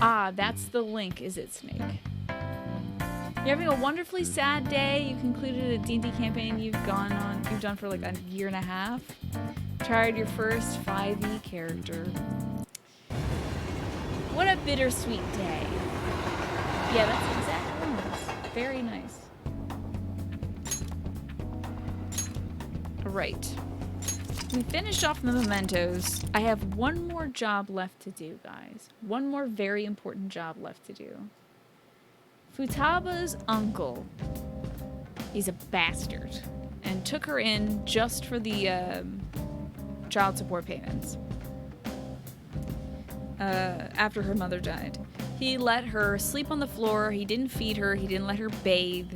Ah, that's the link, is it, Snake? You're having a wonderfully sad day. You concluded a D&D campaign you've done for like a year and a half. Tried your first 5e character. What a bittersweet day. Yeah, that's exactly what it is. Very nice. Alright. We finished off the mementos. I have one more job left to do, guys. One more very important job left to do. Futaba's uncle, he's a bastard, and took her in just for the child support payments after her mother died. He let her sleep on the floor, he didn't feed her, he didn't let her bathe.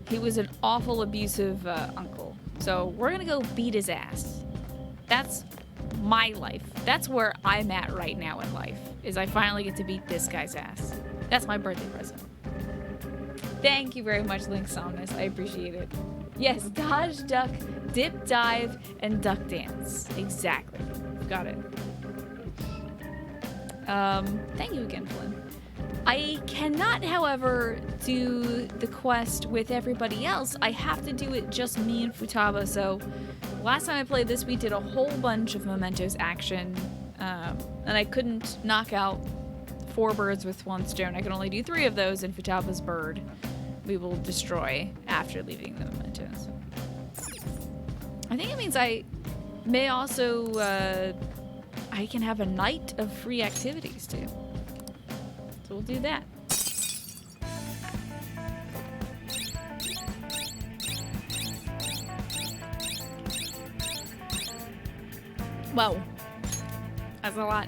He was an awful abusive uncle. So we're gonna go beat his ass. That's my life. That's where I'm at right now in life, is I finally get to beat this guy's ass. That's my birthday present. Thank you very much, Link Somnus. I appreciate it. Yes, dodge, duck, dip, dive, and duck dance. Exactly. Got it. Thank you again, Flynn. I cannot, however, do the quest with everybody else. I have to do it just me and Futaba. So last time I played this, we did a whole bunch of mementos action, and I couldn't knock out 4 birds with 1 stone. I can only do 3 of those, and Futaba's bird we will destroy after leaving the mementos. I think it means I may also, I can have a night of free activities too. So we'll do that. Whoa. That's a lot.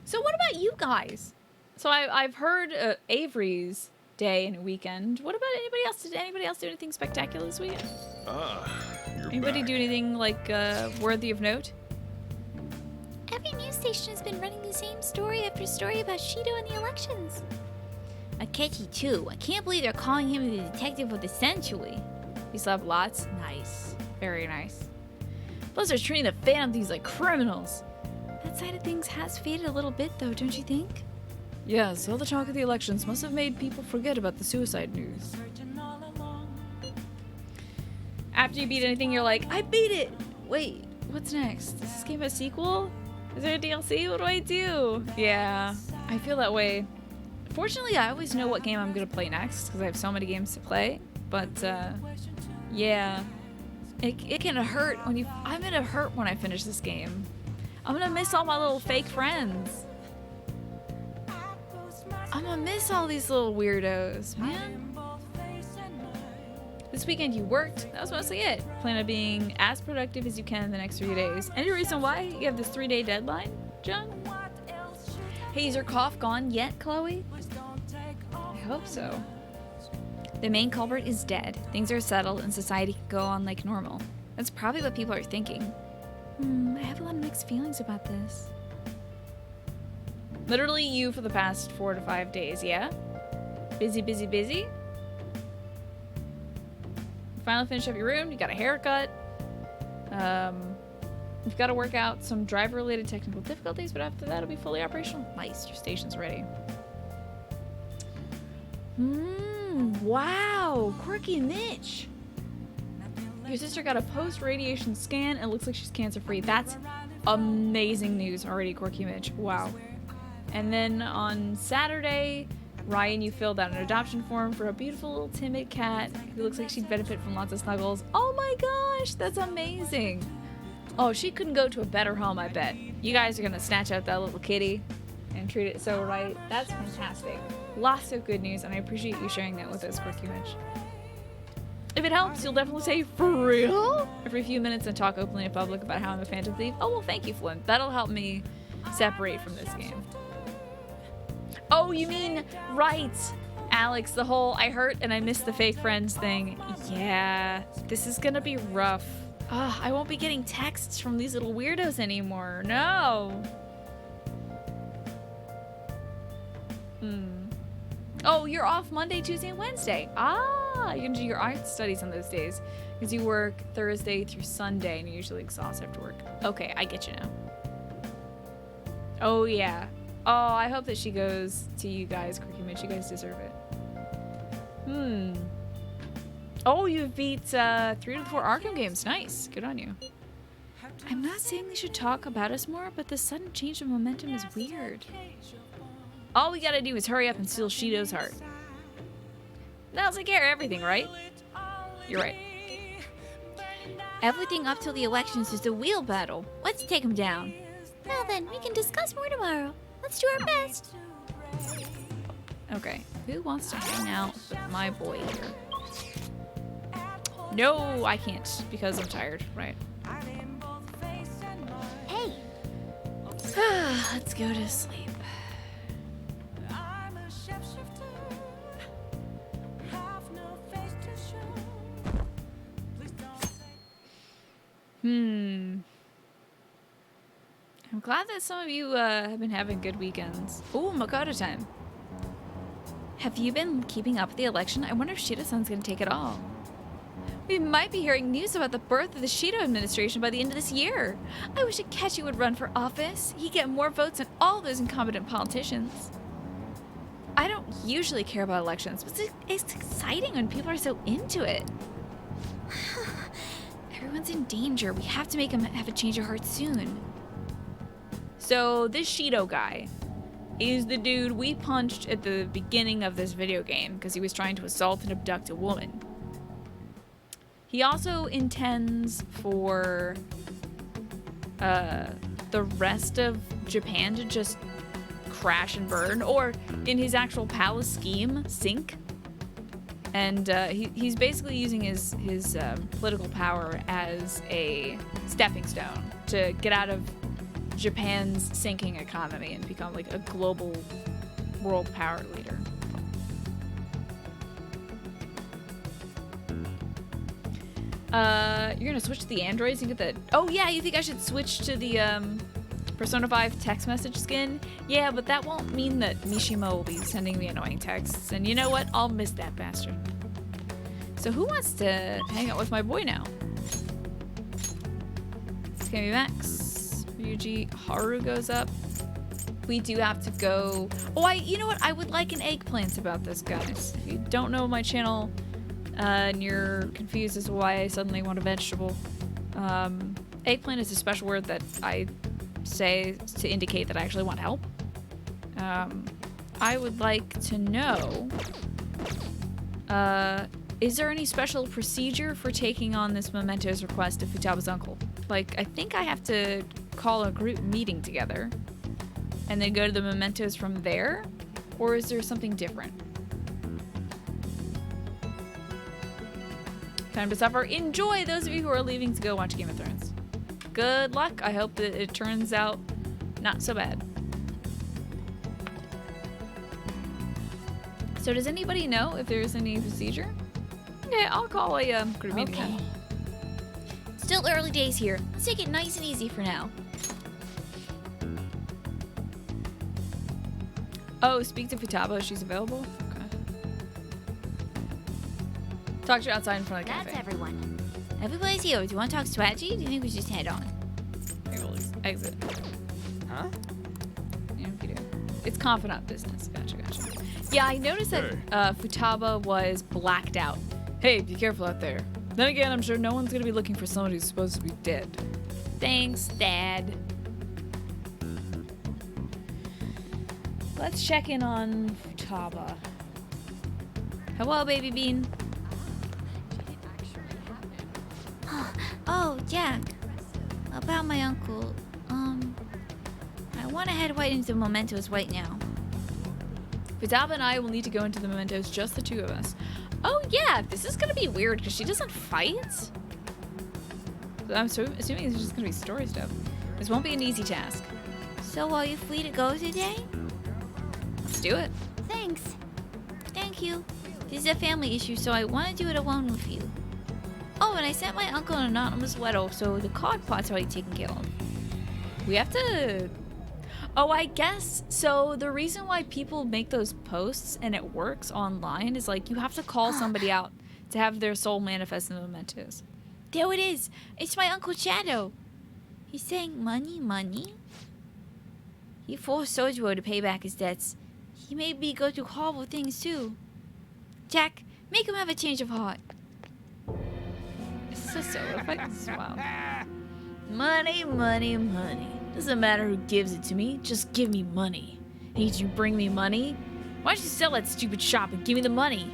So what about you guys? So I've heard Avery's day and weekend. What about anybody else? Did anybody else do anything spectacular this weekend? Anybody do anything like worthy of note? Every news station has been running the same story after story about Shido and the elections. Akechi too. I can't believe they're calling him the detective of the century. You still have lots? Nice. Very nice. Plus, are treating the families like criminals. That side of things has faded a little bit, though, don't you think? Yes, all the talk of the elections must have made people forget about the suicide news. After you beat anything, you're like, I beat it! Wait, what's next? Is this game a sequel? Is there a DLC? What do I do? Yeah, I feel that way. Fortunately, I always know what game I'm gonna play next, because I have so many games to play. But, yeah. It can hurt when I'm gonna hurt when I finish this game. I'm gonna miss all my little fake friends. I'm gonna miss all these little weirdos, man. This weekend you worked. That was mostly it. Plan on being as productive as you can in the next 3 days. Any reason why you have this 3-day deadline, John? Hey, is your cough gone yet, Chloe? I hope so. The main culprit is dead. Things are settled and society can go on like normal. That's probably what people are thinking. I have a lot of mixed feelings about this. Literally you for the past 4 to 5 days, yeah? Busy, busy, busy? Finally finished up your room, you got a haircut. You've got to work out some driver-related technical difficulties, but after that it'll be fully operational. Nice, your station's ready. Wow, Quirky Mitch. Your sister got a post-radiation scan and it looks like she's cancer-free. That's amazing news already, Quirky Mitch. Wow. And then on Saturday, Ryan, you filled out an adoption form for a beautiful little timid cat who looks like she'd benefit from lots of snuggles. Oh my gosh, that's amazing. Oh, she couldn't go to a better home, I bet. You guys are gonna snatch out that little kitty and treat it so right. That's fantastic. Lots of good news, and I appreciate you sharing that with us, Quirky Mitch. If it helps, you'll definitely say, for real? Every few minutes and talk openly in public about how I'm a phantom thief. Oh, well, thank you, Flynn. That'll help me separate from this game. Oh, you mean, right, Alex, the whole I hurt and I missed the fake friends thing. Yeah, this is gonna be rough. I won't be getting texts from these little weirdos anymore. No. Oh, you're off Monday, Tuesday, and Wednesday. You can do your art studies on those days because you work Thursday through Sunday and you're usually exhausted after work. Okay, I get you now. Oh, yeah. Oh, I hope that she goes to you guys, Quirky Mitch. You guys deserve it. Oh, you beat 3 to 4 Arkham games. Nice. Good on you. I'm not saying they should talk about us more, but the sudden change of momentum is weird. All we gotta do is hurry up and steal Shido's heart. That'll take care of everything, right? You're right. Everything up till the elections is a wheel battle. Let's take him down. Well then, we can discuss more tomorrow. Let's do our best. Okay, who wants to hang out with my boy here? No, I can't because I'm tired, right? Hey, Let's go to sleep. I'm glad that some of you have been having good weekends. Oh, Makoto time. Have you been keeping up with the election? I wonder if Shido-san's gonna take it all. We might be hearing news about the birth of the Shido administration by the end of this year. I wish Akechi would run for office. He'd get more votes than all those incompetent politicians. I don't usually care about elections, but it's exciting when people are so into it. Everyone's in danger. We have to make him have a change of heart soon. So this Shido guy is the dude we punched at the beginning of this video game because he was trying to assault and abduct a woman. He also intends for the rest of Japan to just crash and burn, or in his actual palace scheme, sink. And he's basically using his political power as a stepping stone to get out of Japan's sinking economy and become like a global world power leader. You're gonna switch to the androids and get the... Oh yeah, you think I should switch to the Persona 5 text message skin? Yeah, but that won't mean that Mishima will be sending me annoying texts. And you know what? I'll miss that bastard. So who wants to hang out with my boy now? It's gonna be Max. Ryuji, Haru goes up. We do have to go... Oh, you know what? I would like an eggplant about this, guys. If you don't know my channel and you're confused as to why I suddenly want a vegetable, eggplant is a special word that I say to indicate that I actually want help. I would like to know, is there any special procedure for taking on this Mementos request of Futaba's uncle? Like, I think I have to call a group meeting together and then go to the Mementos from there? Or is there something different? Time to suffer. Enjoy, those of you who are leaving to go watch Game of Thrones. Good luck. I hope that it turns out not so bad. So does anybody know if there's any procedure? Okay, I'll call a group meeting then. Still early days here. Let's take it nice and easy for now. Oh, speak to Futaba. She's available? Okay. Talk to you outside in front of the cafe. That's everyone. Everybody's here. Do you want to talk strategy? Do you think we should just head on? Okay, we'll just exit. Huh? Yeah, if you do. It's confidant business. Gotcha. Yeah, I noticed that Futaba was blacked out. Hey, be careful out there. Then again, I'm sure no one's gonna be looking for someone who's supposed to be dead. Thanks, Dad. Let's check in on Futaba. Hello, baby bean. Oh, Jack. About my uncle. I want to head right into the Mementos right now. Futaba and I will need to go into the Mementos, just the two of us. Oh yeah, this is gonna be weird because she doesn't fight. So I'm assuming it's just gonna be story stuff. This won't be an easy task. So are you free to go today? Let's do it. Thanks. Thank you. This is a family issue, so I want to do it alone with you. Oh, and I sent my uncle an anonymous letter, so the card part's already taken care of. We have to... Oh, I guess. So the reason why people make those posts and it works online is like you have to call somebody out to have their soul manifest in the mementos. There it is. It's my Uncle Shadow. He's saying money, money. He forced Sojo to pay back his debts. He made me go through horrible things too. Jack, make him have a change of heart. Is this a solo fight? This is wild. Money, money, money. Doesn't matter who gives it to me. Just give me money. Need you bring me money? Why don't you sell that stupid shop and give me the money?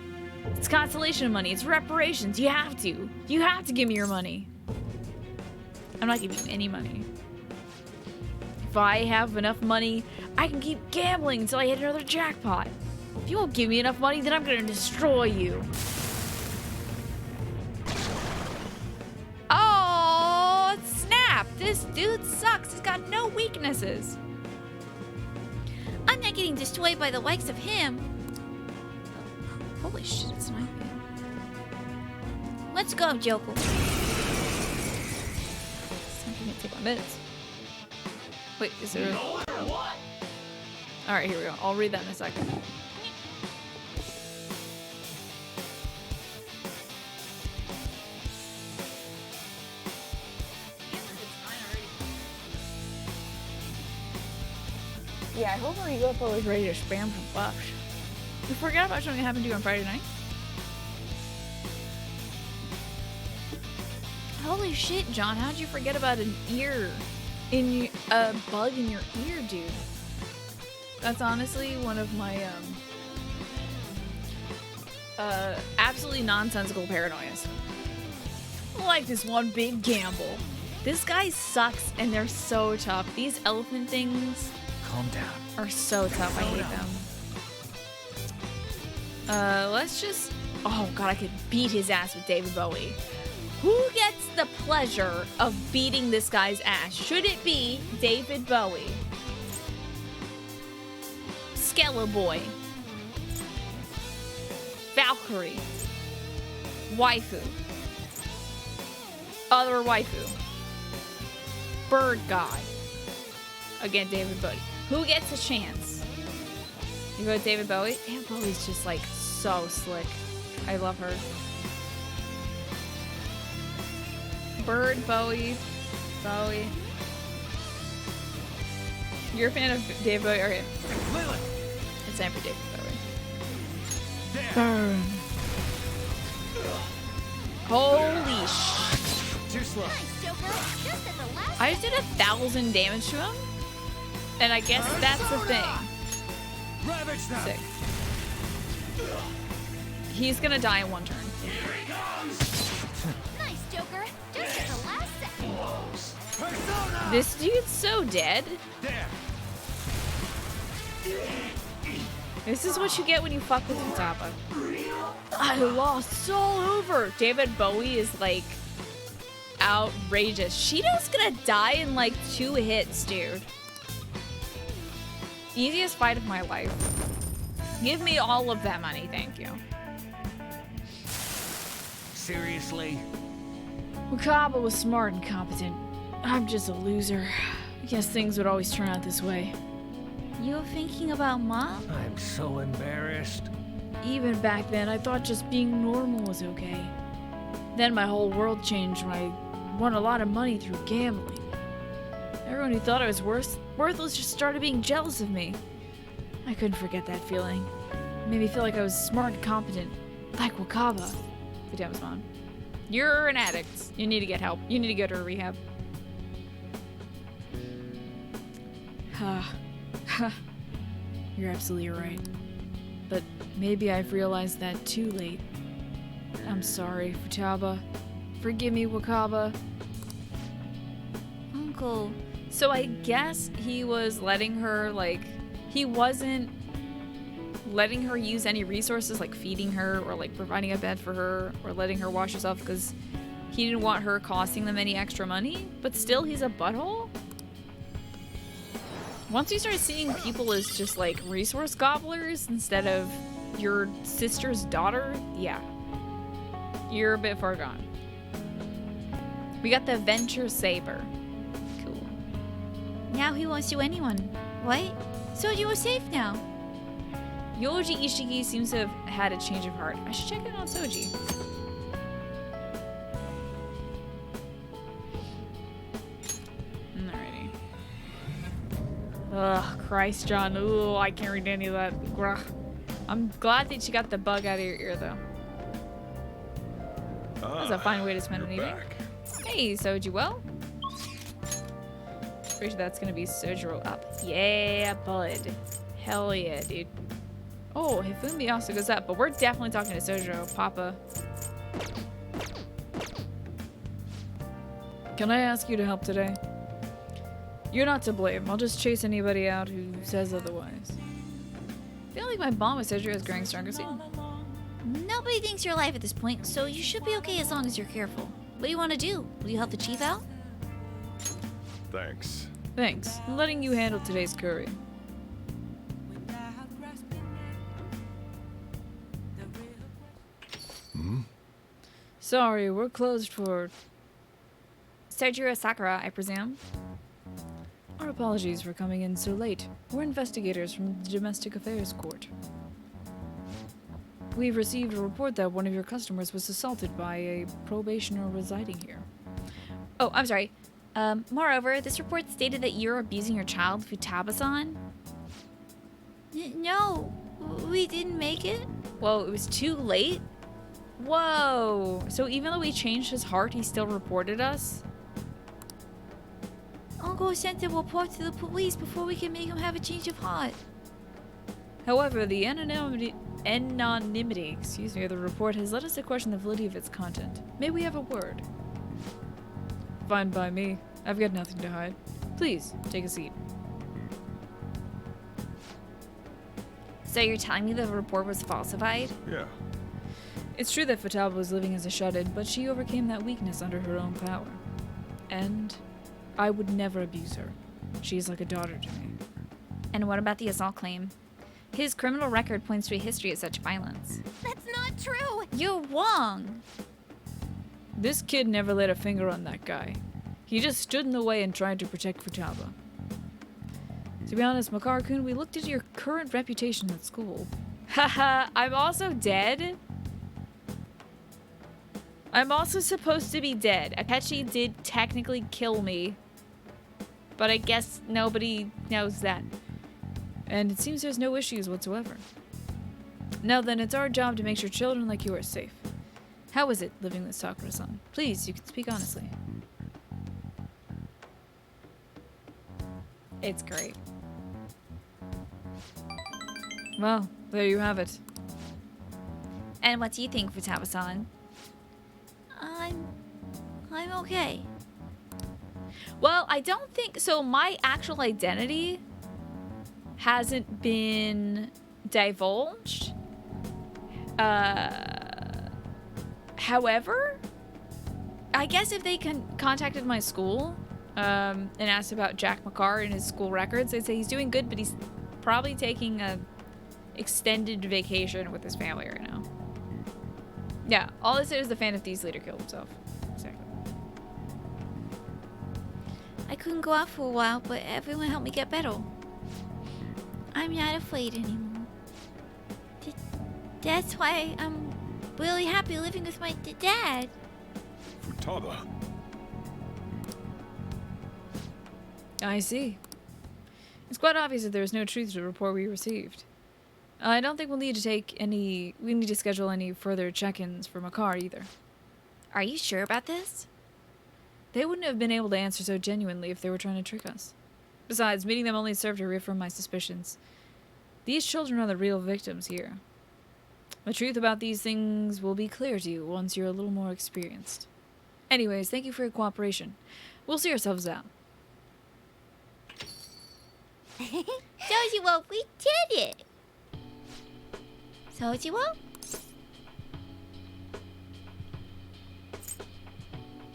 It's consolation money. It's reparations. You have to. You have to give me your money. I'm not giving you any money. If I have enough money, I can keep gambling until I hit another jackpot. If you won't give me enough money, then I'm gonna destroy you. Oh, snap! This dude sucks. He's got no weaknesses. I'm not getting destroyed by the likes of him. Holy shit, it's sniping. Let's go, Joker. It's not gonna take my minutes. Wait, is there a... Alright, here we go. I'll read that in a second. Yeah, I hope Ryuji was ready to spam some bucks. We forgot about something that happened to you on Friday night. Holy shit, John, how'd you forget about an ear in your, a bug in your ear, dude? That's honestly one of my, absolutely nonsensical paranoias. Life is one big gamble. This guy sucks and they're so tough. These elephant things... Calm down. Are so tough. I hate them. Let's just... Oh god, I could beat his ass with David Bowie. Who gets the pleasure of beating this guy's ass? Should it be David Bowie? Skella Boy. Valkyrie. Waifu. Other waifu. Bird guy. Again, David Bowie. Who gets a chance? You go with David Bowie? David Bowie's just like so slick. I love her. Bird, Bowie, Bowie. You're a fan of David Bowie? Okay. It's time for David Bowie. Burn. Holy sh! Too slow. I just did 1,000 damage to him? And I guess that's the thing. Sick. He's gonna die in one turn. Nice, Joker. Just at the last second. This dude's so dead. This is what you get when you fuck with Futaba. I lost. It's all over. David Bowie is like outrageous. Shido's gonna die in like 2 hits, dude. Easiest fight of my life. Give me all of that money, thank you. Seriously? Wakaba was smart and competent. I'm just a loser. I guess things would always turn out this way. You're thinking about Mom? I'm so embarrassed. Even back then, I thought just being normal was okay. Then my whole world changed when I won a lot of money through gambling. Everyone who thought I was worthless just started being jealous of me. I couldn't forget that feeling. It made me feel like I was smart and competent, like Wakaba. Futaba's mom. You're an addict. You need to get help. You need to go to a rehab. You're absolutely right. But maybe I've realized that too late. I'm sorry, Futaba. Forgive me, Wakaba. Uncle. So I guess he was letting her, like, he wasn't letting her use any resources, like feeding her or like providing a bed for her or letting her wash herself because he didn't want her costing them any extra money, but still he's a butthole? Once you start seeing people as just like resource gobblers instead of your sister's daughter, yeah, you're a bit far gone. We got the Venture Saber. Cool. Now he won't sue anyone, right? So you were safe now. Yoji Ishiki seems to have had a change of heart. I should check in on Soji. Alrighty. Ugh, Christ, John. Ooh, I can't read any of that. Ugh. I'm glad that you got the bug out of your ear, though. That's a fine way to spend an evening. Hey, Soju, well? Pretty sure that's gonna be Sojiro up. Yeah, bud. Hell yeah, dude. Oh, Hifumi also goes up, but we're definitely talking to Sojiro, Papa. Can I ask you to help today? You're not to blame. I'll just chase anybody out who says otherwise. I feel like my bond with Sojiro is growing stronger soon. Nobody thinks you're alive at this point, so you should be okay as long as you're careful. What do you want to do? Will you help the chief out? Thanks. Thanks. I'm letting you handle today's curry. Sorry, we're closed for Sojiro Sakura, I presume. Our apologies for coming in so late. We're investigators from the Domestic Affairs Court. We've received a report that one of your customers was assaulted by a probationer residing here. Oh, I'm sorry. Moreover, this report stated that you're abusing your child, Futaba-san. No, we didn't make it. Whoa, it was too late? Whoa. So even though we changed his heart, he still reported us? Uncle sent a report to the police before we can make him have a change of heart. However, the anonymity of the report has led us to question the validity of its content. May we have a word? Fine by me. I've got nothing to hide. Please, take a seat. So you're telling me the report was falsified? Yeah. It's true that Futaba was living as a shut-in, but she overcame that weakness under her own power. And I would never abuse her. She is like a daughter to me. And what about the assault claim? His criminal record points to a history of such violence. That's not true! You're wrong! This kid never laid a finger on that guy. He just stood in the way and tried to protect Futaba. To be honest, Makar-kun, we looked into your current reputation at school. Haha, I'm also dead? I'm also supposed to be dead. Akechi did technically kill me, but I guess nobody knows that. And it seems there's no issues whatsoever. Now then, it's our job to make sure children like you are safe. How is it living with Sakura-san? Please, you can speak honestly. It's great. Well, there you have it. And what do you think, Futaba-san? I'm okay. Well, I don't think so. My actual identity hasn't been divulged. However, I guess if they contacted my school and asked about Jack Makar and his school records, they'd say he's doing good, but he's probably taking a extended vacation with his family right now. Yeah, all they said is the Fan of Thieves leader killed himself. Exactly. I couldn't go out for a while, but everyone helped me get better. I'm not afraid anymore. That's why I'm really happy living with my dad. Futaba. I see. It's quite obvious that there is no truth to the report we received. I don't think we'll need to schedule any further check-ins for Makar either. Are you sure about this? They wouldn't have been able to answer so genuinely if they were trying to trick us. Besides, meeting them only served to reaffirm my suspicions. These children are the real victims here. The truth about these things will be clear to you once you're a little more experienced. Anyways, thank you for your cooperation. We'll see ourselves out. Sojiwo, we did it! Sojiwo?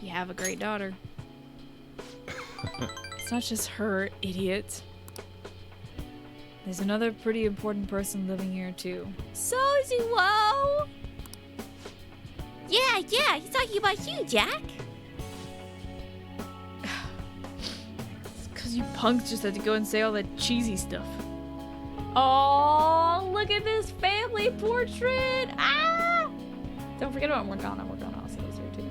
You have a great daughter. It's not just her, idiot. There's another pretty important person living here too. Sojiwo! Yeah, he's talking about you, Jack. Because you punks just had to go and say all that cheesy stuff. Oh, look at this family portrait! Ah! Don't forget about Morgana. Morgana also lives here too.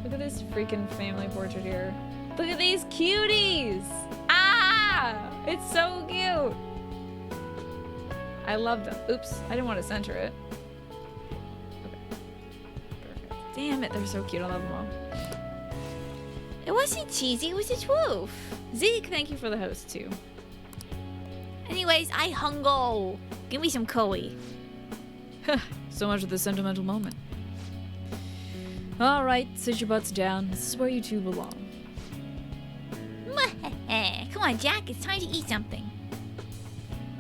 Look at this freaking family portrait here. Look at these cuties! Ah! It's so cute. I love them. Oops, I didn't want to center it. Okay. Perfect. Damn it, they're so cute. I love them all. It wasn't cheesy, it was the truth. Zeke, thank you for the host too. Anyways, I hungo. Give me some koi. So much of the sentimental moment. Alright, sit your butts down. This is where you two belong. Come on, Jack, it's time to eat something.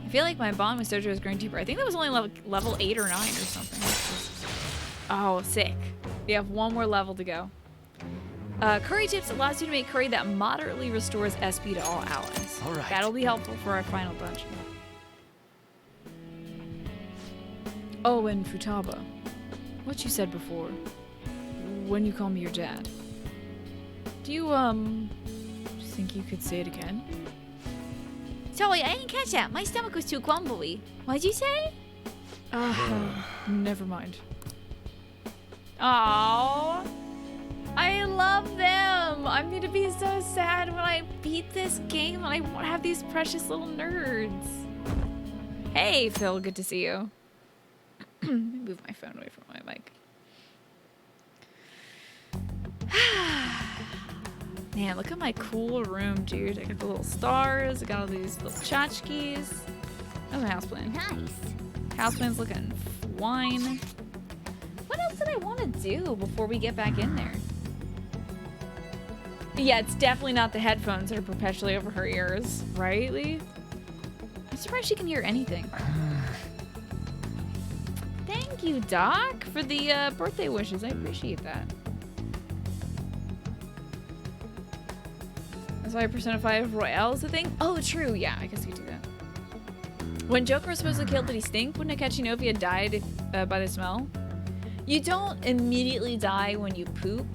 I feel like my bond with Sojo is growing deeper. I think that was only level 8 or 9 or something. Oh, sick. We have one more level to go. Curry Tips allows you to make curry that moderately restores SP to all allies. All right. That'll be helpful for our final dungeon. Oh, and Futaba. What you said before. When you call me your dad. Do you, think you could say it again? Sorry, I didn't catch that. My stomach was too grumbly. What'd you say? Never mind. Aww. I love them. I'm gonna be so sad when I beat this game and I won't have these precious little nerds. Hey, Phil, good to see you. Move my phone away from my mic. Man, look at my cool room, dude. I got the little stars. I got all these little tchotchkes. How's my houseplant? Nice. Houseplant's looking wine. What else did I want to do before we get back in there? Yeah, it's definitely not the headphones that are perpetually over her ears, right, Lee? I'm surprised she can hear anything. Thank you, Doc, for the birthday wishes. I appreciate that. That's why I personify Royale is a thing? Oh, true. Yeah, I guess you could do that. When Joker was supposed to kill, did he stink? Wouldn't it catch you know if he had died by the smell? You don't immediately die when you poop,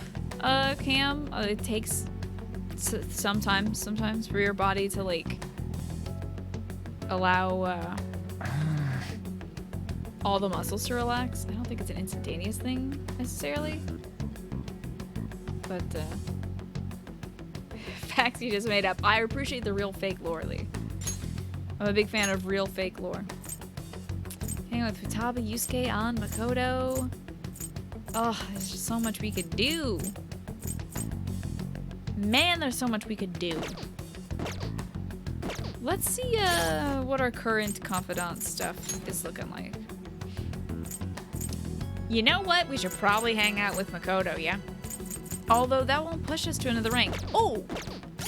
Cam. It takes sometimes for your body to, like, allow all the muscles to relax. I don't think it's an instantaneous thing, necessarily. But, facts you just made up. I appreciate the real fake lore, Lee. I'm a big fan of real fake lore. Hanging with Futaba, Yusuke, An, Makoto. Oh, there's just so much we could do. Man, there's so much we could do. Let's see what our current confidant stuff is looking like. You know what? We should probably hang out with Makoto, yeah? Although that won't push us to another rank. Oh!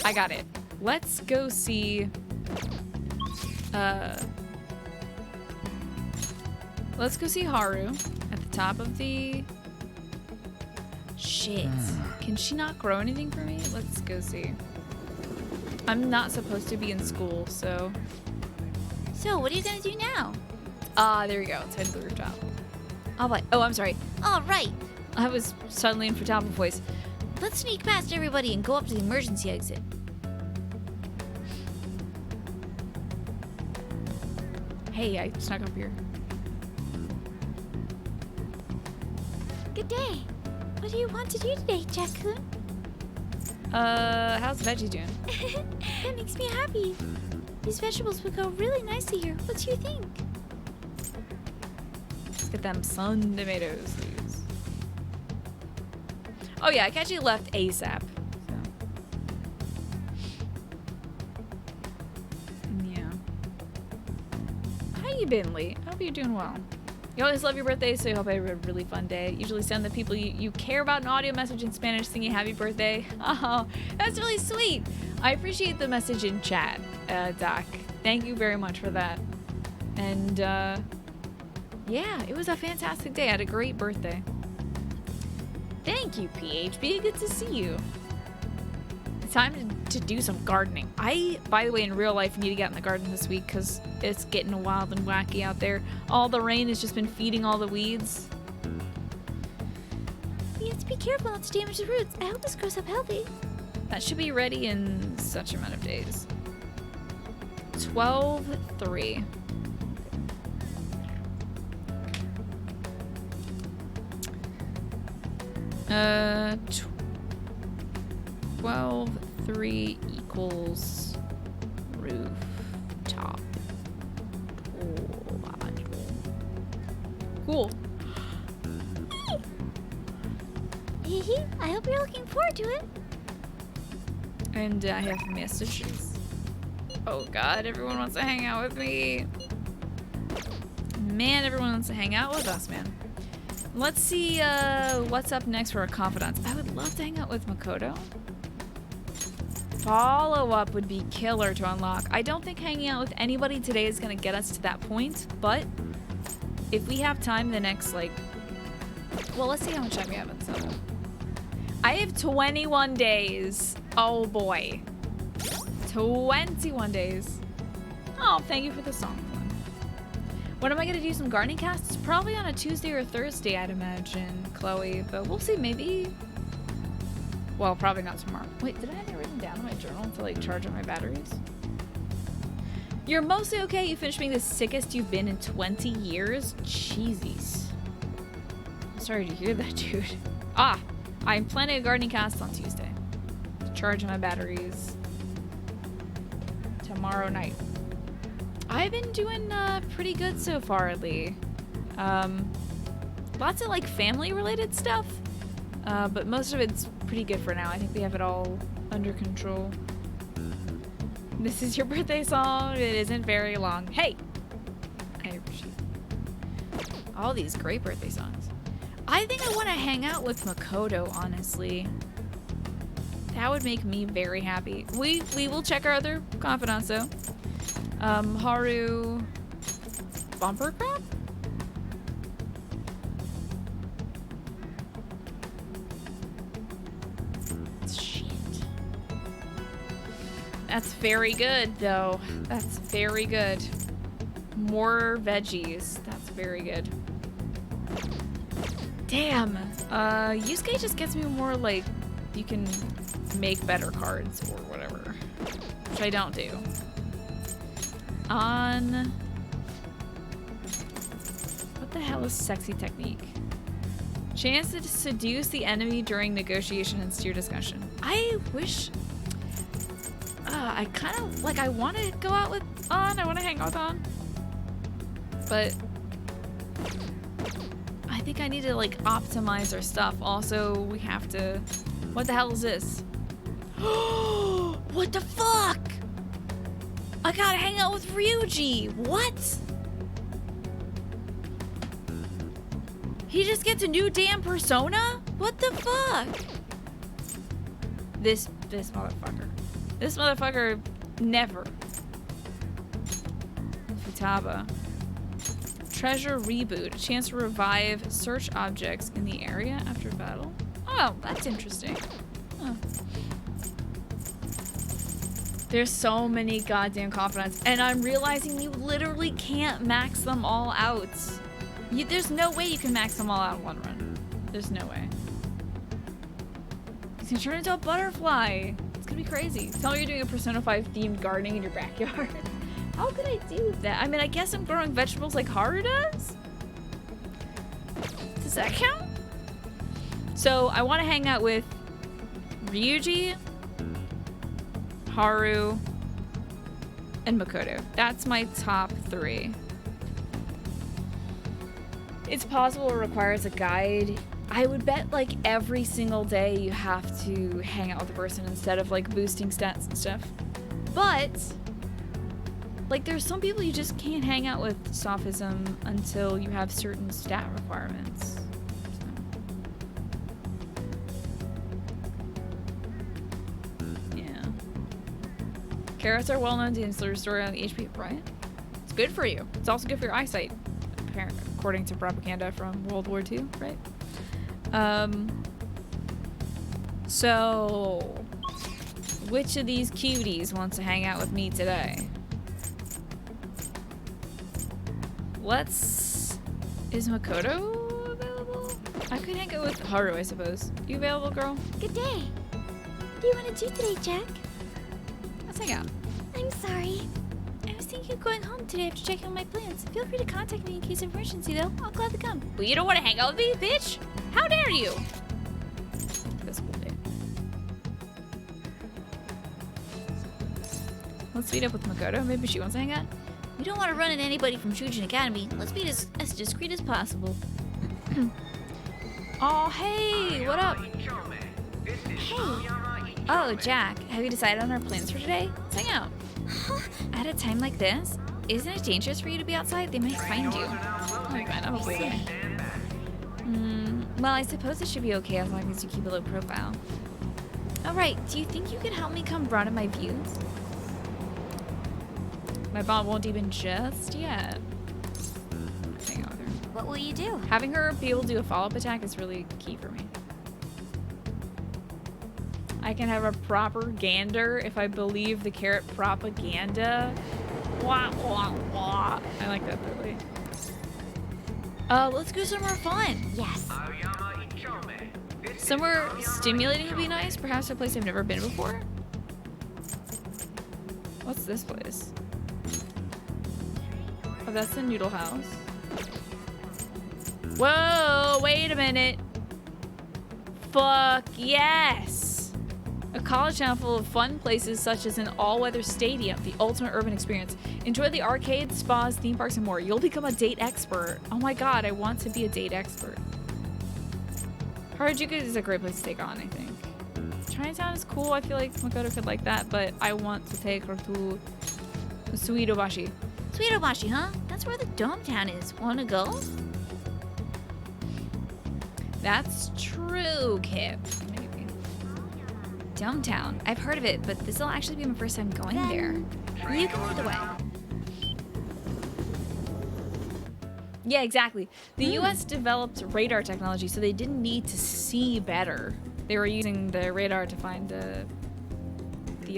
I got it. Let's go see... let's go see Haru at the top of the... Shit. Can she not grow anything for me? Let's go see. I'm not supposed to be in school, so... So, what are you gonna do now? There we go. Let's head to the rooftop. All right. Oh, I'm sorry. All right. I was suddenly in Futaba voice. Let's sneak past everybody and go up to the emergency exit. Hey, I snuck up here. Good day. What do you want to do today, Jack-kun? How's Veggie doing? That makes me happy. These vegetables would go really nicely here. What do you think? Let's get them sun tomatoes, please. Oh yeah, I actually left ASAP. So. Yeah. How you been, Lee? I hope you're doing well. You always love your birthday, so I hope I have a really fun day. Usually send the people you care about an audio message in Spanish singing happy birthday. Oh, that's really sweet. I appreciate the message in chat, Doc. Thank you very much for that. And, yeah, it was a fantastic day. I had a great birthday. Thank you, PHB. Good to see you. It's time to do some gardening. I, by the way, in real life, need to get in the garden this week because it's getting wild and wacky out there. All the rain has just been feeding all the weeds. We have to be careful not to damage the roots. I hope this grows up healthy. That should be ready in such amount of days. 12/3. 12/3 equals roof. top. Oh, Cool. Hee I hope you're looking forward to it. And I have messages. Oh god, everyone wants to hang out with me. Man, everyone wants to hang out with us, man. Let's see what's up next for our confidants. I would love to hang out with Makoto. Follow-up would be killer to unlock. I don't think hanging out with anybody today is going to get us to that point, but if we have time the next, like... Well, let's see how much time we have in this level. I have 21 days. Oh, boy. 21 days. Oh, thank you for the song. When am I going to do some gardening casts? Probably on a Tuesday or Thursday, I'd imagine, Chloe. But we'll see, maybe... Well, probably not tomorrow. Wait, did I have it written down in my journal to, like, charge up my batteries? You're mostly okay. You finished being the sickest you've been in 20 years? Jeezies. I'm sorry to hear that, dude. Ah, I'm planning a gardening cast on Tuesday. To charge my batteries tomorrow night. I've been doing pretty good so far, Lee. Lots of like family related stuff, but most of it's pretty good for now. I think we have it all under control. This is your birthday song. It isn't very long. Hey! I appreciate it. All these great birthday songs. I think I want to hang out with Makoto, honestly. That would make me very happy. We will check our other confidants, though. Haru... Bumper crop? Shit. That's very good, though. That's very good. More veggies. That's very good. Damn. Yusuke just gets me more, like, you can make better cards or whatever. Which I don't do. On... What the hell is sexy technique? Chance to seduce the enemy during negotiation and steer discussion. I wish... I kind of... Like, I want to go out with On. I want to hang out with On. But... I think I need to, like, optimize our stuff. Also, we have to... What the hell is this? What the fuck? I gotta hang out with Ryuji. What? He just gets a new damn persona? What the fuck? This motherfucker. This motherfucker never. Futaba. Treasure reboot. A chance to revive search objects in the area after battle. Oh, that's interesting. Huh. There's so many goddamn confidants, and I'm realizing you literally can't max them all out. There's no way you can max them all out in one run. There's no way. You can turn into a butterfly. It's gonna be crazy. Tell me you're doing a Persona 5 themed gardening in your backyard. How could I do that? I mean, I guess I'm growing vegetables like Haru does? Does that count? So I want to hang out with Ryuji, Haru, and Makoto. That's my top 3. It's possible it requires a guide. I would bet like every single day you have to hang out with a person instead of like boosting stats and stuff. But like there's some people you just can't hang out with sophism until you have certain stat requirements. Carrots are well known to instill story on the HP, right? It's good for you. It's also good for your eyesight, according to propaganda from World War II, right? So, which of these cuties wants to hang out with me today? Is Makoto available? I could hang out with Haru, I suppose. You available, girl? Good day. What do you want to do today, Jack? Let's hang out. I'm sorry. I was thinking of going home today after checking on my plans. Feel free to contact me in case of emergency, though. I'll gladly come. But you don't want to hang out with me, bitch? How dare you? This will be. Let's meet up with Makoto. Maybe she wants to hang out. We don't want to run into anybody from Shujin Academy. Let's be as discreet as possible. Oh, hey, what up? Hey. Oh, Jack, have you decided on our plans for today? Let's hang out. At a time like this, isn't it dangerous for you to be outside? They might find you. Oh my god, I'm okay. Well, I suppose it should be okay as long as you keep a low profile. Alright, do you think you could help me come broaden my views? My bond won't even just yet. Hang out with her. What will you do? Having her be able to do a follow-up attack is really key for me. I can have a proper gander if I believe the carrot propaganda. Wah, wah, wah. I like that really. Let's go somewhere fun. Yes. Somewhere stimulating would be nice. Perhaps a place I've never been before. What's this place? Oh, that's the noodle house. Whoa, wait a minute. Fuck yes. A college town full of fun places such as an all-weather stadium, the ultimate urban experience. Enjoy the arcades, spas, theme parks, and more. You'll become a date expert. Oh my god, I want to be a date expert. Harajuku is a great place to take on, I think. Chinatown is cool. I feel like Makoto could like that, but I want to take her to Suidobashi. Suidobashi, huh? That's where the dome town is. Wanna go? That's true, Kip. Maybe. Dome town. I've heard of it, but this will actually be my first time going there. You can lead the way. Yeah, exactly. The US developed radar technology, so they didn't need to see better. They were using the radar to find the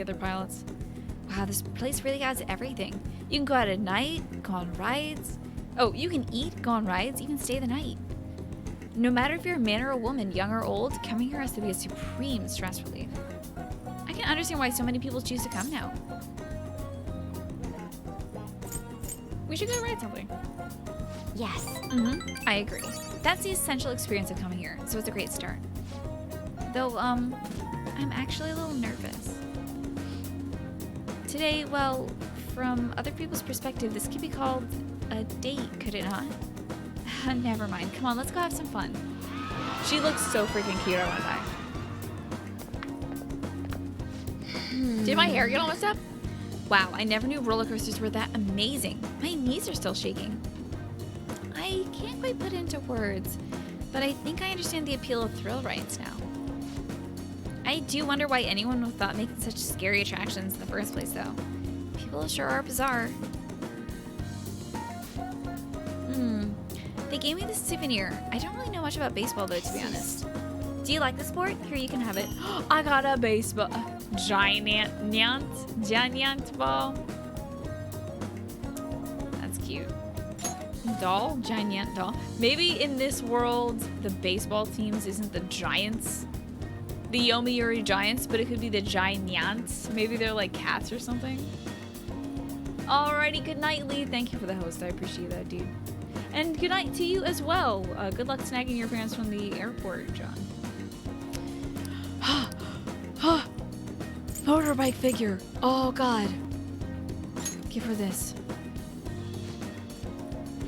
other pilots. Wow, this place really has everything. You can go out at night, go on rides. Oh, you can eat, go on rides, even stay the night. No matter if you're a man or a woman, young or old, coming here has to be a supreme stress relief. I can understand why so many people choose to come now. We should go ride something. Yes. I agree. That's the essential experience of coming here, so it's a great start. Though, I'm actually a little nervous. Today, well, from other people's perspective, this could be called a date, could it not? Never mind. Come on, let's go have some fun. She looks so freaking cute, I want to die. Did my hair get all messed up? Wow, I never knew roller coasters were that amazing. My knees are still shaking. I can't quite put it into words, but I think I understand the appeal of thrill rides now. I do wonder why anyone would thought making such scary attractions in the first place, though. People sure are bizarre. They gave me this souvenir. I don't really know much about baseball, though, to be honest. Do you like the sport? Here, you can have it. I got a baseball. Giant ball. That's cute. Doll? Giant doll. Maybe in this world, the baseball teams isn't the Giants. The Yomiuri Giants, but it could be the Giants. Maybe they're like cats or something. Alrighty, good night, Lee. Thank you for the host. I appreciate that, dude. And good night to you as well. Good luck snagging your parents from the airport, John. Motorbike figure. Oh, God. Give her this.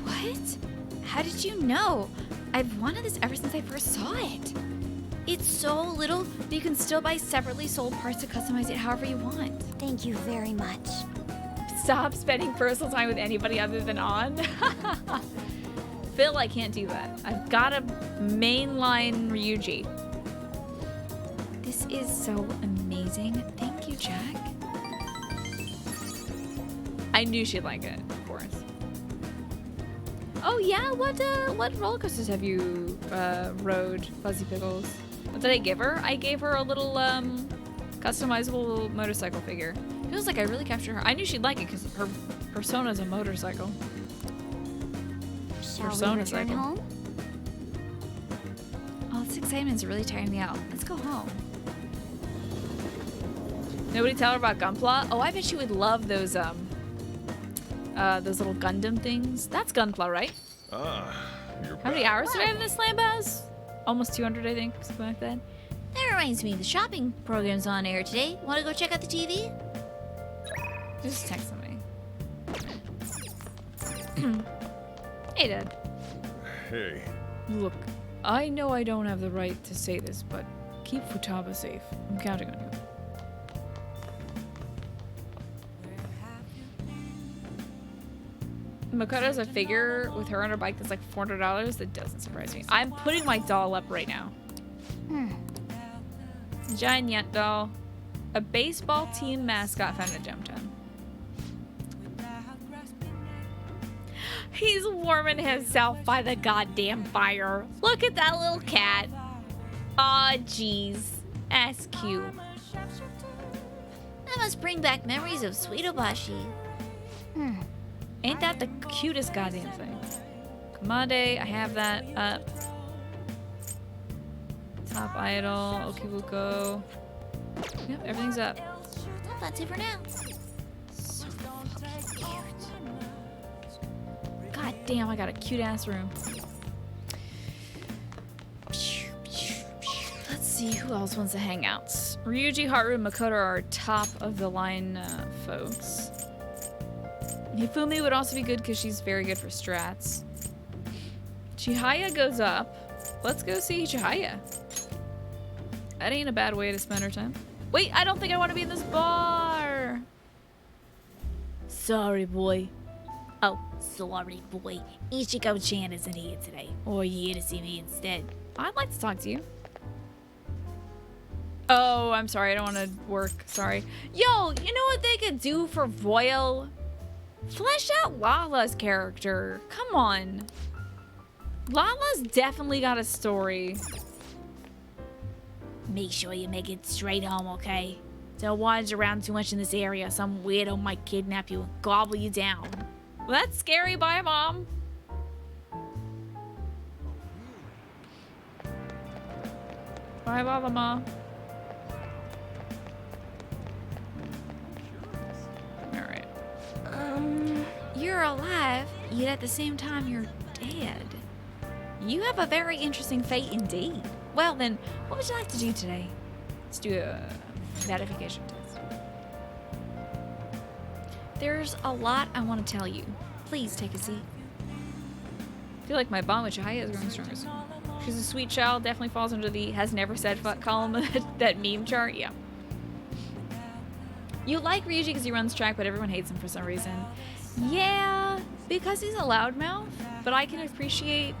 What? How did you know? I've wanted this ever since I first saw it. It's so little, but you can still buy separately sold parts to customize it however you want. Thank you very much. Stop spending personal time with anybody other than On. Phil, I can't do that. I've got a mainline Ryuji. This is so amazing. Thank you, Jack. I knew she'd like it, of course. Oh yeah, what roller coasters have you rode, Fuzzy Pickles? What did I give her? I gave her a little customizable motorcycle figure. Feels like I really captured her. I knew she'd like it because her persona's a motorcycle. Shall we return home? Oh, this excitement's really tiring me out. Let's go home. Nobody tell her about Gunpla? Oh, I bet she would love those little Gundam things. That's Gunpla, right? You're How many back. hours did I have in this Lambaz? Almost 200, I think, something like that. That reminds me, the shopping program's on air today. Want to go check out the TV? Just texting me. Hey, Dad. Hey, Look, I know I don't have the right to say this, but keep Futaba safe. I'm counting on you. Makoto's a figure with her on her bike that's like $400. That doesn't surprise me. I'm putting my doll up right now. Giant doll. A baseball team mascot found in Downtown. He's warming himself by the goddamn fire. Look at that little cat. Aw, jeez. That's cute. That must bring back memories of Sweet Obashi. Ain't that the cutest goddamn thing? Kamade, I have that up. Top Idol, Okibuko. Yep, everything's up. That's it for now. So fucking cute. God damn, I got a cute ass room. Let's see who else wants to hang out. Ryuji, Haru, and Makoto are top of the line folks. Hifumi would also be good because she's very good for strats. Chihaya goes up. Let's go see Chihaya. That ain't a bad way to spend her time. Wait, I don't think I want to be in this bar. Sorry, boy. Oh, sorry, boy. Ichigo-chan isn't here today. Or you here to see me instead? I'd like to talk to you. Oh, I'm sorry. I don't want to work. Sorry. Yo, you know what they could do for Voil? Flesh out Lala's character. Come on. Lala's definitely got a story. Make sure you make it straight home, okay? Don't wander around too much in this area. Some weirdo might kidnap you and gobble you down. Well, that's scary. Bye, Mom. Bye, Mama. Alright. You're alive, yet at the same time you're dead. You have a very interesting fate indeed. Well then, what would you like to do today? Let's do a verification test. There's a lot I want to tell you. Please take a seat. I feel like my bond with Chihaya is growing stronger. She's a sweet child, definitely falls under the has never said fuck column that meme chart, yeah. You like Ryuji because he runs track, but everyone hates him for some reason. Yeah, because he's a loudmouth, but I can appreciate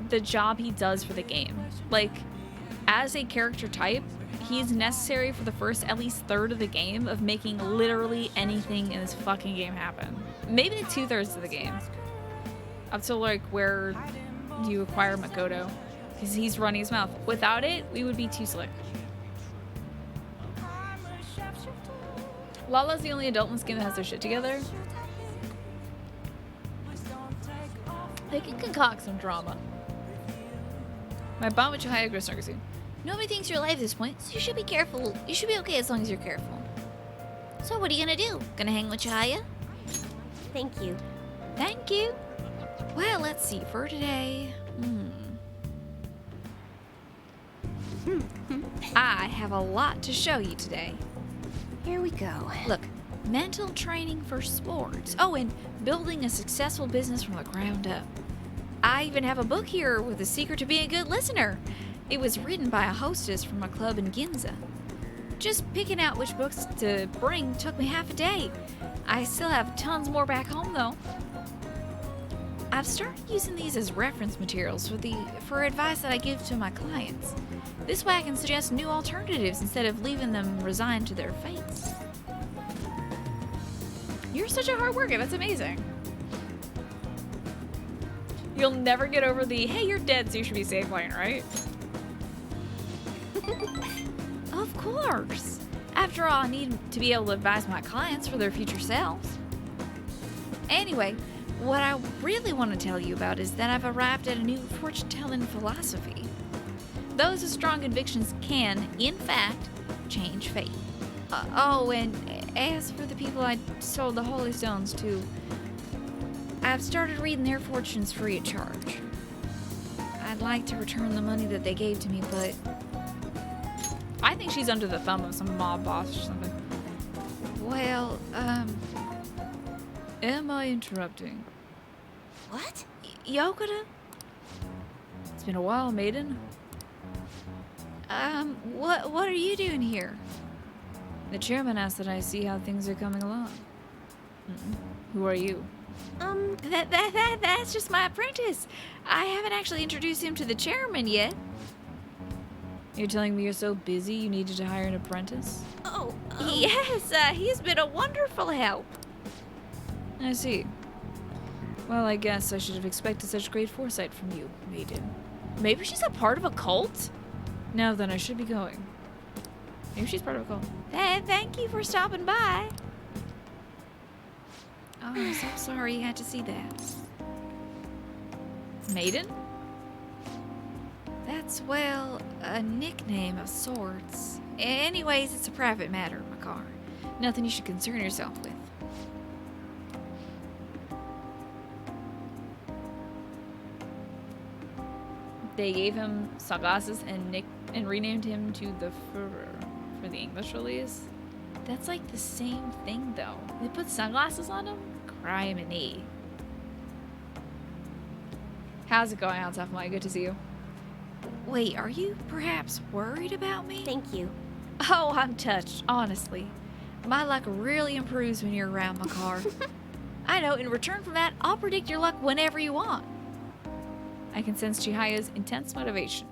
the job he does for the game. Like, as a character type, he's necessary for the first at least third of the game of making literally anything in this fucking game happen. Maybe 2/3 of the game. Up to like where you acquire Makoto, because he's running his mouth. Without it, we would be too slick. Lala's the only adult in this game that has their shit together. They can concoct some drama. My bond with Chihaya grows stronger soon. Nobody thinks you're alive at this point, so you should be careful. You should be okay as long as you're careful. So what are you gonna do? Gonna hang with Chihaya? Thank you. Thank you. Well, let's see. For today, I have a lot to show you today. Here we go. Look, mental training for sports. Oh, and building a successful business from the ground up. I even have a book here with the secret to being a good listener. It was written by a hostess from a club in Ginza. Just picking out which books to bring took me half a day. I still have tons more back home though. I've started using these as reference materials for advice that I give to my clients. This way I can suggest new alternatives instead of leaving them resigned to their fates. You're such a hard worker, that's amazing. You'll never get over the, hey, you're dead, so you should be safe line, right? Of course. After all, I need to be able to advise my clients for their future selves. Anyway, what I really want to tell you about is that I've arrived at a new fortune-telling philosophy. Those with strong convictions can, in fact, change fate. Oh, and as for the people I sold the Holy Stones to, I've started reading their fortunes free of charge. I'd like to return the money that they gave to me, but I think she's under the thumb of some mob boss or something. well, am I interrupting? What? Yokota? It's been a while, maiden. What are you doing here? The chairman asked that I see how things are coming along. Who are you? That's just my apprentice. I haven't actually introduced him to the chairman yet. You're telling me you're so busy you needed to hire an apprentice? Oh, Yes, he's been a wonderful help. I see. Well, I guess I should have expected such great foresight from you, maiden. Maybe she's a part of a cult? Now then, I should be going. Maybe she's part of a cult. Thank you for stopping by. Oh, I'm so sorry you had to see that. Maiden? That's, well, a nickname of sorts. Anyways, it's a private matter, Makar. Nothing you should concern yourself with. They gave him sunglasses and renamed him to the for the English release. That's like the same thing though. They put sunglasses on him? Criminy. How's it going, Altaphmai? Good to see you. Wait, are you perhaps worried about me? thank you. Oh, I'm touched, honestly. My luck really improves when you're around, Makar. I know, in return for that, I'll predict your luck whenever you want. I can sense Chihaya's intense motivation.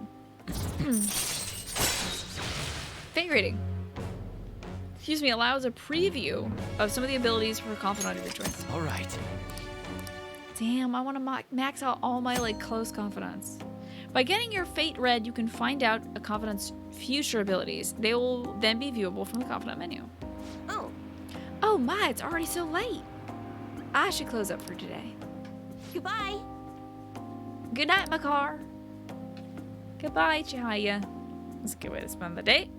Fate rating. Excuse me, allows a preview of some of the abilities for a confidant of your choice. All right. Damn, I want to max out all my like close confidants. By getting your fate read, you can find out a confidant's future abilities. They will then be viewable from the confidant menu. Oh, Oh my, it's already so late. I should close up for today. goodbye. Good night, Makar. Goodbye, Chihaya. That's a good way to spend the day.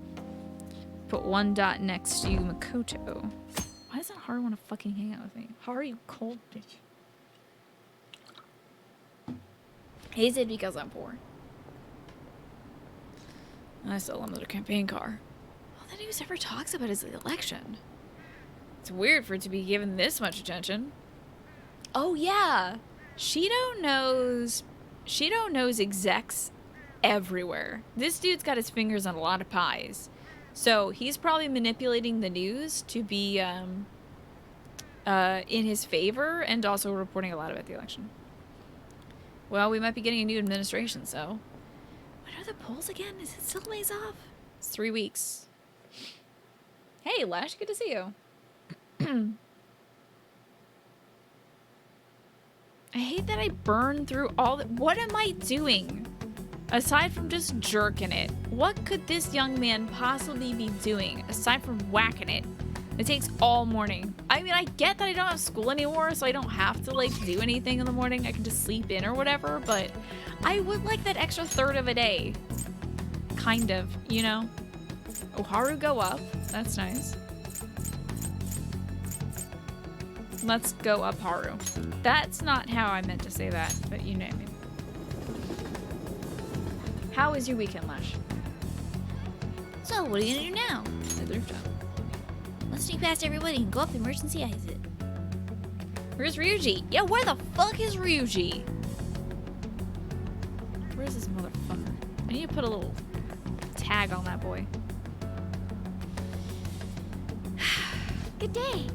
Put one dot next to Makoto. Why doesn't Haru want to fucking hang out with me? Haru, you cold bitch. Is it because I'm poor? I still love another campaign car. All the news ever talks about is the election. It's weird for it to be given this much attention. Oh yeah, Shido knows execs everywhere. This dude's got his fingers on a lot of pies. So he's probably manipulating the news to be in his favor and also reporting a lot about the election. Well, we might be getting a new administration, so. When are the polls again? Is it still a ways off? It's 3 weeks. Hey, Lesh, good to see you. I hate that I burned through all the. What am I doing? Aside from just jerking it, what could this young man possibly be doing aside from whacking it? It takes all morning. I mean, I get that I don't have school anymore, so I don't have to like do anything in the morning. I can just sleep in or whatever, but I would like that extra third of a day. Kind of, you know? Oharu go up. That's nice. Let's go up Haru. That's not how I meant to say that, but you know what I mean. How was your weekend, Lash? So, what are you gonna do now? I thrift up. Let's sneak past everybody and go up the emergency exit. Where's Ryuji? Yeah, where the fuck is Ryuji? Where's this motherfucker? I need to put a little tag on that boy. Good day.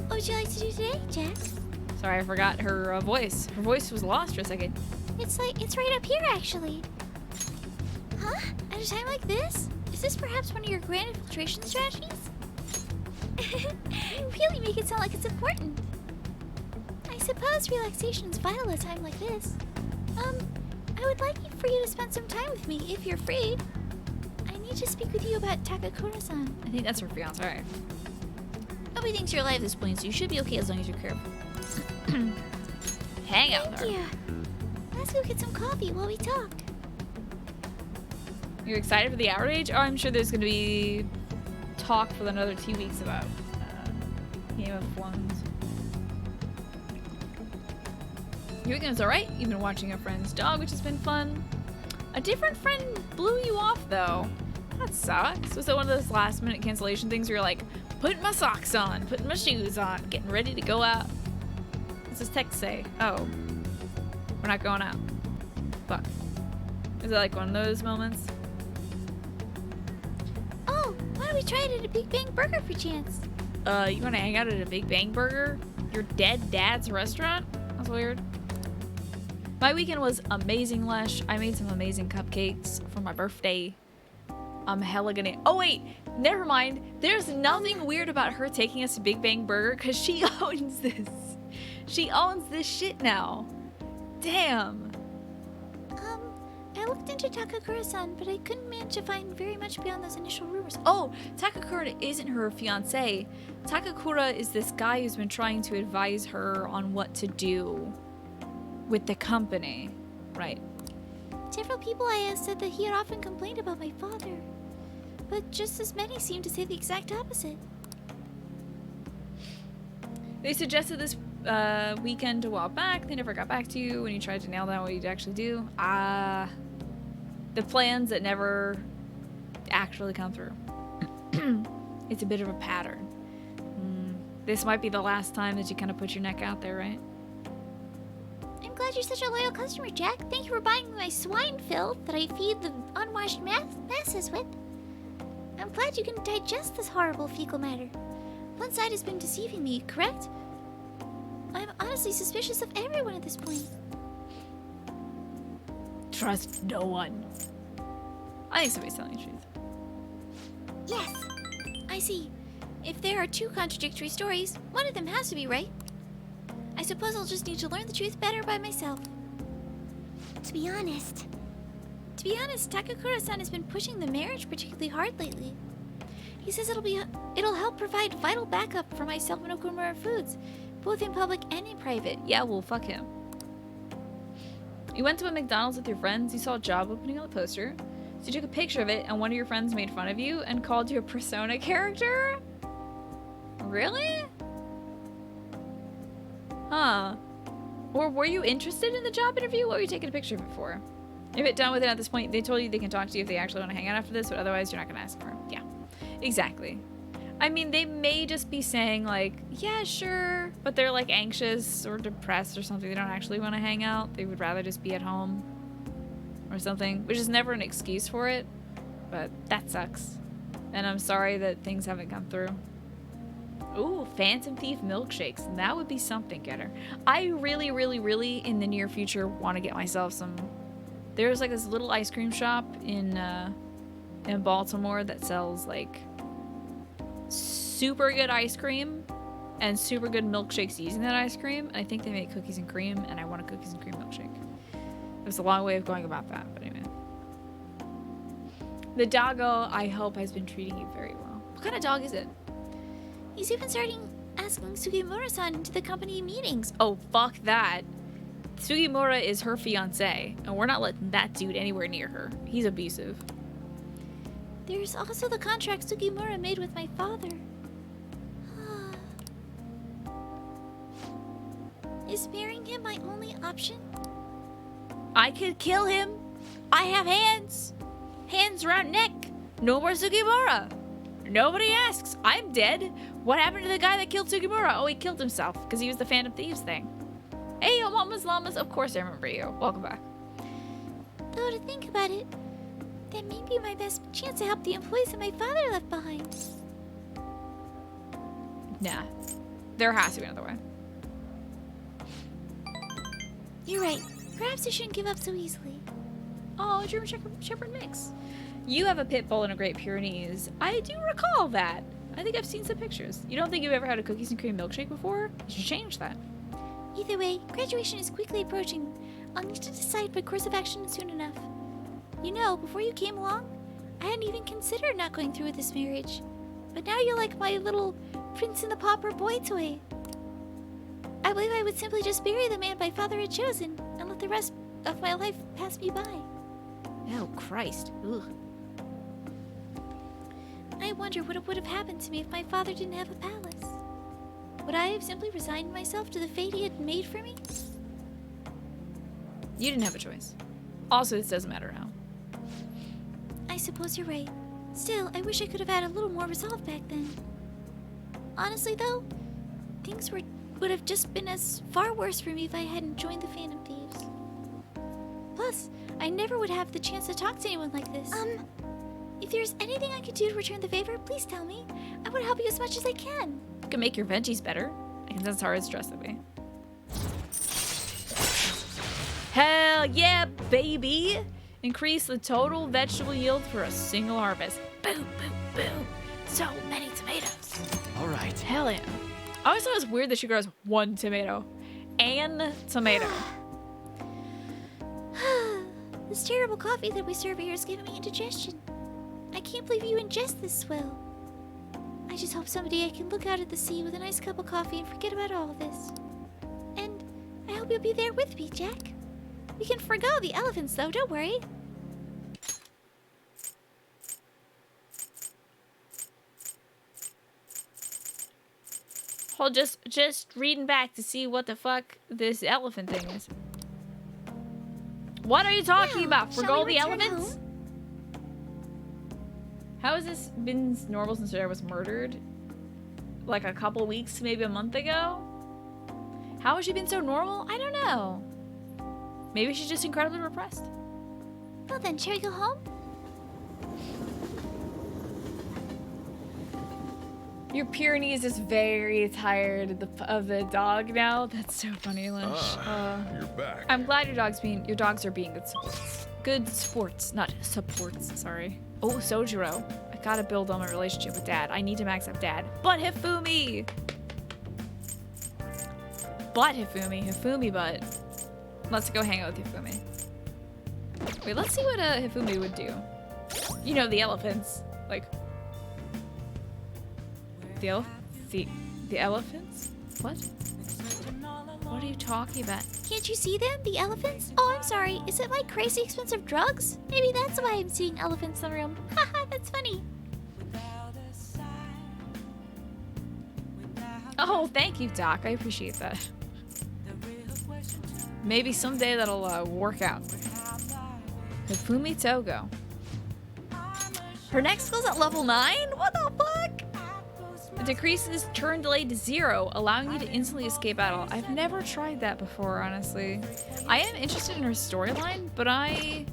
What would you like to do today, Jess? Sorry, I forgot her voice. Her voice was lost for a second. It's right up here, actually. Huh? At a time like this? Is this perhaps one of your grand infiltration strategies? You really make it sound like it's important. I suppose relaxation is vital at a time like this. I would like for you to spend some time with me if you're free. I need to speak with you about Takakura-san. I think that's her fiance. Alright. Nobody thinks you're alive at this point, so you should be okay as long as you're careful. Hang out with her. Thank you. Let's go get some coffee while we talk. You're excited for the outrage? Oh, I'm sure there's going to be talk for another 2 weeks about Game of Thrones. Your weekend's alright. You've been watching a friend's dog, which has been fun. A different friend blew you off, though. That sucks. Was it one of those last minute cancellation things where you're like, Putting my socks on, putting my shoes on, getting ready to go out. What's this text say? Oh, we're not going out. Fuck. Is it like one of those moments? Oh, why don't we try it at a Big Bang Burger for chance? You wanna hang out at a Big Bang Burger? Your dead dad's restaurant? That's weird. My weekend was amazing, Lesh. I made some amazing cupcakes for my birthday. I'm hella gonna. Oh, wait. Never mind. There's nothing weird about her taking us to Big Bang Burger because she owns this. She owns this shit now. Damn. I looked into Takakura-san, but I couldn't manage to find very much beyond those initial rumors. Oh, Takakura isn't her fiance. Takakura is this guy who's been trying to advise her on what to do with the company. Right. Several people I asked said that he had often complained about my father. But just as many seemed to say the exact opposite. They suggested this weekend a while back. They never got back to you when you tried to nail down what you'd actually do. The plans that never actually come through. It's a bit of a pattern. This might be the last time that you kind of put your neck out there, right? I'm glad you're such a loyal customer, Jack. Thank you for buying my swine filth that I feed the unwashed masses with. I'm glad you can digest this horrible fecal matter. One side has been deceiving me, correct? I'm honestly suspicious of everyone at this point. Trust no one. I think somebody's telling the truth. Yes. I see. If there are two contradictory stories, one of them has to be right. I suppose I'll just need to learn the truth better by myself. To be honest, Takakura-san has been pushing the marriage particularly hard lately. He says it'll help provide vital backup for myself and Okumura Foods, both in public and in private. Yeah, well, fuck him. You went to a McDonald's with your friends, you saw a job opening on the poster, so you took a picture of it, and one of your friends made fun of you and called you a persona character? Really? Huh. Or were you interested in the job interview? What were you taking a picture of it for? If it's done with it at this point, they told you they can talk to you if they actually want to hang out after this, but otherwise you're not going to ask for it. Yeah, exactly. I mean, they may just be saying like, yeah, sure, but they're like anxious or depressed or something. They don't actually want to hang out. They would rather just be at home or something, which is never an excuse for it, but that sucks. And I'm sorry that things haven't come through. Ooh, Phantom Thief milkshakes. That would be something, Getter. I really, really, really, in the near future, want to get myself some. There's like this little ice cream shop in Baltimore that sells like super good ice cream and super good milkshakes using that ice cream. And I think they make cookies and cream, and I want a cookies and cream milkshake. It was a long way of going about that, but anyway. The doggo, I hope, has been treating you very well. What kind of dog is it? He's even starting asking Sugimura-san into the company meetings. Oh, fuck that. Sugimura is her fiance, and we're not letting that dude anywhere near her. He's abusive. There's also the contract Sugimura made with my father. Is marrying him my only option? I could kill him. I have hands. Hands around neck. No more Sugimura. Nobody asks. I'm dead. What happened to the guy that killed Sugimura? Oh, he killed himself because he was the Phantom Thieves thing. Hey, yo, mamas, llamas. Of course I remember you. Welcome back. Though to think about it, that may be my best chance to help the employees that my father left behind. Nah. There has to be another way. You're right. Perhaps I shouldn't give up so easily. Oh, German Shepherd mix. You have a pit bull and a Great Pyrenees. I do recall that. I think I've seen some pictures. You don't think you've ever had a cookies and cream milkshake before? You should change that. Either way, graduation is quickly approaching. I'll need to decide my course of action soon enough. You know, before you came along, I hadn't even considered not going through with this marriage. But now you're like my little Prince and the Pauper boy toy. I believe I would simply just marry the man my father had chosen and let the rest of my life pass me by. Oh, Christ. Ugh. I wonder what would have happened to me if my father didn't have a palace. Would I have simply resigned myself to the fate he had made for me? You didn't have a choice. Also, this doesn't matter now. I suppose you're right. Still, I wish I could have had a little more resolve back then. Honestly, though, things would have just been as far worse for me if I hadn't joined the Phantom Thieves. Plus, I never would have the chance to talk to anyone like this. If there's anything I could do to return the favor, please tell me. I would help you as much as I can. You can make your veggies better. I can sense Haru's stress at me. Hell yeah, baby! Increase the total vegetable yield for a single harvest. Boom, boom, boom. So many tomatoes. All right. Hell yeah. I always thought it was weird that she grows one tomato. An tomato. This terrible coffee that we serve here is giving me indigestion. I can't believe you ingest this swill. I just hope someday I can look out at the sea with a nice cup of coffee and forget about all of this. And I hope you'll be there with me, Jack. We can forgo the elephants, though, don't worry. Hold, just reading back to see what the fuck this elephant thing is. What are you talking about? shall Forgo we the return elements? home? How has this been normal since I was murdered? Like a couple weeks, maybe a month ago? How has she been so normal? I don't know. Maybe she's just incredibly repressed. Well then, shall we go home? Your Pyrenees is very tired of the dog now. That's so funny, Lynch. You're back. I'm glad your dogs are being good sports. Good sports, not supports, sorry. Oh, Sojiro. I gotta build on my relationship with Dad. I need to max up Dad. But Hifumi! Hifumi butt. Let's go hang out with Hifumi. Wait, let's see what Hifumi would do. You know, the elephants. Like... The elephants? What? What are you talking about? Can't you see them? The elephants? Oh, I'm sorry. Is it like crazy expensive drugs? Maybe that's why I'm seeing elephants in the room. Haha, that's funny. Oh, thank you, Doc. I appreciate that. Maybe someday that'll work out. Hifumi Togo. Her next skill's at level 9? What the fuck? It decreases turn delay to 0, allowing you to instantly escape battle. I've never tried that before, honestly. I am interested in her storyline, but I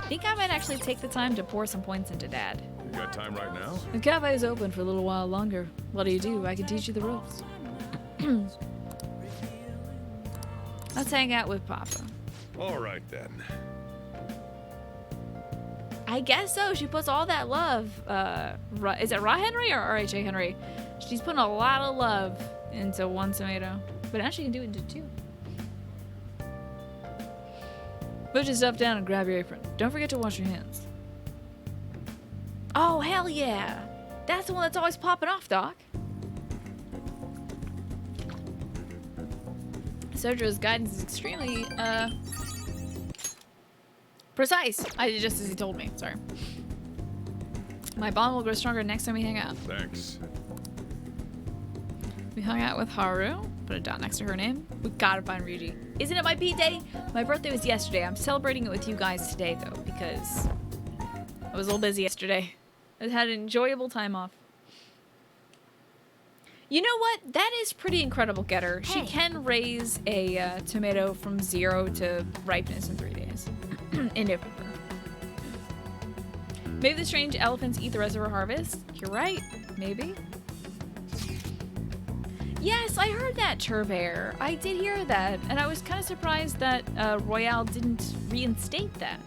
think I might actually take the time to pour some points into Dad. You got time right now? The cafe is open for a little while longer. What do? I can teach you the ropes. Let's hang out with Papa. All right then. I guess so. She puts all that love. Is it Raw Henry or RHA Henry? She's putting a lot of love into one tomato. But now she can do it into 2. Put your stuff down and grab your apron. Don't forget to wash your hands. Oh, hell yeah. That's the one that's always popping off, Doc. Sojo's guidance is extremely, precise. I did just as he told me. Sorry. My bond will grow stronger next time we hang out. Thanks. We hung out with Haru. Put a dot next to her name. We gotta find Ryuji. Isn't it my B-Day? My birthday was yesterday. I'm celebrating it with you guys today, though, because I was a little busy yesterday. I had an enjoyable time off. You know what? That is pretty incredible, Getter. She Hey. can raise a tomato from 0 to ripeness in 3 days. In November. Maybe the strange elephants eat the rest of her harvest? You're right. Maybe. Yes, I heard that, Turbear. I did hear that, and I was kind of surprised that Royale didn't reinstate that.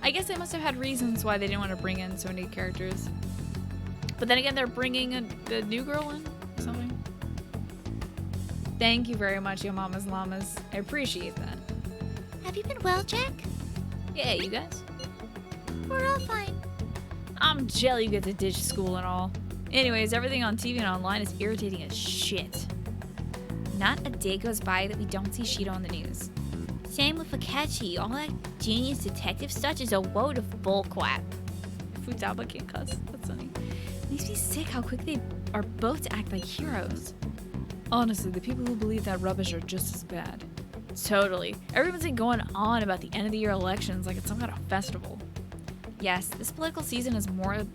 I guess they must have had reasons why they didn't want to bring in so many characters. But then again, they're bringing a new girl in or something. Thank you very much, Yo Mamas Llamas. I appreciate that. Have you been well, Jack? Yeah, you guys. We're all fine. I'm jelly you get to ditch school and all. Anyways, everything on TV and online is irritating as shit. Not a day goes by that we don't see Shido on the news. Same with Akechi. All that genius detective stuff is a load of bullcrap. Futaba can't cuss. That's funny. Makes me sick how quick they are both to act like heroes. Honestly, the people who believe that rubbish are just as bad. Totally. Everyone's been going on about the end of the year elections like it's some kind of festival. Yes, this political season is more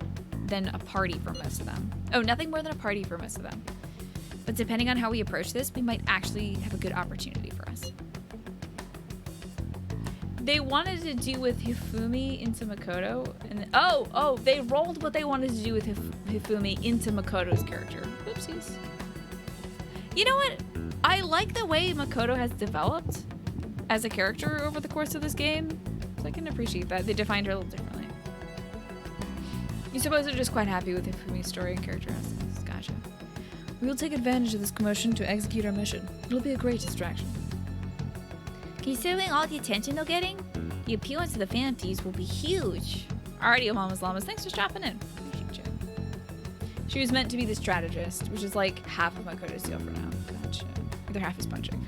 than a party for most of them. Oh, nothing more than a party for most of them. But depending on how we approach this, we might actually have a good opportunity for us. They wanted to do with Hifumi into Makoto, and they rolled what they wanted to do with Hifumi into Makoto's character. Oopsies. You know what? I like the way Makoto has developed as a character over the course of this game, so I can appreciate that. They defined her a little differently. You suppose they're just quite happy with Hifumi's story and character essence. Gotcha. We will take advantage of this commotion to execute our mission. It'll be a great distraction. Considering all the attention they're getting, the appeal to the fan fees will be huge. Alrighty, Mamas Llamas, thanks for dropping in. Appreciate you. She was meant to be the strategist, which is like half of Makoto's deal for now. Gotcha. Either half is punching.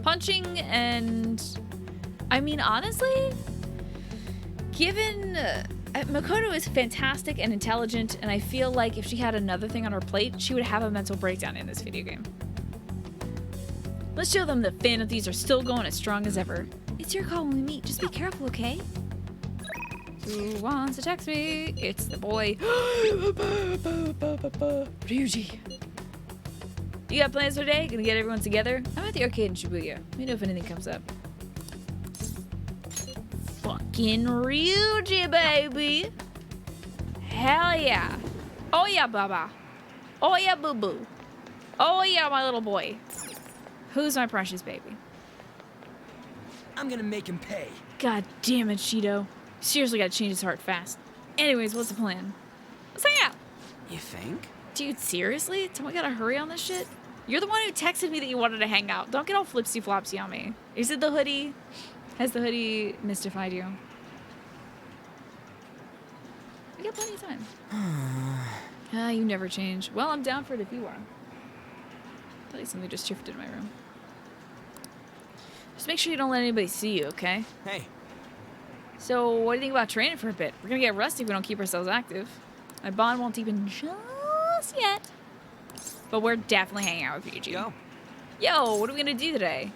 Punching and... I mean, honestly, given... Makoto is fantastic and intelligent, and I feel like if she had another thing on her plate, she would have a mental breakdown in this video game. Let's show them the fantasies are still going as strong as ever. It's your call when we meet. Just be careful, okay? Who wants to text me? It's the boy. Ryuji. You got plans for today? Gonna get everyone together? I'm at the arcade in Shibuya. Let me know if anything comes up. Fucking Ryuji, baby! Hell yeah! Oh yeah, baba! Oh yeah, boo boo! Oh yeah, my little boy! Who's my precious baby? I'm gonna make him pay. God damn it, Shido. Seriously gotta change his heart fast. Anyways, what's the plan? Let's hang out! You think? Dude, seriously? Someone gotta hurry on this shit? You're the one who texted me that you wanted to hang out. Don't get all flipsy-flopsy on me. Is it the hoodie? Has the hoodie mystified you? We got plenty of time. You never change. Well, I'm down for it if you are. I feel like something just shifted in my room. Just make sure you don't let anybody see you, okay? Hey. So, what do you think about training for a bit? We're gonna get rusty if we don't keep ourselves active. My bond won't deepen just yet. But we're definitely hanging out with Ryuji. Go. Yo, what are we gonna do today?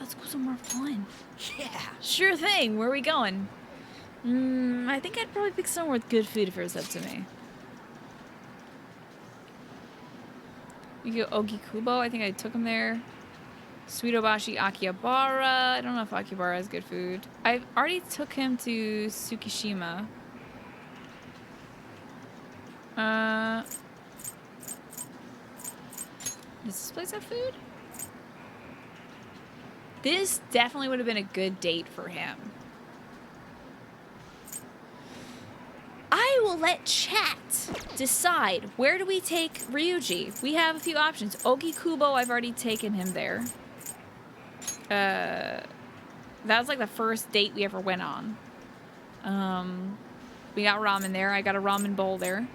Let's go somewhere fun. Yeah. Sure thing. Where are we going? I think I'd probably pick somewhere with good food if it was up to me. We go Ogikubo. I think I took him there. Suidobashi, Akihabara. I don't know if Akihabara has good food. I already took him to Tsukishima. Does this place have food? This definitely would have been a good date for him. I will let chat decide. Where do we take Ryuji? We have a few options. Ogikubo, I've already taken him there. That was like the first date we ever went on. We got ramen there. I got a ramen bowl there.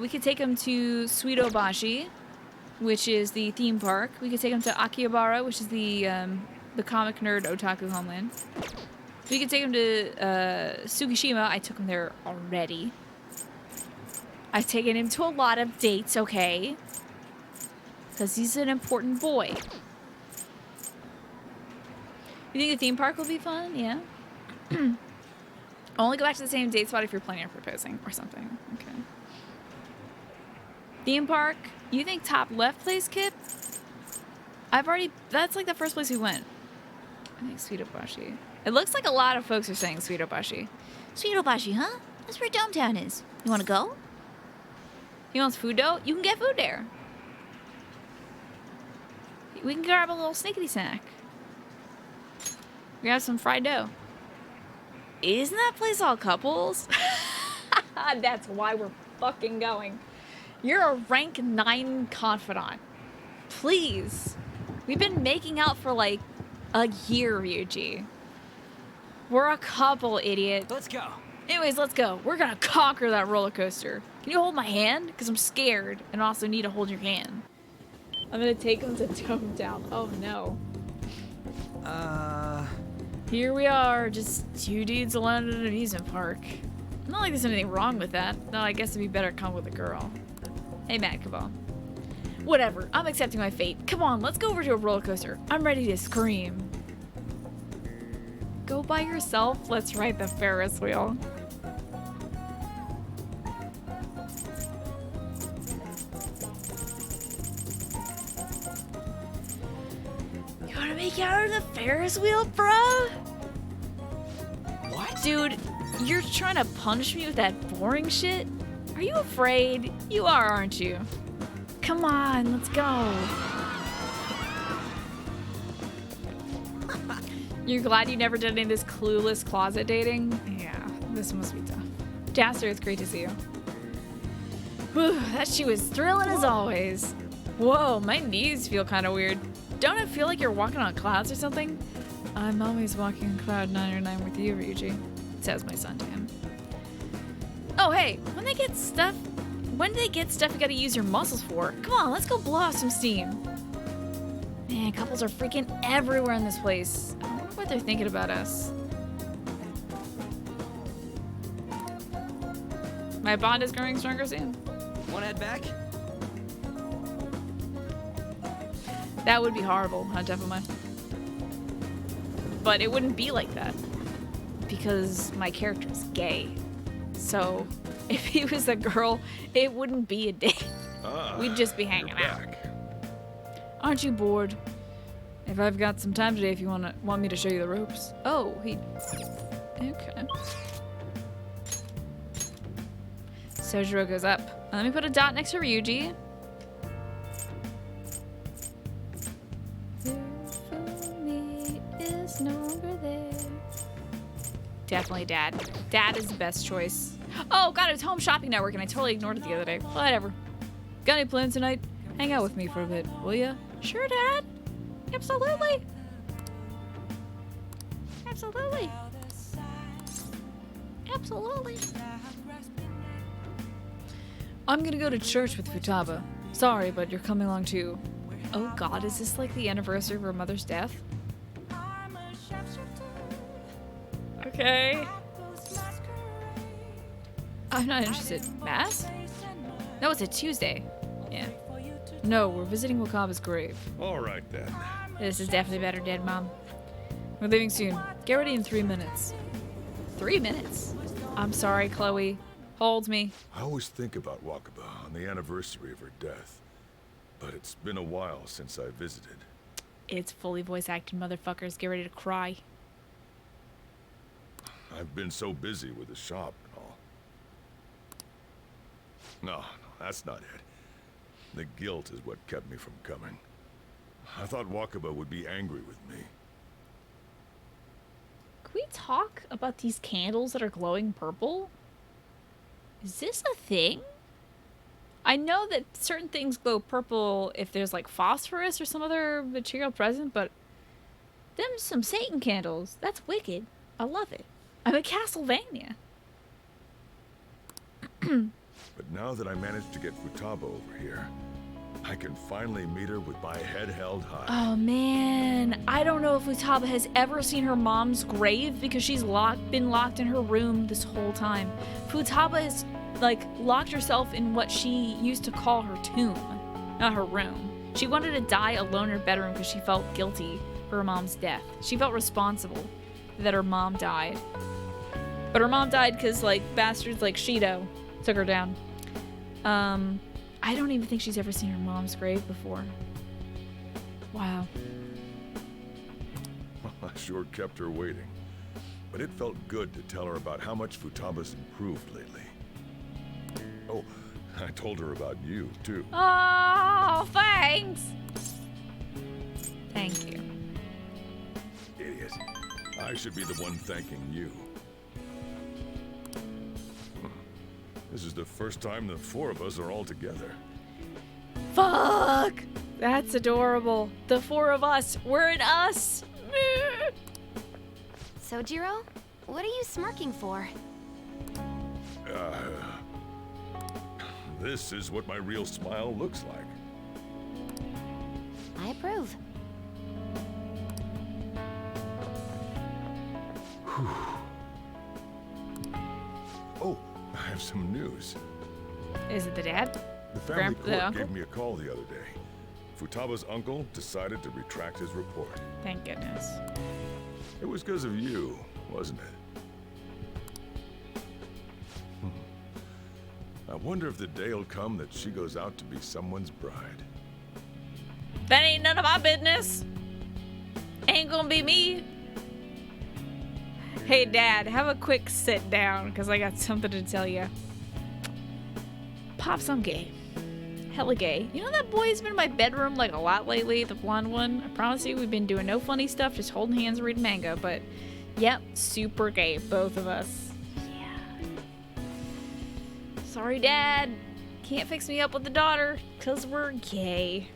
We could take him to Suidobashi, which is the theme park. We could take him to Akihabara, which is the comic nerd otaku homeland. We could take him to Tsukishima. I took him there already. I've taken him to a lot of dates, okay? Because he's an important boy. You think the theme park will be fun? Yeah. Only go back to the same date spot if you're planning on proposing or something. Okay. Theme park. You think top left place, Kip? That's like the first place we went. I think Suidobashi. It looks like a lot of folks are saying Suidobashi. Suidobashi, huh? That's where Dometown is. You want to go? He wants food dough? You can get food there. We can grab a little sneakity snack. We have some fried dough. Isn't that place all couples? That's why we're fucking going. You're a rank 9 confidant. Please. We've been making out for like a year, Ryuji. We're a couple, idiot. Let's go. Anyways, let's go. We're gonna conquer that roller coaster. Can you hold my hand? Because I'm scared and also need to hold your hand. I'm gonna take him to Dometown. Oh no. Here we are, just 2 dudes alone at an amusement park. Not like there's anything wrong with that. No, I guess it'd be better to come with a girl. Hey, Matt Cabal. Whatever, I'm accepting my fate. Come on, let's go over to a roller coaster. I'm ready to scream. Go by yourself? Let's ride the Ferris wheel. make out on the Ferris wheel, bruh? What? Dude, you're trying to punish me with that boring shit? Are you afraid? You are, aren't you? Come on, let's go. You're glad you never did any of this clueless closet dating? Yeah, this must be tough. Jasper, it's great to see you. Whew, that she was thrilling as always. Whoa, my knees feel kind of weird. Don't it feel like you're walking on clouds or something? I'm always walking on cloud 909 with you, Ryuji, says my son to him. Oh, hey, when do they get stuff you gotta use your muscles for? Come on, let's go blow off some steam. Man, couples are freaking everywhere in this place. I wonder what they're thinking about us. My bond is growing stronger soon. Wanna head back? That would be horrible, huh, Devil? But it wouldn't be like that. Because my character is gay. So, if he was a girl, it wouldn't be a date. We'd just be hanging out. Aren't you bored? If I've got some time today, if you want me to show you the ropes. Oh, he... Okay. Sojiro goes up. Let me put a dot next to Ryuji. Is no longer there. Definitely Dad. Dad is the best choice. Oh, God, it was Home Shopping Network, and I totally ignored it the other day. Whatever. Got any plans tonight? Hang out with me for a bit, will ya? Sure, Dad. Absolutely. Absolutely. Absolutely. I'm gonna go to church with Futaba. Sorry, but you're coming along too. Oh God, is this like the anniversary of her mother's death? Okay. I'm not interested. Mass? No, it's a Tuesday. Yeah. No, we're visiting Wakaba's grave. All right then. This is definitely better, Dead Mom. We're leaving soon. Get ready in 3 minutes. 3 minutes? I'm sorry, Chloe. Hold me. I always think about Wakaba on the anniversary of her death, but it's been a while since I visited. It's fully voice acted, motherfuckers. Get ready to cry. I've been so busy with the shop and all. No, that's not it. The guilt is what kept me from coming. I thought Wakaba would be angry with me. Can we talk about these candles that are glowing purple? Is this a thing? I know that certain things glow purple if there's like phosphorus or some other material present, but them some Satan candles. That's wicked. I love it. I'm in Castlevania. But now that I managed to get Futaba over here, I can finally meet her with my head held high. Oh man, I don't know if Futaba has ever seen her mom's grave because she's been locked in her room this whole time. Futaba has locked herself in what she used to call her tomb, not her room. She wanted to die alone in her bedroom because she felt guilty for her mom's death. She felt responsible that her mom died. But her mom died because bastards like Shido took her down. I don't even think she's ever seen her mom's grave before. Wow. I sure kept her waiting. But it felt good to tell her about how much Futaba's improved lately. Oh, I told her about you, too. Oh, thanks! Thank you. Idiot. I should be the one thanking you. This is the first time the four of us are all together. Fuck! That's adorable. The four of us. We're an us. Sojiro, what are you smirking for? This is what my real smile looks like. I approve. Oh, I have some news. Is it the dad? The family the court uncle? gave me a call the other day. Futaba's uncle decided to retract his report. Thank goodness. It was because of you, wasn't it? I wonder if the day'll come that she goes out to be someone's bride. That ain't none of my business. Ain't gonna be me. Hey, Dad, have a quick sit down, because I got something to tell you. Pops, I'm gay. Hella gay. You know that boy's been in my bedroom like a lot lately, the blonde one? I promise you, we've been doing no funny stuff, just holding hands and reading manga, but yep, super gay, both of us. Yeah. Sorry, Dad. Can't fix me up with the daughter, because we're gay.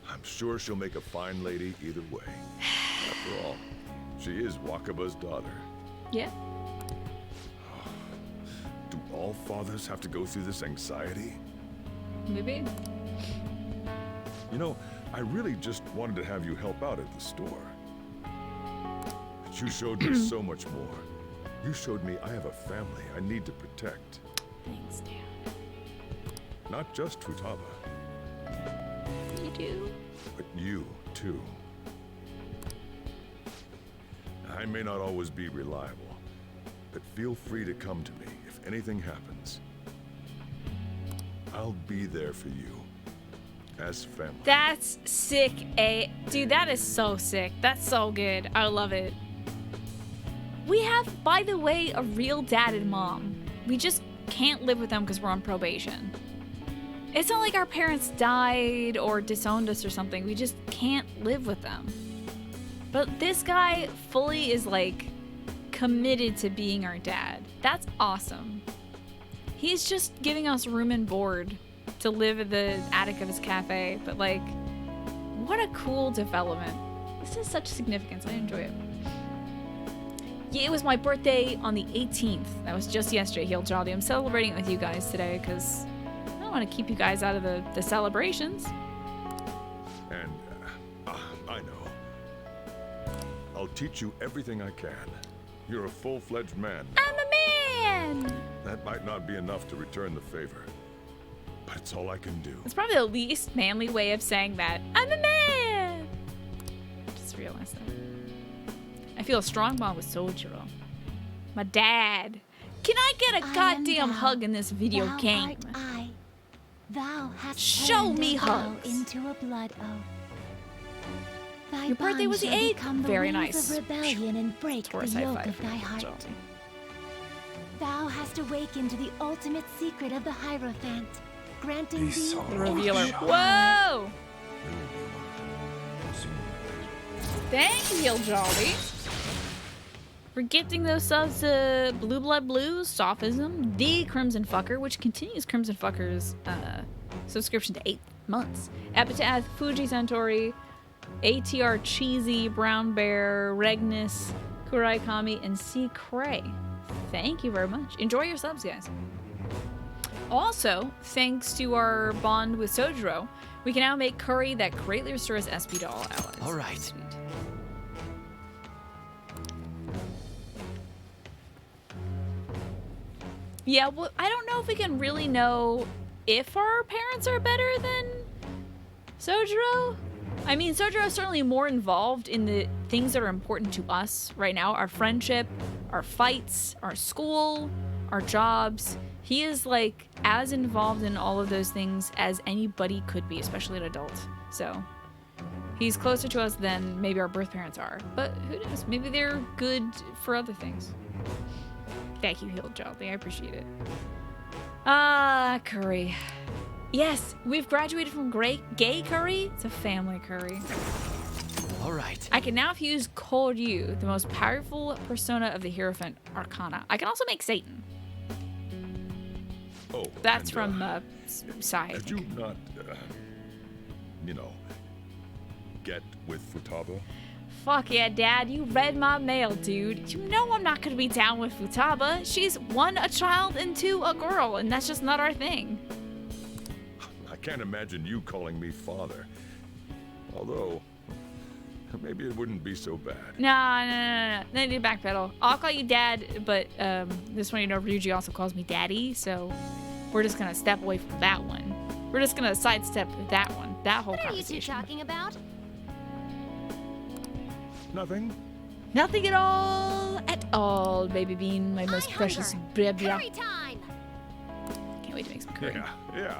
I'm sure she'll make a fine lady either way. After all, she is Wakaba's daughter. Yeah. Do all fathers have to go through this anxiety? Maybe. You know, I really just wanted to have you help out at the store. But you showed me so much more. You showed me I have a family I need to protect. Thanks, Dad. Not just Futaba, You do? but you, too. I may not always be reliable, but feel free to come to me if anything happens. I'll be there for you, as family. That's sick, dude, that is so sick. That's so good. I love it. We have, by the way, a real dad and mom. We just can't live with them because we're on probation. It's not like our parents died or disowned us or something. We just can't live with them. But this guy fully is like committed to being our dad. That's awesome. He's just giving us room and board to live in the attic of his cafe. But like, what a cool development. This has such significance. I enjoy it. Yeah, it was my birthday on the 18th. That was just yesterday, Heel Jolly. I'm celebrating it with you guys today because I don't want to keep you guys out of the celebrations. And I know. I'll teach you everything I can. You're a full-fledged man now. I'm a man! That might not be enough to return the favor, but it's all I can do. It's probably the least manly way of saying that. I'm a man! Just realized that. I feel a strong bond with Sojiro. My dad. Can I get a goddamn hug in this video Thou game? art I. Thou hast Show turned me a vow hugs. into a blood oath. Thy Your birthday bond was the shall 8th? become the Very wings nice. of rebellion and break the Taurus high yoke five. of thy heart. Jolty. Thou hast awakened to the ultimate secret of the Hierophant, granting thee The revealer. infinite Whoa! Thank you, Heel Jolly. For gifting those subs to Blue Blood Blues, Sophism, the Crimson Fucker, which continues Crimson Fucker's subscription to 8 months. Epitaph, Fuji Centauri, ATR Cheesy, Brown Bear, Regnus, Kurai Kami, and C. Cray. Thank you very much. Enjoy your subs, guys. Also, thanks to our bond with Sojiro, we can now make curry that greatly restores SP to all allies. All right. Sweet. Yeah, well, I don't know if we can really know if our parents are better than Sojiro. I mean, Sojiro is certainly more involved in the things that are important to us right now. Our friendship, our fights, our school, our jobs. He is like as involved in all of those things as anybody could be, especially an adult. So he's closer to us than maybe our birth parents are. But who knows? Maybe they're good for other things. Thank you, Heel Jolly. I appreciate it. Ah, curry. Yes, we've graduated from gay curry to family curry. All right. I can now fuse Koryu, the most powerful persona of the Hierophant Arcana. I can also make Satan. Oh, That's and, from Sai. I Did you think. not, get with Futaba? Fuck yeah, Dad. You read my mail, dude. You know I'm not gonna be down with Futaba. She's 1, a child, and 2, a girl, and that's just not our thing. I can't imagine you calling me father. Although, maybe it wouldn't be so bad. No. They need to backpedal. I'll call you Dad, but this one, Ryuji also calls me Daddy, so we're just gonna step away from that one. We're just gonna sidestep that one, that whole What are you two conversation. talking about? Nothing? Nothing at all, baby bean, my most precious baby. Curry time! Can't wait to make some curry. Yeah.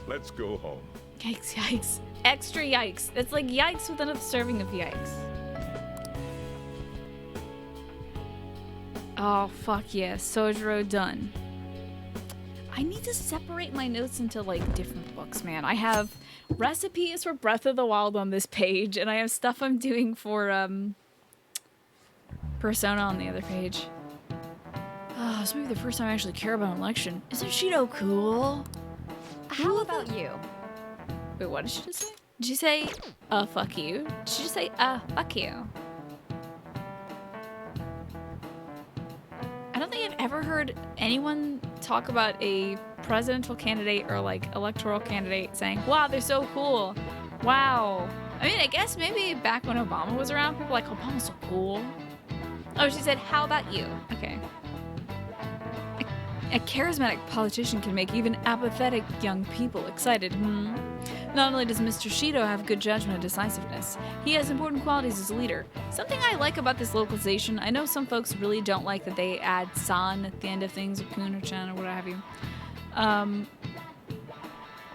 Let's go home. Yikes, yikes. Extra yikes. It's like yikes with another serving of yikes. Oh, fuck yeah. Sojiro done. I need to separate my notes into, like, different books, man. I have recipes for Breath of the Wild on this page, and I have stuff I'm doing for, Persona on the other page. Oh, this may be the first time I actually care about an election. Isn't Shido cool? How about you? Wait, what did she just say? Did she say, fuck you? Did she just say, fuck you? I don't think I've ever heard anyone talk about a presidential candidate or, like, electoral candidate saying, wow, they're so cool. Wow. I mean, I guess maybe back when Obama was around, people were like, Obama's so cool. Oh, she said, how about you? Okay. A charismatic politician can make even apathetic young people excited. Not only does Mr. Shido have good judgment and decisiveness, he has important qualities as a leader. Something I like about this localization, I know some folks really don't like that they add san at the end of things, or kun or chan or what have you.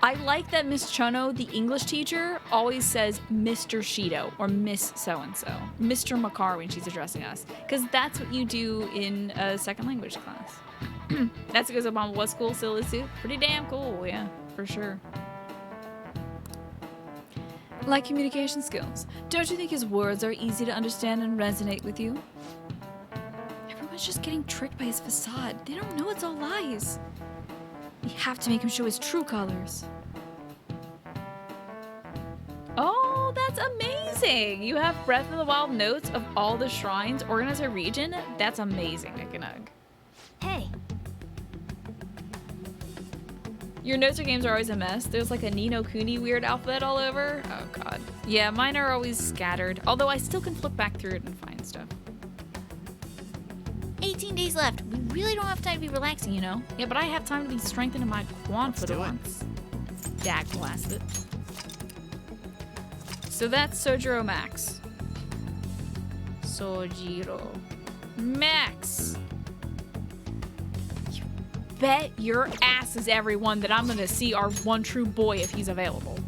I like that Miss Chono, the English teacher, always says Mr. Shido or Miss so-and-so, Mr. Makar when she's addressing us, because that's what you do in a second language class. That's because Obama was cool, still is too. Pretty damn cool, yeah, for sure. Like communication skills, don't you think his words are easy to understand and resonate with you? Everyone's just getting tricked by his facade. They don't know it's all lies. We have to make him show his true colors. Oh, that's amazing! You have Breath of the Wild notes of all the shrines organized by region? That's amazing, Nikanug. Hey. Your notes or games are always a mess. There's like a Ni no Kuni weird alphabet all over. Oh god. Yeah, mine are always scattered. Although I still can flip back through it and find stuff. 18 days left. We really don't have time to be relaxing, you know? Yeah, but I have time to be strengthening my quad for the once. Dag blast it. So that's Sojiro Max. Sojiro Max. Bet your asses, everyone, that I'm gonna see our one true boy if he's available.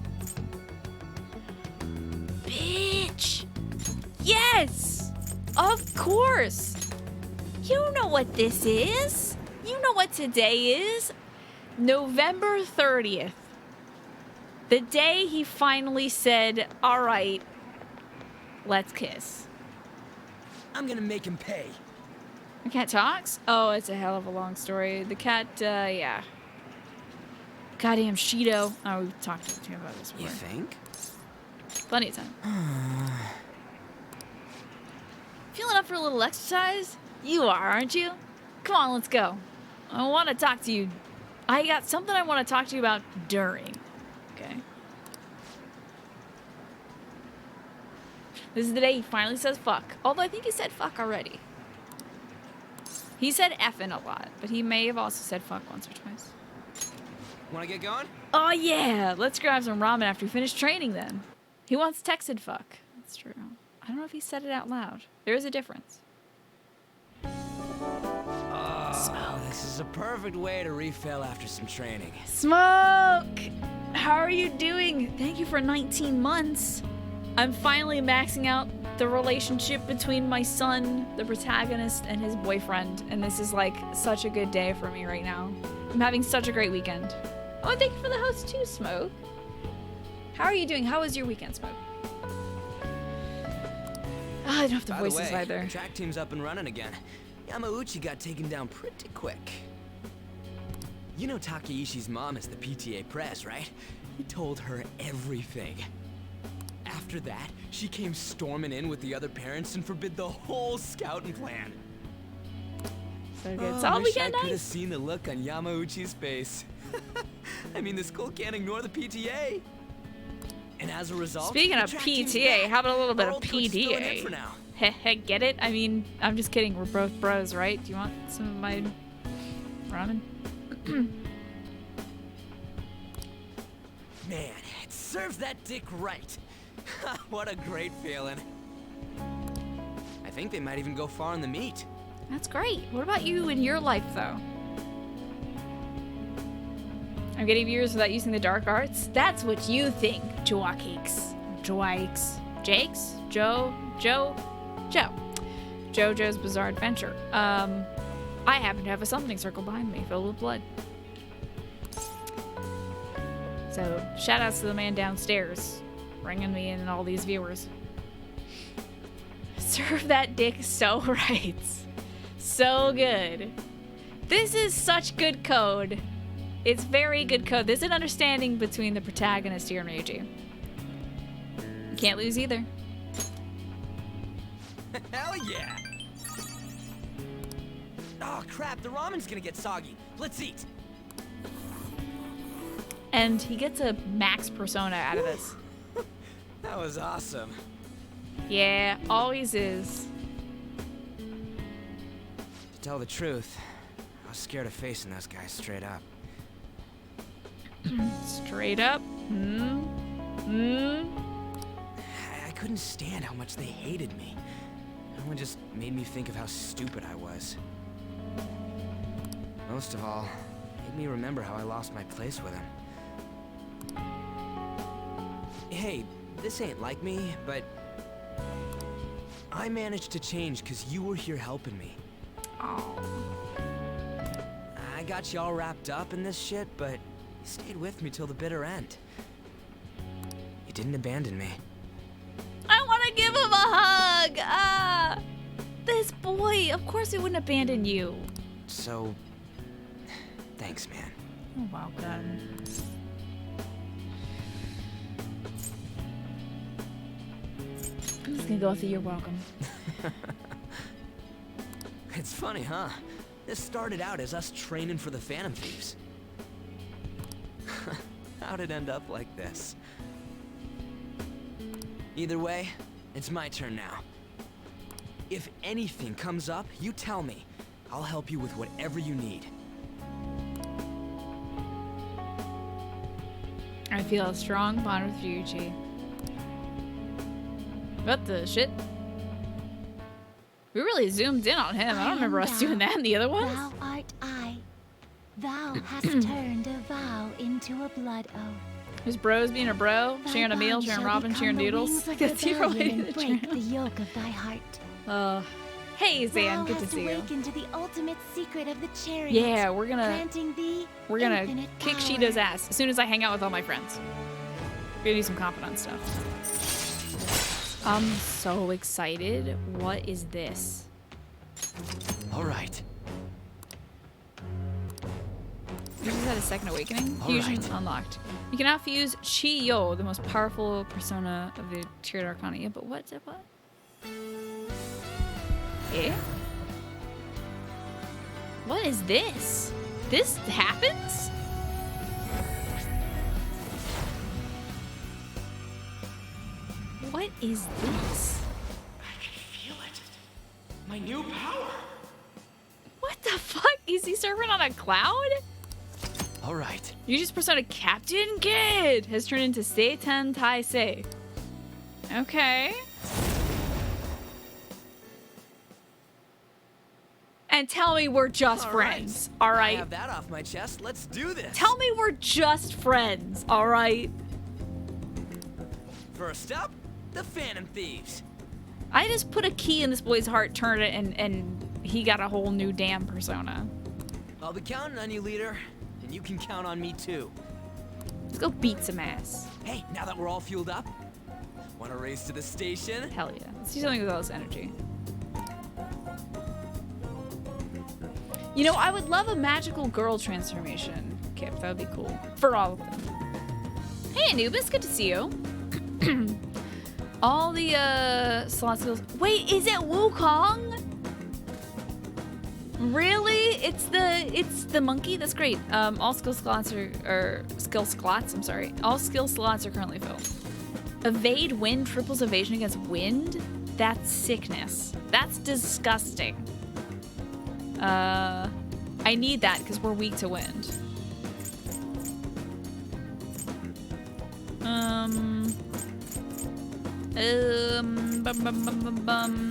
Bitch! Yes! Of course! You know what this is. You know what today is. November 30th. The day he finally said, all right, let's kiss. I'm gonna make him pay. The cat talks? Oh, it's a hell of a long story. The cat, yeah. Goddamn Shido. Oh, we've talked to him about this before. You think? Plenty of time. Feeling up for a little exercise? You are, aren't you? Come on, let's go. I want to talk to you. I got something I want to talk to you about during. Okay. This is the day he finally says fuck. Although I think he said fuck already. He said effing a lot, but he may have also said fuck once or twice. Wanna get going? Oh yeah, let's grab some ramen after we finish training then. He once texted fuck. That's true. I don't know if he said it out loud. There is a difference. Oh, this is a perfect way to refill after some training. Smoke! How are you doing? Thank you for 19 months. I'm finally maxing out the relationship between my son, the protagonist, and his boyfriend. And this is like such a good day for me right now. I'm having such a great weekend. Oh, and thank you for the host too, Smoke. How are you doing? How was your weekend, Smoke? Oh, I don't have the By voices the way, either. the track team's up and running again. Yamauchi got taken down pretty quick. You know Takeishi's mom is the PTA press, right? He told her everything. After that, she came storming in with the other parents and forbid the whole scouting plan. So good. Oh, So all wish I weekend could have nice. seen the look on Yamauchi's face. I mean, the school can't ignore the PTA. And as a result, Speaking the of track team's PTA, back. how about a little bit Our of old coach is filling in PDA? for now. Heh, get it? I mean, I'm just kidding. We're both bros, right? Do you want some of my ramen? Man, it serves that dick right. What a great feeling. I think they might even go far in the meet. That's great. What about you in your life, though? I'm getting viewers without using the dark arts? That's what you think, Joakes. Jakes? Joe? JoJo's Bizarre Adventure. I happen to have a summoning circle behind me filled with blood. So, shout outs to the man downstairs, bringing me in all these viewers. Serve that dick so right. So good. This is such good code. It's very good code. There's an understanding between the protagonist here and Ryuji. You can't lose either. Hell yeah! Oh crap, the ramen's gonna get soggy. Let's eat. And he gets a max persona out of this. That was awesome. Yeah, always is. To tell the truth, I was scared of facing those guys straight up. Straight up? I couldn't stand how much they hated me. It only just made me think of how stupid I was. Most of all, it made me remember how I lost my place with him. Hey, this ain't like me, but I managed to change because you were here helping me. Oh. I got you all wrapped up in this shit, but you stayed with me till the bitter end. You didn't abandon me. I want to give him a hug! Ah! This boy, of course he wouldn't abandon you. So, thanks, man. You're welcome. I'm just gonna go with the you're welcome. It's funny, huh? This started out as us training for the Phantom Thieves. How'd it end up like this? Either way, it's my turn now. If anything comes up, you tell me. I'll help you with whatever you need. I feel a strong bond with Ryuji. What the shit? We really zoomed in on him. I don't remember us doing that in the other ones. Thou art I. Thou hast turned a vow into a blood oath. His bros being a bro, sharing a meal, sharing Robin, sharing noodles. That's you related to break the yoke of thy heart. Hey Zan, good to see you. Awakened to the ultimate secret of the chariot. Yeah, we're gonna infinite kick power. Shido's ass as soon as I hang out with all my friends. We're gonna do some confidant stuff. I'm so excited. What is this? All right. Fusion's had a second awakening. All Fusion right. unlocked. You can now fuse Chi-Yo, the most powerful persona of the Tiered Arcana. Yeah, but what's it? What? Eh? What is this? This happens? What is this? I can feel it. My new power. What the fuck? Is he surfing on a cloud? All right. Yuji's persona Captain Kid has turned into Seitan Taisei. Okay. And tell me we're just friends, all I right? have that off my chest. Let's do this. Tell me we're just friends, all right? First up, the Phantom Thieves. I just put a key in this boy's heart, turned it, and he got a whole new damn persona. I'll be counting on you, leader, and you can count on me too. Let's go beat some ass. Hey, now that we're all fueled up, want to race to the station? Hell yeah. Let's do something with all this energy. You know, I would love a magical girl transformation, Kip. That would be cool. For all of them. Hey, Anubis. Good to see you. All the slot skills. Wait, is it Wukong? Really? It's the monkey? That's great. All skill slots I'm sorry. All skill slots are currently filled. Evade wind triples evasion against wind? That's sickness. That's disgusting. I need that because we're weak to wind.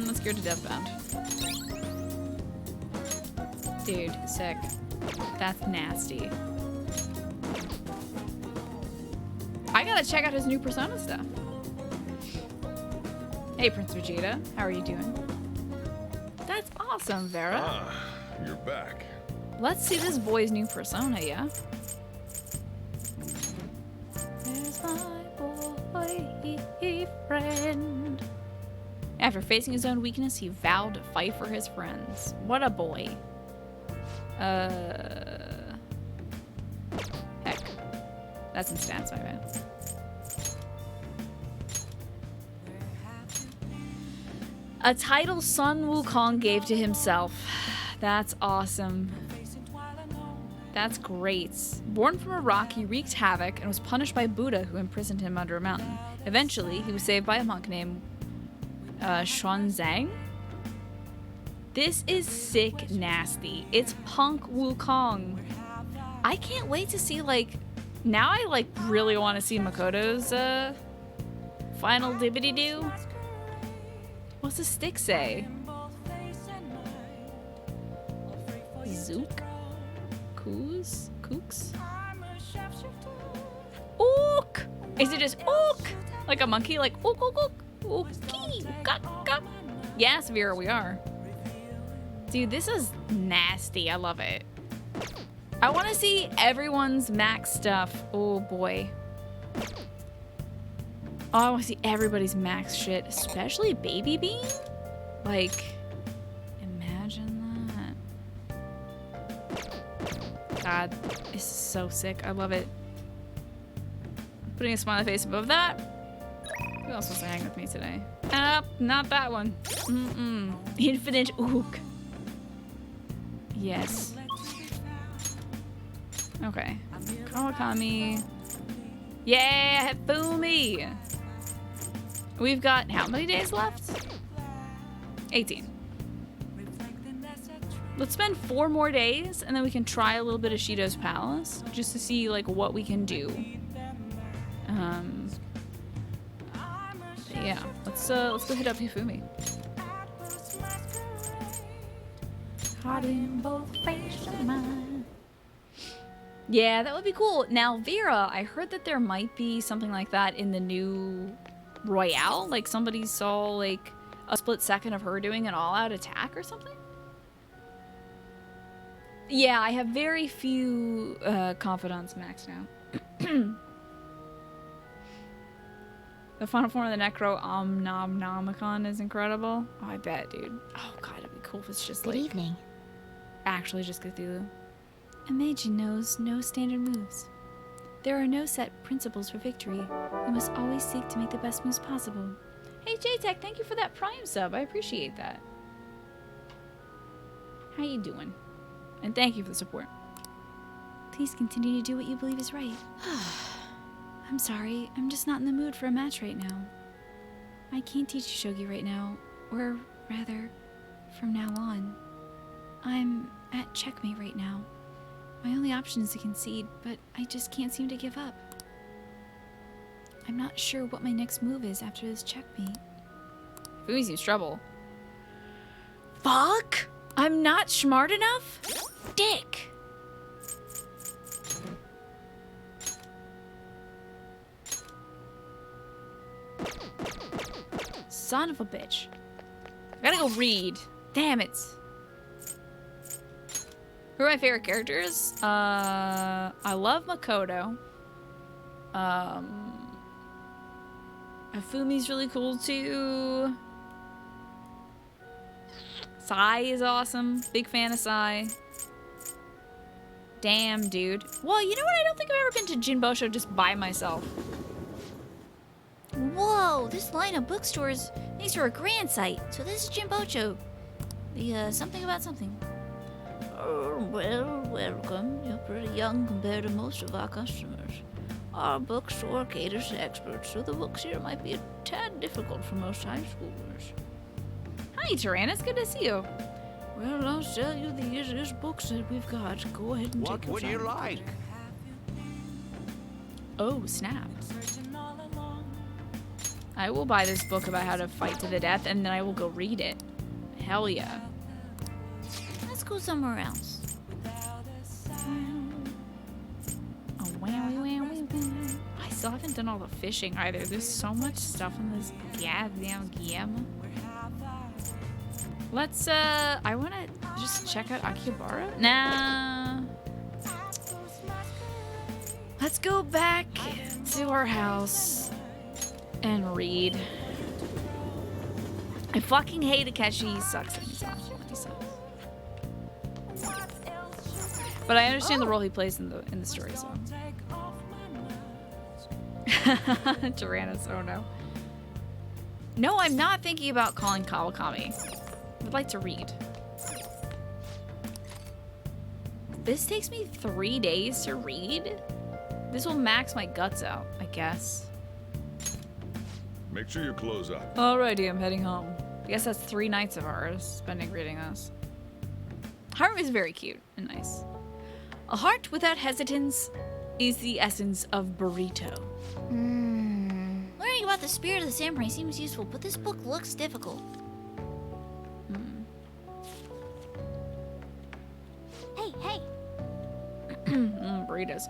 Let's go to Deathbound. Dude, sick. That's nasty. gotta check out his new Persona stuff. Hey, Prince Vegeta. How are you doing? That's awesome, Vera. Ah, you're back. Let's see this boy's new Persona, yeah? There's my boy friend. After facing his own weakness, he vowed to fight for his friends. What a boy. Heck. That's in stats, I bet. A title Sun Wukong gave to himself. That's awesome. That's great. Born from a rock, he wreaked havoc and was punished by Buddha, who imprisoned him under a mountain. Eventually, he was saved by a monk named Xuanzang. This is sick nasty. It's Punk Wukong. I can't wait to see, like, now I, like, really want to see Makoto's, final dibbity-doo. What's the stick say? Zook? Coos? Kooks? Ook! Is it just ook? Like a monkey? Like ook, ook, ook? Ookie! Gok. Yes, Vera, we are. Dude, this is nasty. I love it. I want to see everyone's max stuff. Oh, boy. Oh, I want to see everybody's max shit, especially Baby Bean. Like, imagine that. God, this is so sick. I love it. Putting a smiley face above that. Who else wants to hang with me today? Not that one. Infinite Ook. Yes. Okay. Kawakami. Yeah, Hifumi! We've got how many days left? 18. Let's spend 4 more days, and then we can try a little bit of Shido's Palace, just to see, like, what we can do. Yeah, let's go hit up Hifumi. Heart in both faces of mine. Yeah, that would be cool. Now, Vera, I heard that there might be something like that in the new Royale. Like, somebody saw, like, a split second of her doing an all-out attack or something? Yeah, I have very few confidants maxed now. The final form of the Necro Omnomnomicon is incredible. Oh, I bet, dude. Oh, God, it'd be cool if it's just, Good like... evening. Actually just Cthulhu. A mage knows no standard moves. There are no set principles for victory. We must always seek to make the best moves possible. Hey, J-Tech, thank you for that Prime sub. I appreciate that. How you doing? And thank you for the support. Please continue to do what you believe is right. I'm sorry, I'm just not in the mood for a match right now. I can't teach you shogi right now, or rather, from now on. I'm at checkmate right now. My only option is to concede, but I just can't seem to give up. I'm not sure what my next move is after this checkmate. Fumi's in trouble. Fuck! I'm not smart enough? Dick! Son of a bitch. I gotta go read. Damn it. Who are my favorite characters? I love Makoto. Afumi's really cool too. Sai is awesome. Big fan of Sai. Damn, dude. Well, you know what? I don't think I've ever been to Jinbosho just by myself. Whoa, this line of bookstores makes for a grand sight. So this is Jinbocho. The, something about something. Oh, well, welcome. You're pretty young compared to most of our customers. Our bookstore caters to experts, so the books here might be a tad difficult for most high schoolers. Hi, Tyrannus. Good to see you. Well, I'll sell you the easiest books that we've got. Go ahead and take your What would you time. like? Oh, snap. I will buy this book about how to fight to the death, and then I will go read it. Hell yeah. Let's go somewhere else. Oh, wow. I still haven't done all the fishing either. There's so much stuff in this goddamn game. Let's, I want to just check out Akihabara. Nah. Let's go back to our house and read. I fucking hate Akechi. He sucks at himself. He sucks. But I understand the role he plays in the story, so. Tyrannus, oh no. No, I'm not thinking about calling Kawakami. I'd like to read. This takes me 3 days to read? This will max my guts out, I guess. Make sure you close up. Alrighty, I'm heading home. I guess that's 3 nights of ours spending reading this. Haru is very cute and nice. A heart without hesitance is the essence of burrito. Learning about the spirit of the samurai seems useful, but this book looks difficult. Hey. Burritos.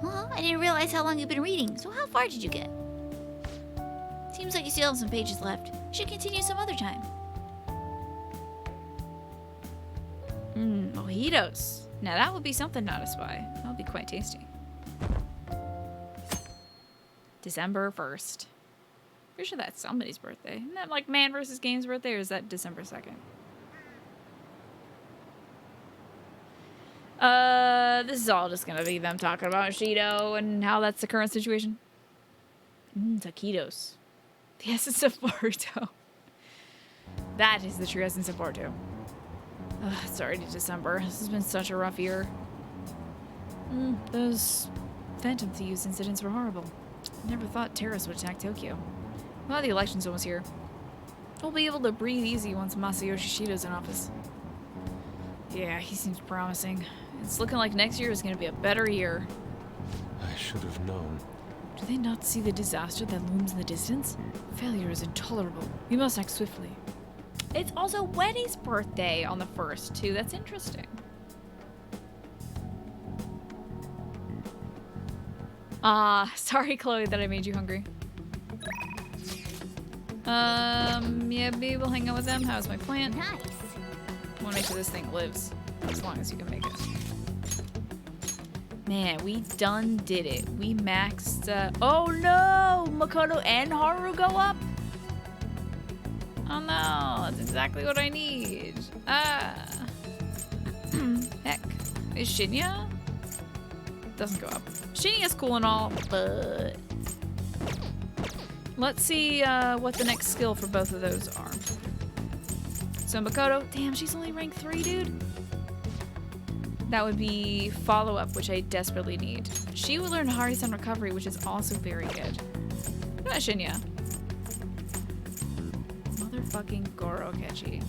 Well, I didn't realize how long you've been reading, so how far did you get? Seems like you still have some pages left. You should continue some other time. Mojitos. Now that would be something not a spy. That would be quite tasty. December 1st. Pretty sure that's somebody's birthday. Isn't that like Man vs. Game's birthday, or is that December 2nd? This is all just gonna be them talking about Shido and how that's the current situation. Taquitos. The essence of Boruto. That is the true essence of Boruto. It's already December. This has been such a rough year. Those Phantom Thieves incidents were horrible. Never thought terrorists would attack Tokyo. Well, the election's almost here. We'll be able to breathe easy once Masayoshi Shido's in office. Yeah, he seems promising. It's looking like next year is going to be a better year. I should have known. Do they not see the disaster that looms in the distance? Failure is intolerable. We must act swiftly. It's also Wendy's birthday on the 1st, too. That's interesting. Sorry, Chloe, that I made you hungry. Yeah, maybe we'll hang out with them. How's my plant? Nice. I want to make sure this thing lives as long as you can make it. Man, we done did it. We maxed, oh no! Makoto and Haru go up? Oh no, that's exactly what I need. Heck. Is Shinya? Doesn't go up. Shinya's cool and all, but... Let's see what the next skill for both of those are. So Makoto, damn, she's only rank 3, dude. That would be follow-up, which I desperately need. She will learn Hari-san Recovery, which is also very good. What about Shinya? Motherfucking Goro Akechi.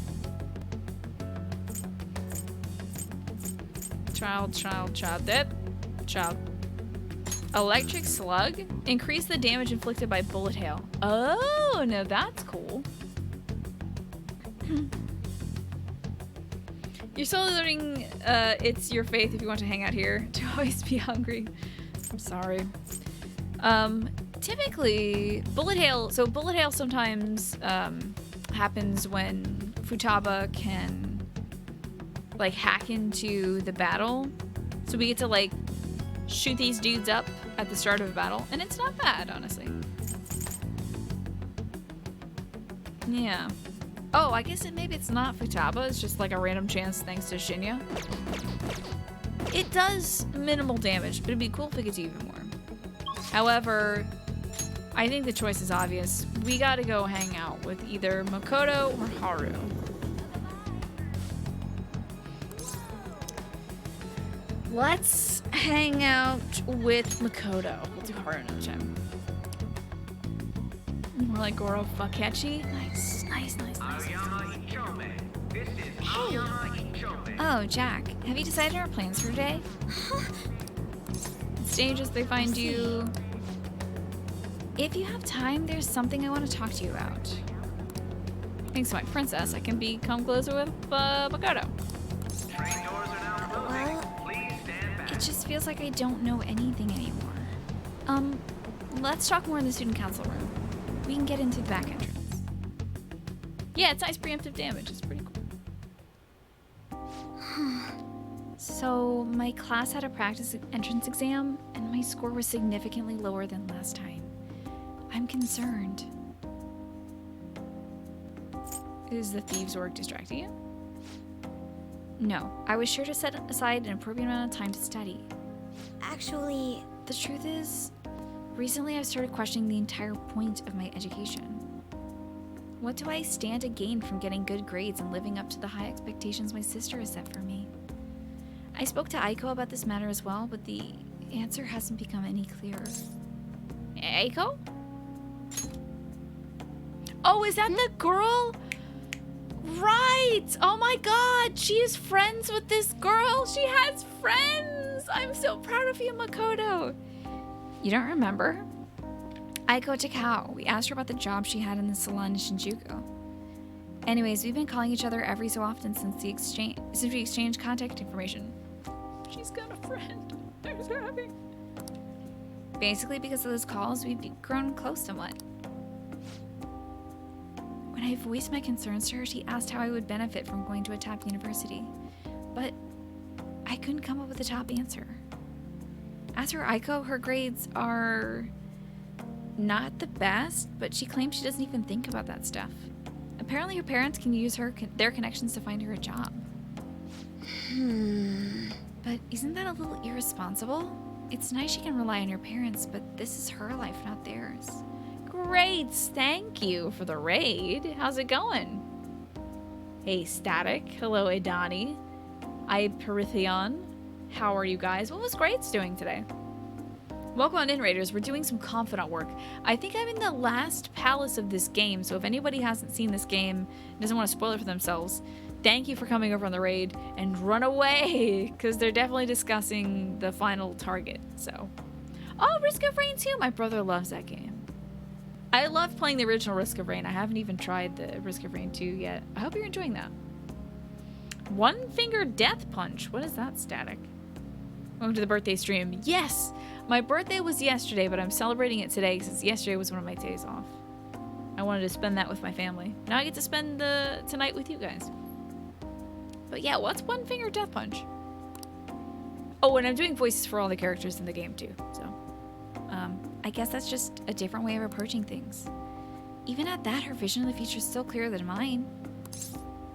Child. Electric Slug? Increase the damage inflicted by bullet hail. Oh, no, that's cool. You're slowly learning it's your faith if you want to hang out here. To always be hungry. I'm sorry. Typically, bullet hail... So bullet hail sometimes happens when Futaba can, like, hack into the battle. So we get to, like, shoot these dudes up at the start of a battle. And it's not bad, honestly. Yeah. Oh, I guess maybe it's not Futaba. It's just like a random chance thanks to Shinya. It does minimal damage, but it'd be cool if it gets even more. However, I think the choice is obvious. We gotta go hang out with either Makoto or Haru. Let's hang out with Makoto. We'll do Haru another time. More like Goro Akechi. Nice. Hey. Oh, Jack. Have you decided our plans for today? It's dangerous they find you. If you have time, there's something I want to talk to you about. Thanks to my princess, I can become closer with Makoto. Well, it just feels like I don't know anything anymore. let's talk more in the student council room. We can get into the back entrance. Yeah, it's nice preemptive damage. It's pretty cool. So, my class had a practice entrance exam, and my score was significantly lower than last time. I'm concerned. Is the thieves' org distracting you? No, I was sure to set aside an appropriate amount of time to study. Actually, The truth is, recently I've started questioning the entire point of my education. What do I stand to gain from getting good grades and living up to the high expectations my sister has set for me? I spoke to Aiko about this matter as well, but the answer hasn't become any clearer. Aiko? Oh, is that the girl? Right! Oh my god, she is friends with this girl. She has friends. I'm so proud of you, Makoto. You don't remember? Aiko Takao. We asked her about the job she had in the salon in Shinjuku. Anyways, we've been calling each other every so often since we exchanged contact information. She's got a friend. I'm so happy. Basically, because of those calls, we've grown close somewhat. When I voiced my concerns to her, she asked how I would benefit from going to a top university. But I couldn't come up with a top answer. As for Aiko, her grades are not the best, but she claims she doesn't even think about that stuff. Apparently her parents can use their connections to find her a job. But isn't that a little irresponsible? It's nice she can rely on her parents, but this is her life, not theirs. Great, thank you for the raid. How's it going? Hey, Static. Hello, Edani. Perithion. How are you guys? What was Grades doing today? Welcome on in, Raiders. We're doing some confidant work. I think I'm in the last palace of this game, so if anybody hasn't seen this game and doesn't want to spoil it for themselves, thank you for coming over on the raid and run away, because they're definitely discussing the final target, so. Oh, Risk of Rain 2! My brother loves that game. I love playing the original Risk of Rain. I haven't even tried the Risk of Rain 2 yet. I hope you're enjoying that. One Finger Death Punch. What is that, Static? Welcome to the birthday stream. Yes! My birthday was yesterday, but I'm celebrating it today since yesterday was one of my days off. I wanted to spend that with my family. Now I get to spend tonight with you guys. But yeah, what's One Finger Death Punch? Oh, and I'm doing voices for all the characters in the game too, so. I guess that's just a different way of approaching things. Even at that, her vision of the future is still clearer than mine.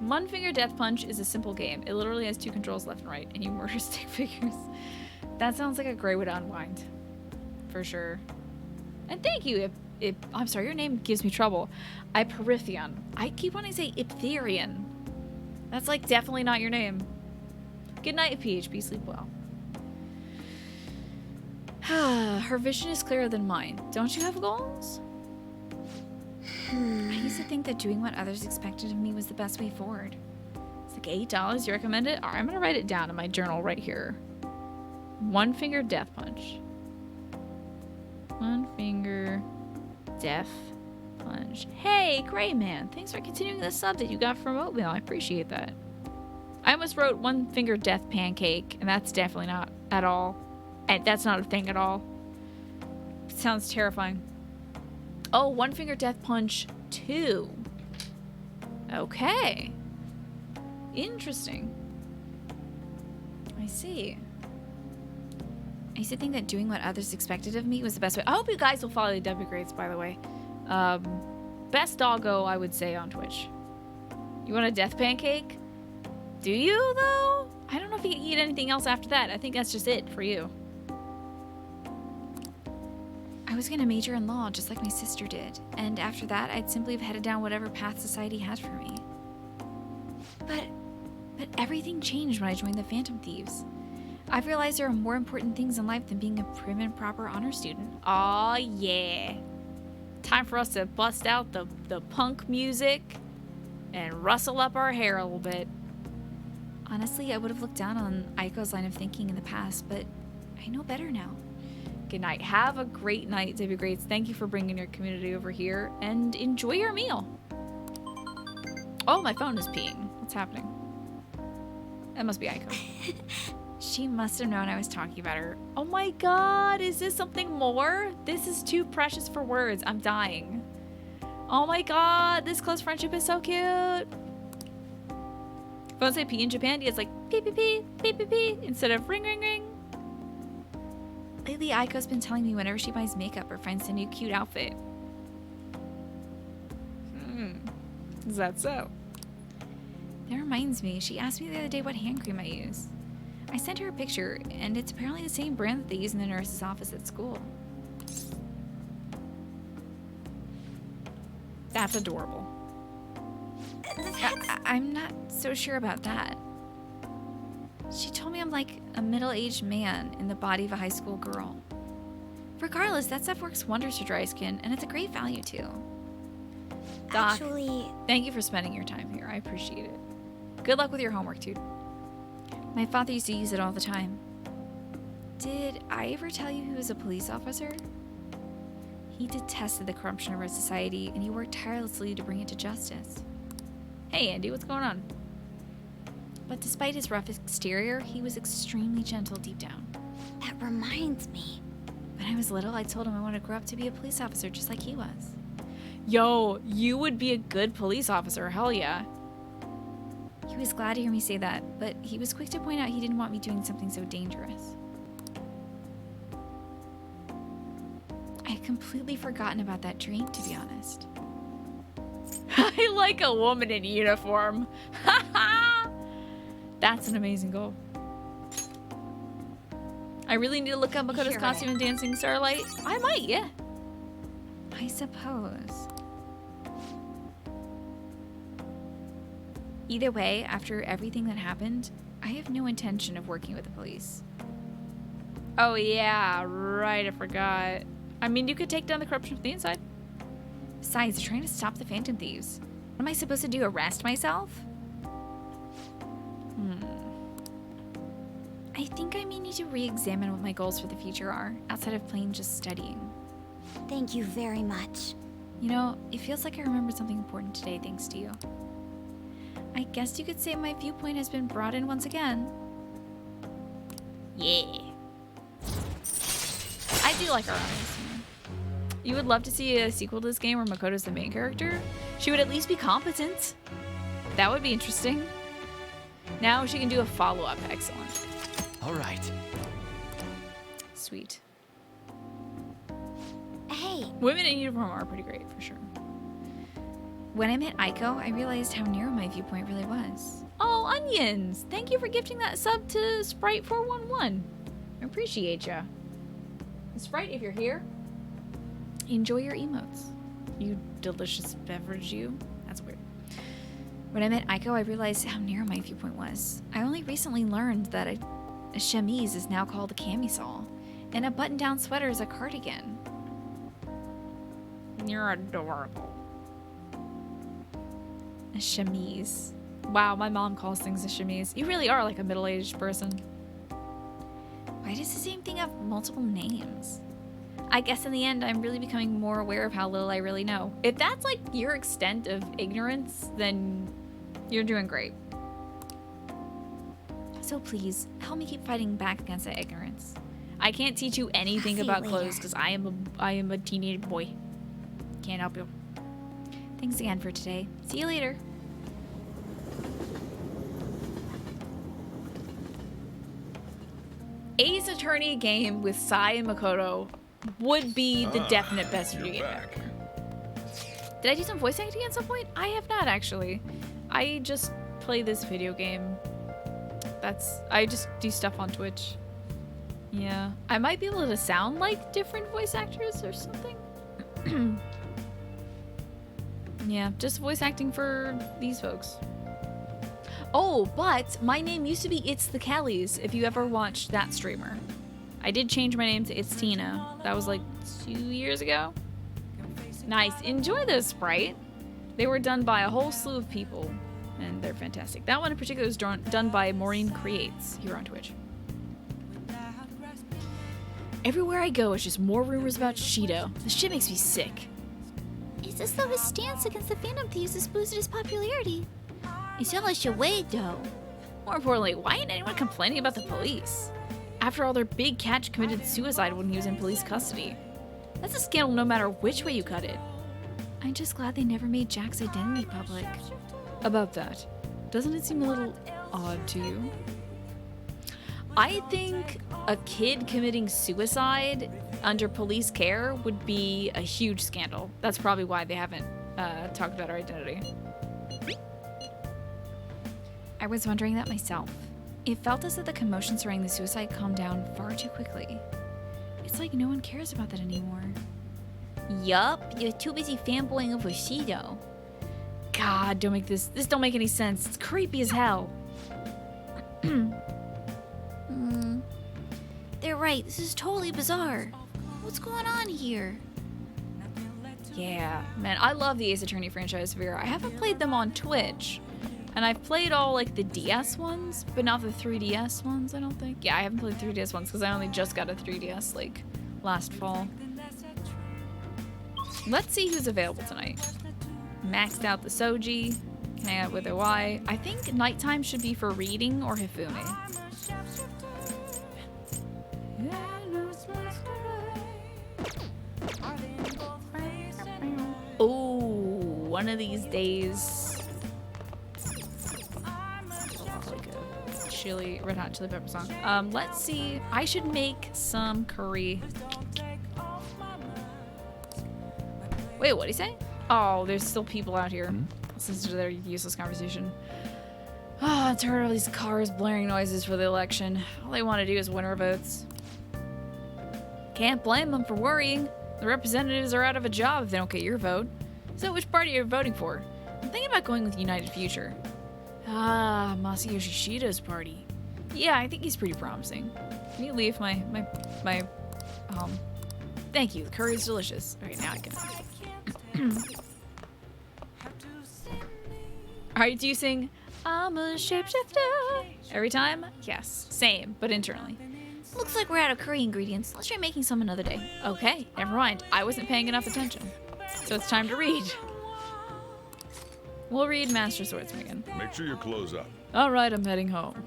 One Finger Death Punch is a simple game. It literally has 2 controls left and right, and you murder stick figures. That sounds like a great way to unwind. For sure. And thank you, I'm sorry, your name gives me trouble. Iperithion. I keep wanting to say Iptherian. That's like definitely not your name. Good night, PHP. Sleep well. Her vision is clearer than mine. Don't you have goals? I used to think that doing what others expected of me was the best way forward. It's like $8. You recommend it? All right, I'm gonna write it down in my journal right here. One Finger Death Punch. One Finger Death Punch. Hey, Gray Man. Thanks for continuing the sub that you got from Oatmeal. I appreciate that. I almost wrote One Finger Death Pancake, and that's definitely not at all. And that's not a thing at all. It sounds terrifying. Oh, One Finger Death Punch 2. Okay. Interesting. I see. I used to think that doing what others expected of me was the best way. I hope you guys will follow the W grades, by the way. Best doggo, I would say, on Twitch. You want a death pancake? Do you, though? I don't know if you can eat anything else after that. I think that's just it for you. I was going to major in law, just like my sister did. And after that, I'd simply have headed down whatever path society had for me. But everything changed when I joined the Phantom Thieves. I've realized there are more important things in life than being a prim and proper honor student. Aw, yeah. Time for us to bust out the punk music and rustle up our hair a little bit. Honestly, I would have looked down on Aiko's line of thinking in the past, but I know better now. Good night. Have a great night, W Grades. Thank you for bringing your community over here, and enjoy your meal. Oh, my phone is peeing. What's happening? That must be Aiko. She must have known I was talking about her. Oh my god, is this something more? This is too precious for words. I'm dying. Oh my god, this close friendship is so cute. Phones say pee in Japan, it's like pee pee pee, pee pee pee, instead of ring ring ring. Lately, Aiko's been telling me whenever she buys makeup or finds a new cute outfit. Is that so? That reminds me, she asked me the other day what hand cream I use. I sent her a picture, and it's apparently the same brand that they use in the nurse's office at school. That's adorable. I'm not so sure about that. She told me I'm like a middle-aged man in the body of a high school girl. Regardless, that stuff works wonders for dry skin, and it's a great value too. Doc, Actually, thank you for spending your time here. I appreciate it. Good luck with your homework, dude. My father used to use it all the time. Did I ever tell you he was a police officer? He detested the corruption of our society, and he worked tirelessly to bring it to justice. Hey, Andy, what's going on? But despite his rough exterior, he was extremely gentle deep down. that reminds me. When I was little, I told him I wanted to grow up to be a police officer just like he was. Yo, you would be a good police officer, hell yeah. He was glad to hear me say that, but he was quick to point out he didn't want me doing something so dangerous. I had completely forgotten about that dream, to be honest. I like a woman in uniform. That's an amazing goal. I really need to look up Makoto's You're costume right. in Dancing Starlight. I might, yeah. I suppose. Either way, after everything that happened, I have no intention of working with the police. Oh yeah, right, I forgot. I mean, you could take down the corruption from the inside. Besides, they're trying to stop the Phantom Thieves. What am I supposed to do, arrest myself? I think I may need to re-examine what my goals for the future are, outside of plain just studying. Thank you very much. You know, it feels like I remembered something important today thanks to you. I guess you could say my viewpoint has been broadened once again. Yeah. I do like our honest. You would love to see a sequel to this game where Makoto's the main character? She would at least be competent. That would be interesting. Now she can do a follow-up. Excellent. All right. Sweet. Hey, Women in uniform are pretty great, for sure. When I met Aiko, I realized how narrow my viewpoint really was. Oh, onions! Thank you for gifting that sub to Sprite411. I appreciate ya. Sprite, if you're here, enjoy your emotes. You delicious beverage, you. That's weird. When I met Aiko, I realized how narrow my viewpoint was. I only recently learned that a chemise is now called a camisole, and a button-down sweater is a cardigan. You're adorable. A chemise. Wow, my mom calls things a chemise. You really are like a middle-aged person. Why does the same thing have multiple names? I guess in the end, I'm really becoming more aware of how little I really know. If that's like your extent of ignorance, then you're doing great. So please, help me keep fighting back against that ignorance. I can't teach you anything see you about later. clothes because I am a teenage boy. Can't help you. Thanks again for today. See you later. Ace Attorney game with Sai and Makoto would be the definite best video game back. ever. Did I do some voice acting at some point? I have not actually. I just play this video game. I just do stuff on Twitch. Yeah. I might be able to sound like different voice actors or something. Yeah, just voice acting for these folks. Oh, but my name used to be It's the Kellys, if you ever watched that streamer. I did change my name to It's Tina. That was like 2 years ago. Nice. Enjoy those, Sprite. They were done by a whole slew of people, and they're fantastic. That one in particular was done by Maureen Creates here on Twitch. Everywhere I go, it's just more rumors about Shido. This shit makes me sick. it's as though his stance against the Phantom Thieves has boosted his popularity. It's almost a way, though. More importantly, why ain't anyone complaining about the police? After all, their big catch committed suicide when he was in police custody. That's a scandal no matter which way you cut it. I'm just glad they never made Jack's identity public. About that, doesn't it seem a little odd to you? I think a kid committing suicide under police care would be a huge scandal. That's probably why they haven't talked about her identity. I was wondering that myself. It felt as if the commotion surrounding the suicide calmed down far too quickly. It's like no one cares about that anymore. Yup, you're too busy fanboying over Shido. God, don't make this don't make any sense. It's creepy as hell. They're right. This is totally bizarre. What's going on here? Yeah, man, I love the Ace Attorney franchise, Vera. I haven't played them on Twitch. And I've played all, like, the DS ones, but not the 3DS ones, I don't think. Yeah, I haven't played 3DS ones because I only just got a 3DS, like, last fall. Let's see who's available tonight. Maxed out the Soji. Hang out with OI. I think nighttime should be for reading or Hifumi. Oh, one of these days. Like a chili, red hot chili pepper song. Let's see. I should make some curry. Wait, what'd he say? Oh, there's still people out here. Listen to their useless conversation. Oh, it's heard all these cars blaring noises for the election. All they want to do is win our votes. Can't blame them for worrying. The representatives are out of a job if they don't get your vote. So which party are you voting for? I'm thinking about going with United Future. Ah, Masayoshi Shido's party. Yeah, I think he's pretty promising. Can you leave my thank you, the curry's delicious. Okay, now I can. Alright, do you sing I'm a shapeshifter every time? Yes, same, but internally. Looks like we're out of curry ingredients. Let's try making some another day. Okay, never mind. I wasn't paying enough attention. So it's time to read. We'll read Master Swordsman again. Make sure your clothes up. Alright, I'm heading home.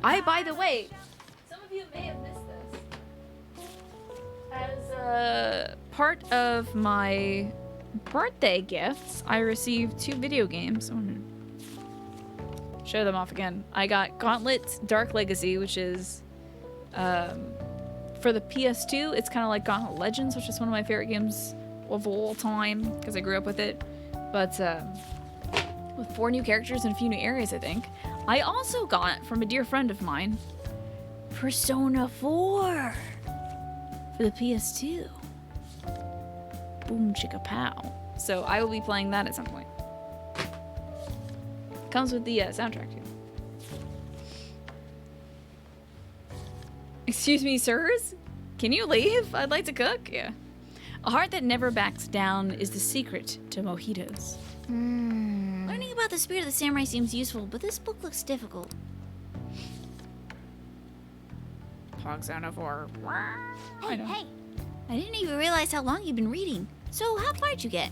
By the way, some of you may have missed this. As part of my birthday gifts, I received 2 video games. I want to show them off again. I got Gauntlet Dark Legacy, which is for the PS2. It's kind of like Gauntlet Legends, which is one of my favorite games of all time because I grew up with it. But with 4 new characters and a few new areas, I think. I also got from a dear friend of mine Persona 4 for the PS2. Boom chicka pow. So I will be playing that at some point. Comes with the soundtrack too. Excuse me, sirs? Can you leave? I'd like to cook. Yeah. A heart that never backs down is the secret to mojitos. Learning about the spirit of the samurai seems useful, but this book looks difficult. Pog sound of war. Hey, hey! I didn't even realize how long you've been reading. So, how far did you get?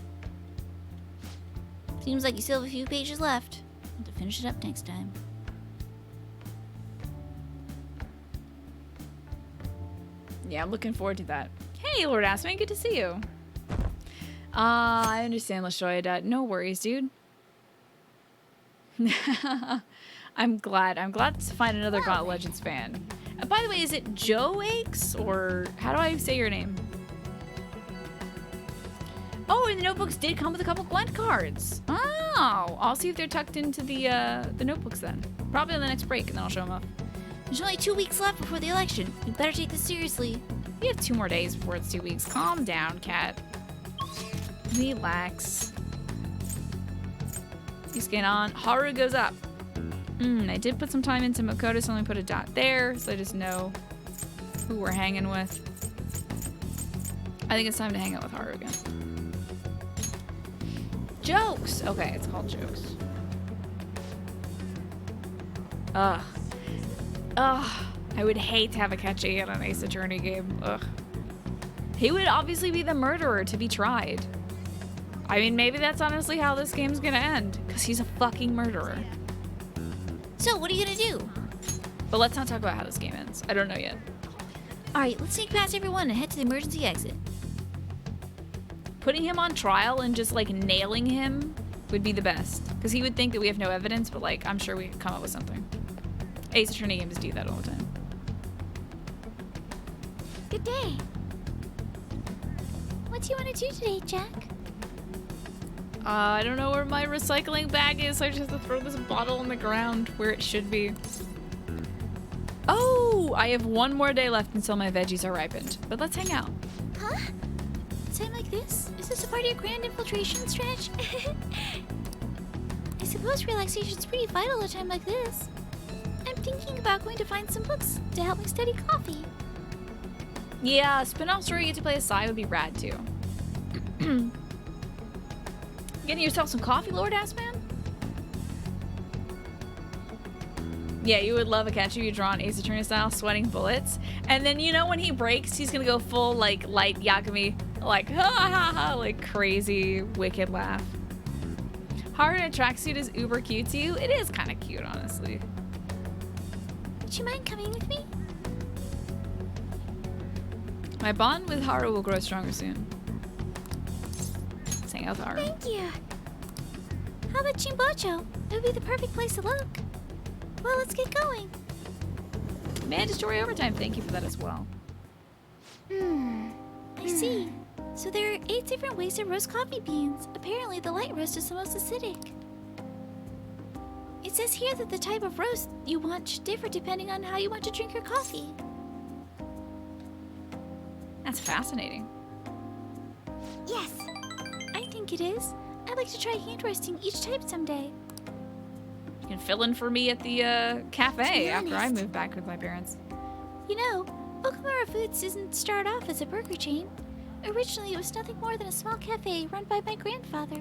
Seems like you still have a few pages left. I'll have to finish it up next time. Yeah, I'm looking forward to that. Hey, Lord Asman, good to see you. I understand, Lashoya. No worries, dude. I'm glad to find another Gauntlet Legends fan. And by the way, is it Joe Aches, or how do I say your name? Oh, and the notebooks did come with a couple Gwent cards. Oh, I'll see if they're tucked into the notebooks then. Probably on the next break, and then I'll show them off. There's only 2 weeks left before the election. You better take this seriously. We have 2 more days before it's 2 weeks. Calm down, cat. Relax. You scan on. Haru goes up. I did put some time into Makoto, so only put a dot there, so I just know who we're hanging with. I think it's time to hang out with Haru again. Jokes! Okay, it's called Jokes. Ugh. I would hate to have a catchy in an Ace Attorney game. Ugh. He would obviously be the murderer to be tried. I mean, maybe that's honestly how this game's gonna end, because he's a fucking murderer. So, what are you gonna do? But let's not talk about how this game ends. I don't know yet. Alright, let's sneak past everyone and head to the emergency exit. Putting him on trial and just, like, nailing him would be the best. Because he would think that we have no evidence, but, like, I'm sure we could come up with something. Ace Attorney games do that all the time. Good day. What do you want to do today, Jack? I don't know where my recycling bag is, so I just have to throw this bottle on the ground where it should be. Oh, I have one more day left until my veggies are ripened. But let's hang out. Huh? Time like this? Is this a part of your grand infiltration stretch? I suppose relaxation's pretty vital at a time like this. I'm thinking about going to find some books to help me study coffee. Yeah, a spin-off story you get to play aside would be rad too. Getting yourself some coffee, Lord Assman? Yeah, you would love a Catcher you draw on Ace Attorney style, sweating bullets. And then, you know, when he breaks, he's gonna go full, like, light Yakumi, like, ha ha ha, like, crazy, wicked laugh. Haru in a tracksuit is uber cute to you. It is kind of cute, honestly. Would you mind coming with me? My bond with Haru will grow stronger soon. Let's hang out with Haru. Thank you. How about Chimbocho? It would be the perfect place to look. Well, let's get going. Mandatory overtime, thank you for that as well. I see. So there are 8 different ways to roast coffee beans. Apparently, the light roast is the most acidic. It says here that the type of roast you want should differ depending on how you want to drink your coffee. That's fascinating. Yes, I think it is. I'd like to try hand roasting each type someday. You can fill in for me at the cafe after I honest. move back with my parents. You know, Okamura Foods didn't start off as a burger chain. Originally, it was nothing more than a small cafe run by my grandfather.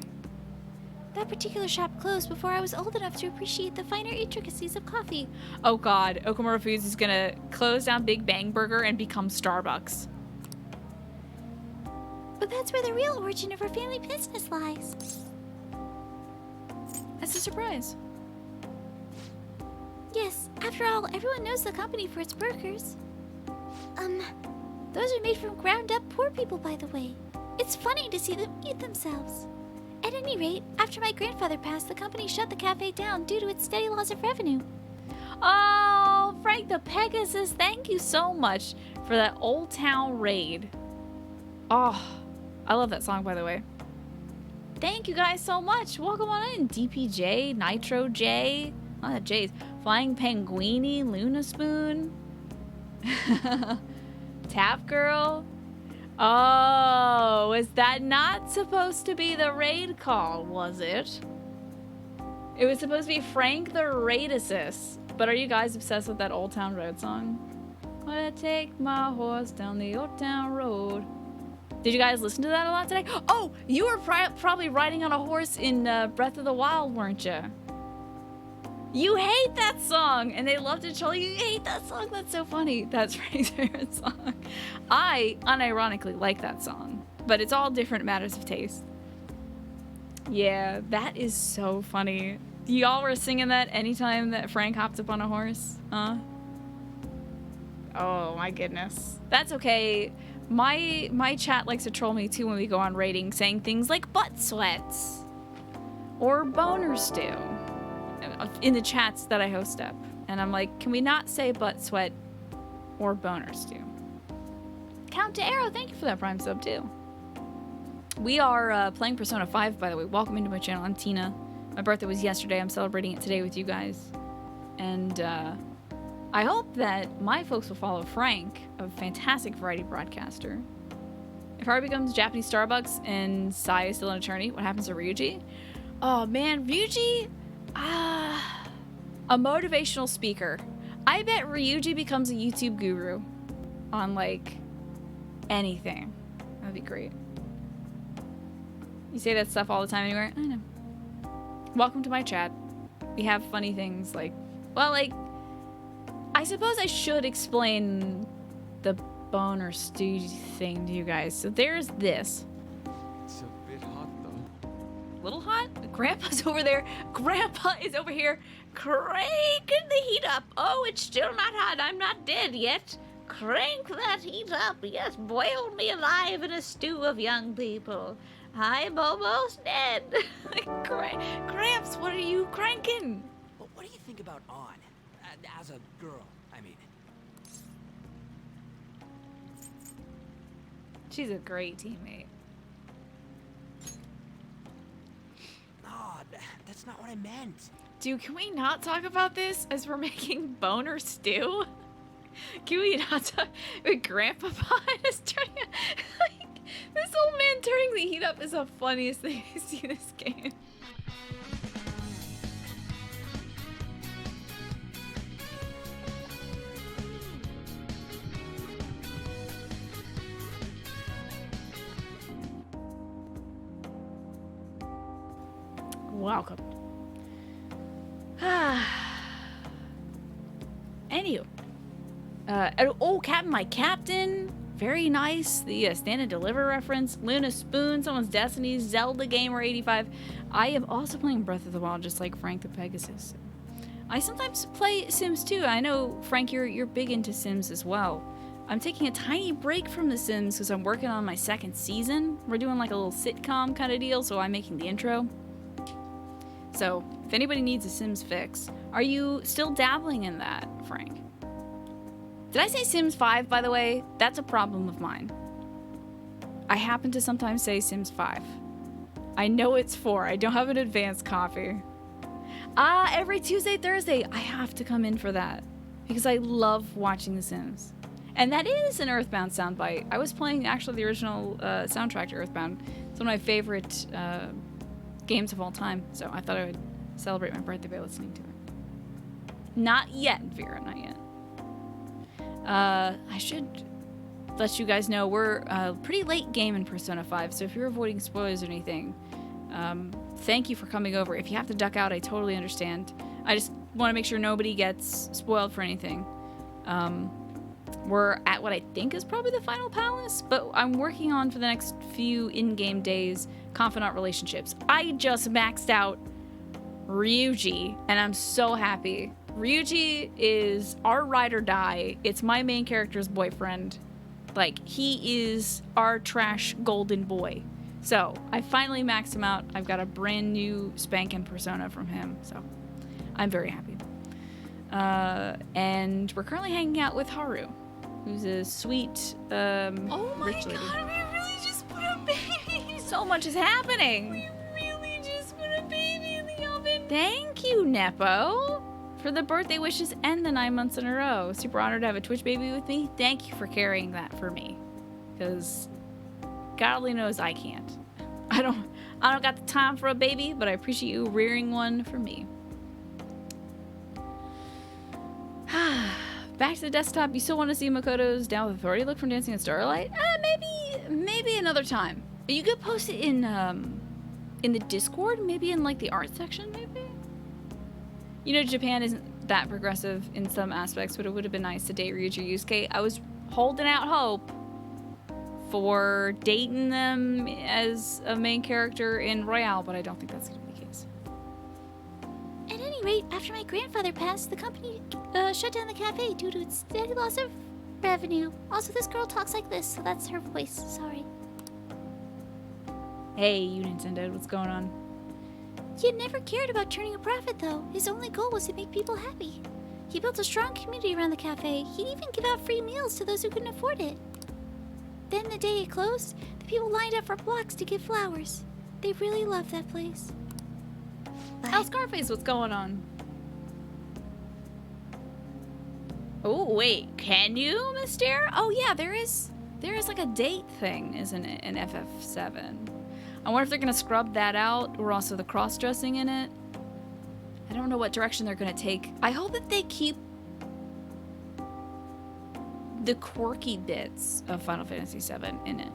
That particular shop closed before I was old enough to appreciate the finer intricacies of coffee. Oh god, Okamura Foods is gonna close down Big Bang Burger and become Starbucks. But that's where the real origin of our family business lies. That's a surprise. Yes, after all, everyone knows the company for its burgers. Those are made from ground-up poor people, by the way. It's funny to see them eat themselves. At any rate, after my grandfather passed, the company shut the cafe down due to its steady loss of revenue. Oh, Frank the Pegasus, thank you so much for that Old Town raid. Oh, I love that song, by the way. Thank you guys so much. Welcome on in. DPJ, Nitro J, a lot of J's. Flying Penguini, Luna Spoon. Tap Girl. Oh, was that not supposed to be the raid call, was it? It was supposed to be Frank the Raidasus. But are you guys obsessed with that Old Town Road song? Wanna take my horse down the Old Town Road. Did you guys listen to that a lot today? Oh, you were probably riding on a horse in Breath of the Wild, weren't you? You hate that song, and they love to troll you. You hate that song. That's so funny. That's Frank's favorite song. I, unironically, like that song, but it's all different matters of taste. Yeah, that is so funny. Y'all were singing that anytime that Frank hopped up on a horse, huh? Oh my goodness. That's okay. My chat likes to troll me too when we go on raiding, saying things like butt sweats or boner stew in the chats that I host up. And I'm like, can we not say butt sweat or boner stew? Count to Arrow, thank you for that Prime sub too. We are playing Persona 5, by the way. Welcome into my channel. I'm Tina. My birthday was yesterday. I'm celebrating it today with you guys. And I hope that my folks will follow Frank, a fantastic variety broadcaster. If Haru becomes Japanese Starbucks and Sai is still an attorney, what happens to Ryuji? Oh man, Ryuji, a motivational speaker. I bet Ryuji becomes a YouTube guru on like anything. That'd be great. You say that stuff all the time anywhere? I know. Welcome to my chat. We have funny things like, well, like, I suppose I should explain the boner stew thing to you guys. So there's this. It's a bit hot though. little hot. Grandpa's over there. Grandpa is over here cranking the heat up. Oh, it's still not hot. I'm not dead yet. Crank that heat up. Yes, boil me alive in a stew of young people. I'm almost dead. Gramps, what are you cranking? Well, what do you think about On? As a girl, I mean. She's a great teammate. Oh, that's not what I meant. Dude, can we not talk about this as we're making boner stew? Can we not talk? Wait, Grandpa Pod is turning. Like, this old man turning the heat up is the funniest thing I see in this game. Welcome. Anywho. Oh, Captain, my captain. Very nice. The Stand and Deliver reference. Luna Spoon, Someone's Destiny, Zelda Gamer 85. I am also playing Breath of the Wild just like Frank the Pegasus. I sometimes play Sims too. I know, Frank, you're big into Sims as well. I'm taking a tiny break from The Sims because I'm working on my second season. We're doing like a little sitcom kind of deal, so I'm making the intro. So, if anybody needs a Sims fix, are you still dabbling in that, Frank? Did I say Sims 5, by the way? That's a problem of mine. I happen to sometimes say Sims 5. I know it's 4. I don't have an advanced copy. Every Tuesday, Thursday, I have to come in for that. Because I love watching The Sims. And that is an Earthbound soundbite. I was playing, actually, the original soundtrack to Earthbound. It's one of my favorite games of all time. So I thought I would celebrate my birthday by listening to it. Not yet, Vera, not yet. I should let you guys know we're pretty late game in Persona 5, so if you're avoiding spoilers or anything, thank you for coming over. If you have to duck out, I totally understand. I just want to make sure nobody gets spoiled for anything. We're at what I think is probably the final palace, but I'm working on for the next few in-game days confidant relationships. I just maxed out Ryuji, and I'm so happy. Ryuji is our ride or die. It's my main character's boyfriend. Like, he is our trash golden boy. So, I finally maxed him out. I've got a brand new spankin' persona from him, so I'm very happy. And we're currently hanging out with Haru, who's a sweet, Oh my rich lady. god, we really just put a baby. So much is happening. We really just put a baby in the oven. Thank you, Nepo, for the birthday wishes and the 9 months in a row. Super honored to have a Twitch baby with me. Thank you for carrying that for me, because God only knows I can't. I don't got the time for a baby, but I appreciate you rearing one for me. Back to the desktop. You still want to see Makoto's Down with Authority look from Dancing in Starlight? Maybe another time. You could post it in the Discord, maybe in like the art section, maybe. You know, Japan isn't that progressive in some aspects, but it would have been nice to date Ryuji Yusuke. I was holding out hope for dating them as a main character in Royale, but I don't think that's going to be the case. At any rate, after my grandfather passed, the company shut down the cafe due to its steady loss of revenue. Also, this girl talks like this, so that's her voice. Sorry. Hey, you Nintendo, what's going on? He had never cared about turning a profit, though. His only goal was to make people happy. He built a strong community around the cafe. He'd even give out free meals to those who couldn't afford it. Then the day it closed, the people lined up for blocks to give flowers. They really loved that place. Oh, Scarface, what's going on? Oh, wait, can you, Mister? Oh, yeah, there is like a date thing, isn't it, in FF7? I wonder if they're gonna scrub that out, or also the cross-dressing in it. I don't know what direction they're gonna take. I hope that they keep the quirky bits of Final Fantasy VII in it.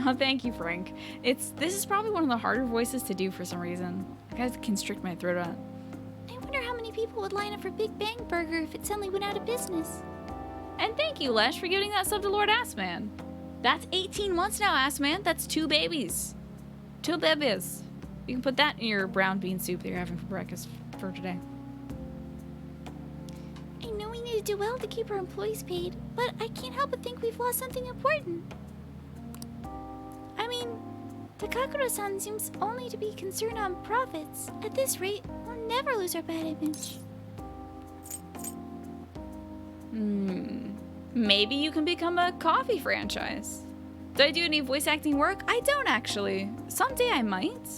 Oh, thank you, Frank. This is probably one of the harder voices to do for some reason. I gotta constrict my throat out. I wonder how many people would line up for Big Bang Burger if it suddenly went out of business. And thank you, Lesh, for giving that sub to Lord Assman. That's 18 months now, Assman. That's 2 babies. 2 babies. You can put that in your brown bean soup that you're having for breakfast for today. I know we need to do well to keep our employees paid, but I can't help but think we've lost something important. I mean, Takakura-san seems only to be concerned on profits. At this rate, we'll never lose our bad image. Maybe you can become a coffee franchise. Do I do any voice acting work? I don't actually. Someday I might,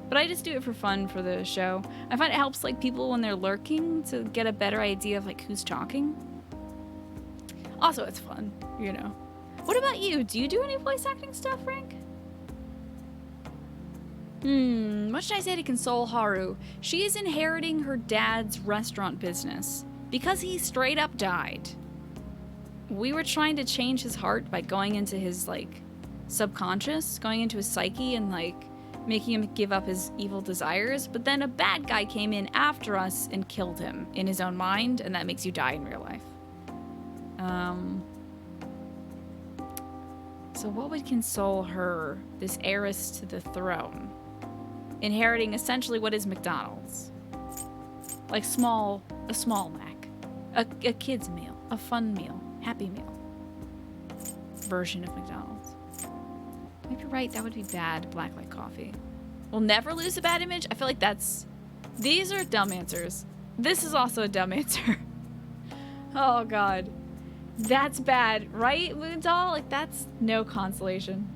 but I just do it for fun for the show. I find it helps like people when they're lurking to get a better idea of like who's talking. Also, it's fun, you know. What about you? Do you do any voice acting stuff, Frank? What should I say to console Haru? She is inheriting her dad's restaurant business because he straight up died. We were trying to change his heart by going into his, like, subconscious, going into his psyche and, like, making him give up his evil desires, but then a bad guy came in after us and killed him in his own mind, and that makes you die in real life. So what would console her, this heiress to the throne? Inheriting essentially what is McDonald's. Like a small Mac. A kid's meal. A fun meal. Happy meal. Version of McDonald's. Maybe you're right, that would be bad. Blacklight coffee. We'll never lose a bad image? I feel like that's... These are dumb answers. This is also a dumb answer. Oh god. That's bad, right, Moondoll? Like, that's no consolation.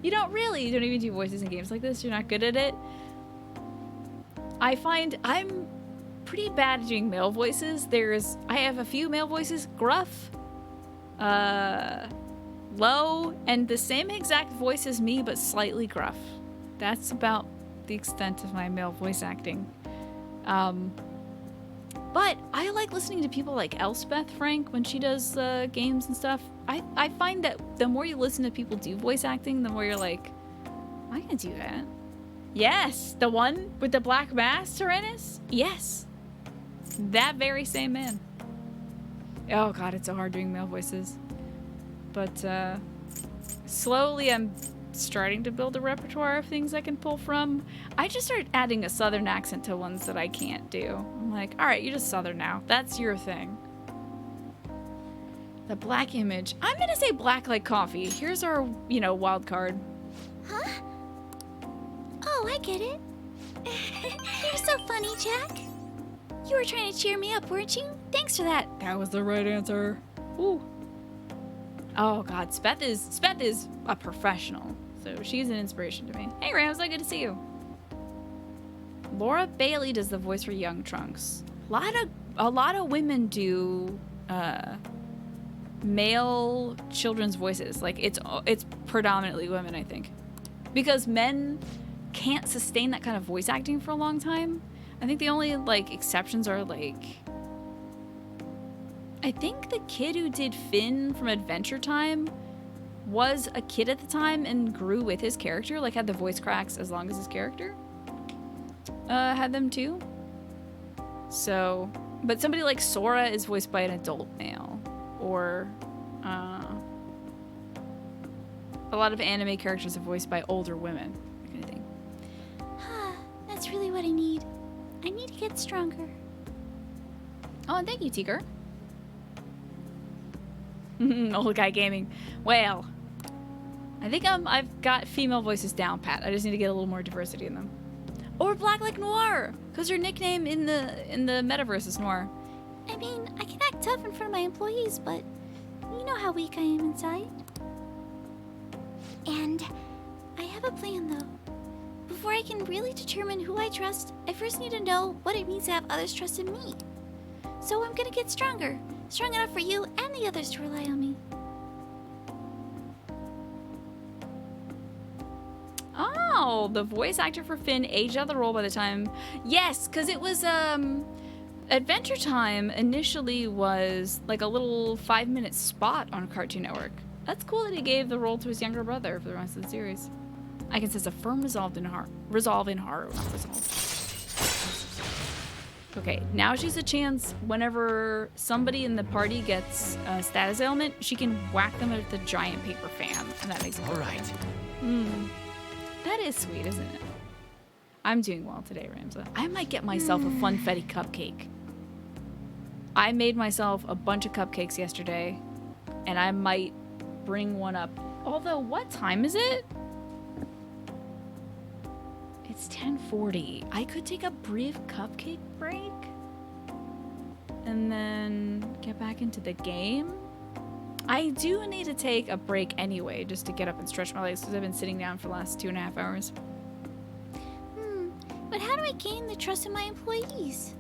You don't even do voices in games like this. You're not good at it. I find I'm pretty bad at doing male voices. I have a few male voices. Gruff, low, and the same exact voice as me, but slightly gruff. That's about the extent of my male voice acting. But I like listening to people like Elspeth Frank when she does games and stuff. I find that the more you listen to people do voice acting, the more you're like, I can do that. Yes, the one with the black mask, Tyrannus? Yes. That very same man. Oh god, it's so hard doing male voices. But slowly I'm starting to build a repertoire of things I can pull from. I just started adding a southern accent to ones that I can't do. I'm like, alright, you're just southern now. That's your thing. The black image. I'm gonna say black like coffee. Here's our, wild card. Huh? Oh, I get it. You're so funny, Jack. You were trying to cheer me up, weren't you? Thanks for that. That was the right answer. Ooh. Oh god, Speth is a professional, so she's an inspiration to me. Hey Rams, so good to see you. Laura Bailey does the voice for Young Trunks. A lot of women do male children's voices. Like it's predominantly women, I think, because men can't sustain that kind of voice acting for a long time. I think the only exceptions are I think the kid who did Finn from Adventure Time was a kid at the time and grew with his character, had the voice cracks as long as his character had them too. So, but somebody like Sora is voiced by an adult male, or a lot of anime characters are voiced by older women, that kind of thing. That's really what I need. I need to get stronger. Oh, and thank you, Tiger. Old guy gaming. Well, I think I've got female voices down pat. I just need to get a little more diversity in them. Or Black like Noir, because her nickname in the metaverse is Noir. I mean, I can act tough in front of my employees, but you know how weak I am inside. And I have a plan, though. Before I can really determine who I trust, I first need to know what it means to have others trust in me. So I'm gonna get stronger. Strong enough for you and the others to rely on me. Oh, the voice actor for Finn aged out of the role by the time... Yes, because it was, Adventure Time initially was a little 5-minute spot on Cartoon Network. That's cool that he gave the role to his younger brother for the rest of the series. I can sense a firm resolve in Haru, not resolve. Okay, now she's a chance whenever somebody in the party gets a status ailment, she can whack them with the giant paper fan, and that makes it all right. That is sweet, isn't it? I'm doing well today, Ramza. I might get myself a funfetti cupcake. I made myself a bunch of cupcakes yesterday, and I might bring one up. Although, what time is it? It's 10:40. I could take a brief cupcake break and then get back into the game. I do need to take a break anyway, just to get up and stretch my legs, because I've been sitting down for the last 2.5 hours. But how do I gain the trust of my employees?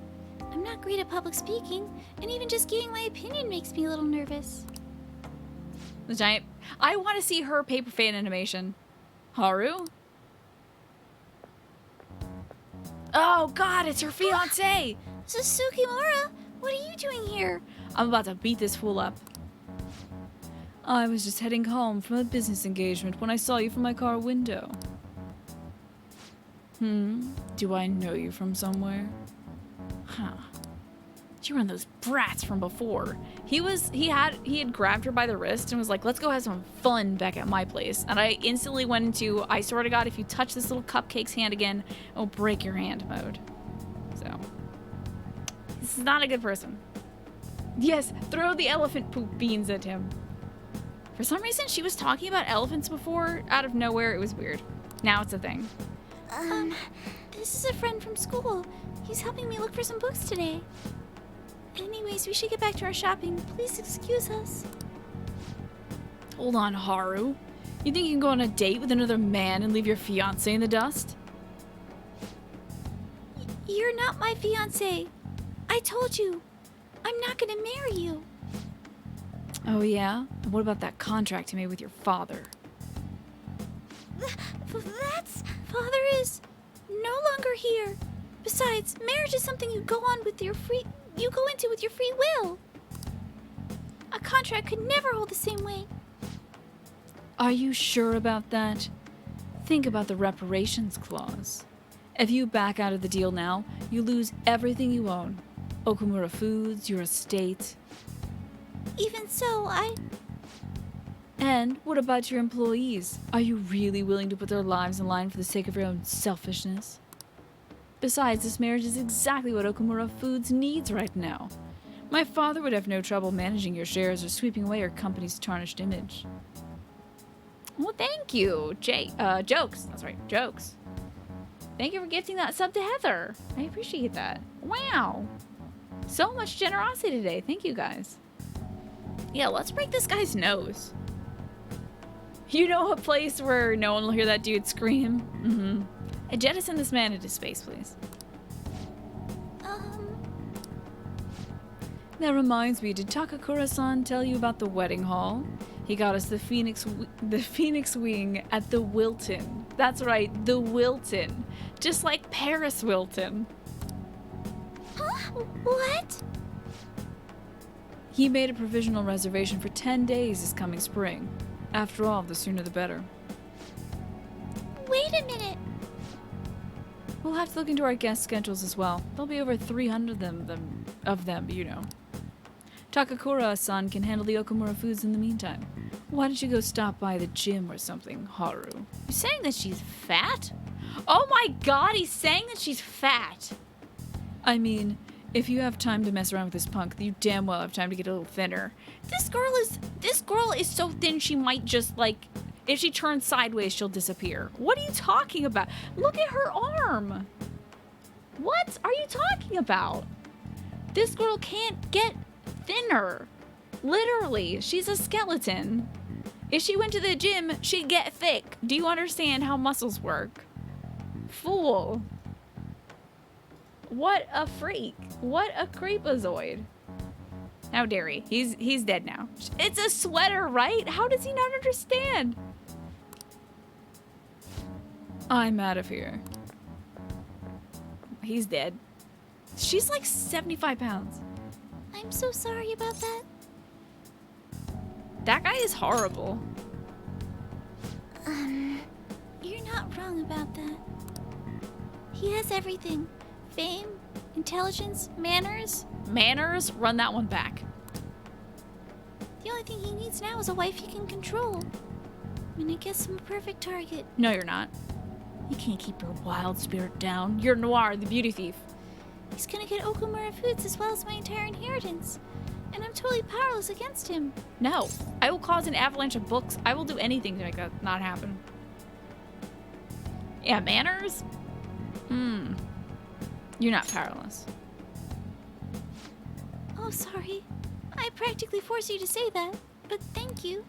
I'm not great at public speaking, and even just giving my opinion makes me a little nervous. The giant. I want to see her paper fan animation. Haru? Oh god, it's her fiance! Sukimura, what are you doing here? I'm about to beat this fool up. I was just heading home from a business engagement when I saw you from my car window. Do I know you from somewhere? Huh. You're one of those brats from before. He had grabbed her by the wrist and was like, let's go have some fun back at my place. And I instantly went into, I swear to God, if you touch this little cupcake's hand again, it'll break your hand mode. So, this is not a good person. Yes, throw the elephant poop beans at him. For some reason, she was talking about elephants before. Out of nowhere, it was weird. Now it's a thing. This is a friend from school. He's helping me look for some books today. Anyways, we should get back to our shopping. Please excuse us. Hold on, Haru. You think you can go on a date with another man and leave your fiancé in the dust? You're not my fiancé. I told you. I'm not gonna marry you. Oh yeah? And what about that contract you made with your father? That's... Father is no longer here. Besides, marriage is something you go into with your free will. A contract could never hold the same weight. Are you sure about that? Think about the reparations clause. If you back out of the deal now, you lose everything you own. Okumura Foods, your estate. Even so, And what about your employees? Are you really willing to put their lives in line for the sake of your own selfishness? Besides, this marriage is exactly what Okumura Foods needs right now. My father would have no trouble managing your shares or sweeping away your company's tarnished image. Well, thank you, Jokes. That's right, Jokes. Thank you for gifting that sub to Heather. I appreciate that. Wow. So much generosity today. Thank you, guys. Yeah, let's break this guy's nose. You know a place where no one will hear that dude scream? Mm-hmm. And jettison this man into space, please. That reminds me, did Takakura-san tell you about the wedding hall? He got us the Phoenix Wing at the Wilton. That's right, the Wilton. Just like Paris Wilton. Huh? What? He made a provisional reservation for 10 days this coming spring. After all, the sooner the better. Wait a minute. We'll have to look into our guest schedules as well. There'll be over 300 of them, you know. Takakura-san can handle the Okumura Foods in the meantime. Why don't you go stop by the gym or something, Haru? You're saying that she's fat? Oh my god, he's saying that she's fat! I mean, if you have time to mess around with this punk, you damn well have time to get a little thinner. This girl is so thin she might just, like, if she turns sideways, she'll disappear. What are you talking about? Look at her arm! What are you talking about? This girl can't get thinner. Literally, she's a skeleton. If she went to the gym, she'd get thick. Do you understand how muscles work? Fool. What a freak. What a creepazoid. How dare he? He's dead now. It's a sweater, right? How does he not understand? I'm out of here. He's dead. She's like 75 pounds. I'm so sorry about that. That guy is horrible. You're not wrong about that. He has everything. Fame, intelligence, manners. Manners? Run that one back. The only thing he needs now is a wife he can control. I mean, I guess I'm a perfect target. No, you're not. You can't keep your wild spirit down. You're Noir, the beauty thief. He's gonna get Okumura foods as well as my entire inheritance. And I'm totally powerless against him. No. I will cause an avalanche of books. I will do anything to make that not happen. Yeah, manners? You're not powerless. Oh, sorry. I practically forced you to say that, but thank you.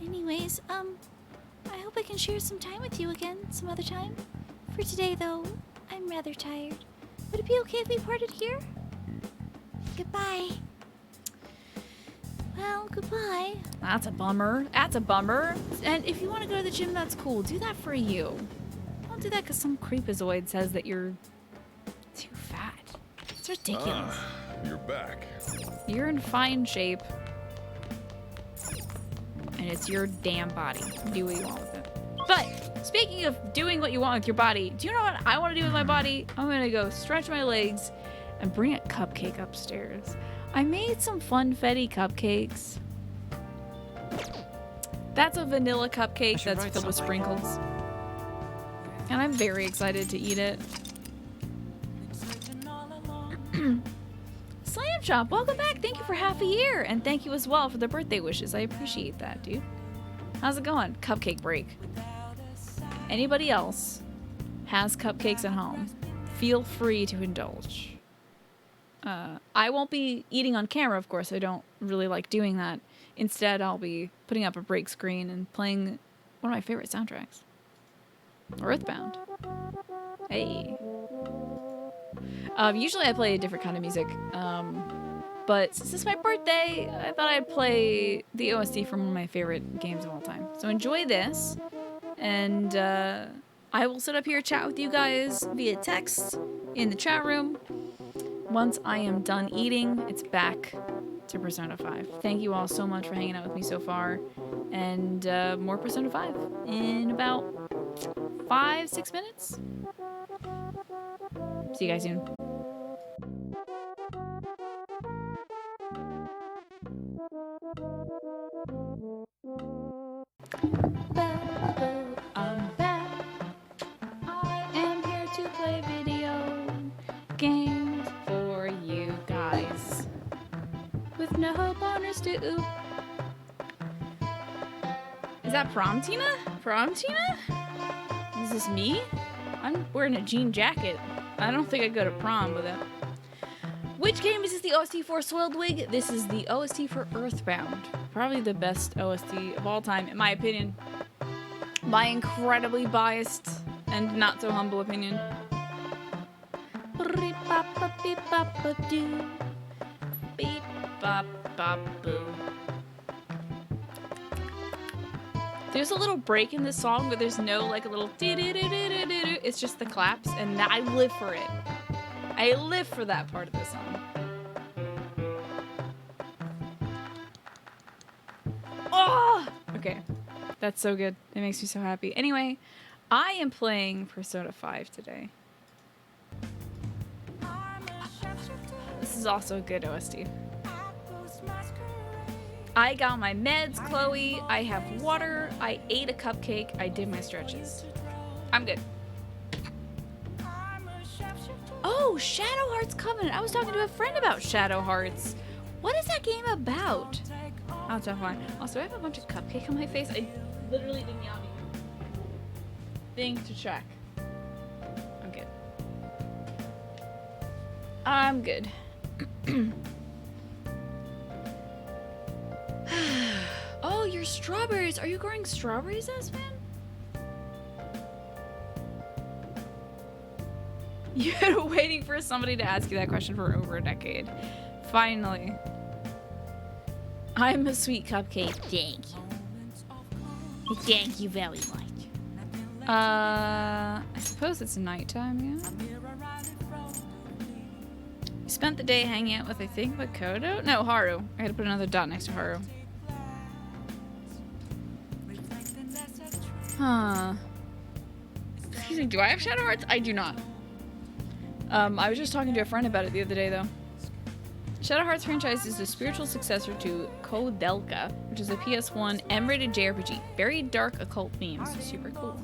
Anyways, I hope I can share some time with you again some other time. For today, though, I'm rather tired. Would it be okay if we parted here? Goodbye. Well, goodbye. That's a bummer. That's a bummer. And if you want to go to the gym, that's cool. Do that for you. Don't do that because some creepazoid says that you're too fat. It's ridiculous. You're back. You're in fine shape. And it's your damn body. Do what you want with it. But speaking of doing what you want with your body, do you know what I want to do with my body? I'm going to go stretch my legs and bring a cupcake upstairs. I made some funfetti cupcakes. That's a vanilla cupcake that's filled with sprinkles. And I'm very excited to eat it. Slam Shop, welcome back. Thank you for half a year. And thank you as well for the birthday wishes. I appreciate that, dude. How's it going? Cupcake break. Anybody else has cupcakes at home, feel free to indulge. I won't be eating on camera, of course. I don't really like doing that. Instead, I'll be putting up a break screen and playing one of my favorite soundtracks. Earthbound. Hey. Usually I play a different kind of music. But since it's my birthday, I thought I'd play the OST from one of my favorite games of all time. So enjoy this. And I will sit up here and chat with you guys via text in the chat room. Once I am done eating, it's back to Persona 5. Thank you all so much for hanging out with me so far. And more Persona 5 in about 5-6 minutes. See you guys soon. I'm back. I am here to play video games for you guys. With no bonus to oop. Is that Prom Tina? Prom Tina? Is this me? I'm wearing a jean jacket. I don't think I'd go to prom with it. Which game is this the OST for, Soiled Wig? This is the OST for Earthbound. Probably the best OST of all time, in my opinion. My incredibly biased and not so humble opinion. There's a little break in this song, but there's no like a little doo-doo-doo-doo-doo-doo. It's just the claps, and I live for it. I live for that part of the song. Oh! Okay. That's so good. It makes me so happy. Anyway, I am playing Persona 5 today. This is also a good OST. I got my meds, Chloe. I have water. I ate a cupcake. I did my stretches. I'm good. Oh, Shadow Hearts Covenant. I was talking to a friend about Shadow Hearts. What is that game about? I'll tell fine. Also, I have a bunch of cupcake on my face. I literally did not even think to check. I'm good. I'm good. Oh, your strawberries. Are you growing strawberries, Aspen? You've been waiting for somebody to ask you that question for over a decade. Finally. I'm a sweet cupcake. Thank you. Thank you very much. I suppose it's nighttime, yeah? You spent the day hanging out with, I think, Makoto? No, Haru. I had to put another dot next to Haru. Huh. Excuse me, do I have Shadow Hearts? I do not. I was just talking to a friend about it the other day, though. Shadow Hearts franchise is the spiritual successor to Kodelka, which is a PS1 M-rated JRPG. Very dark occult themes. Super cool.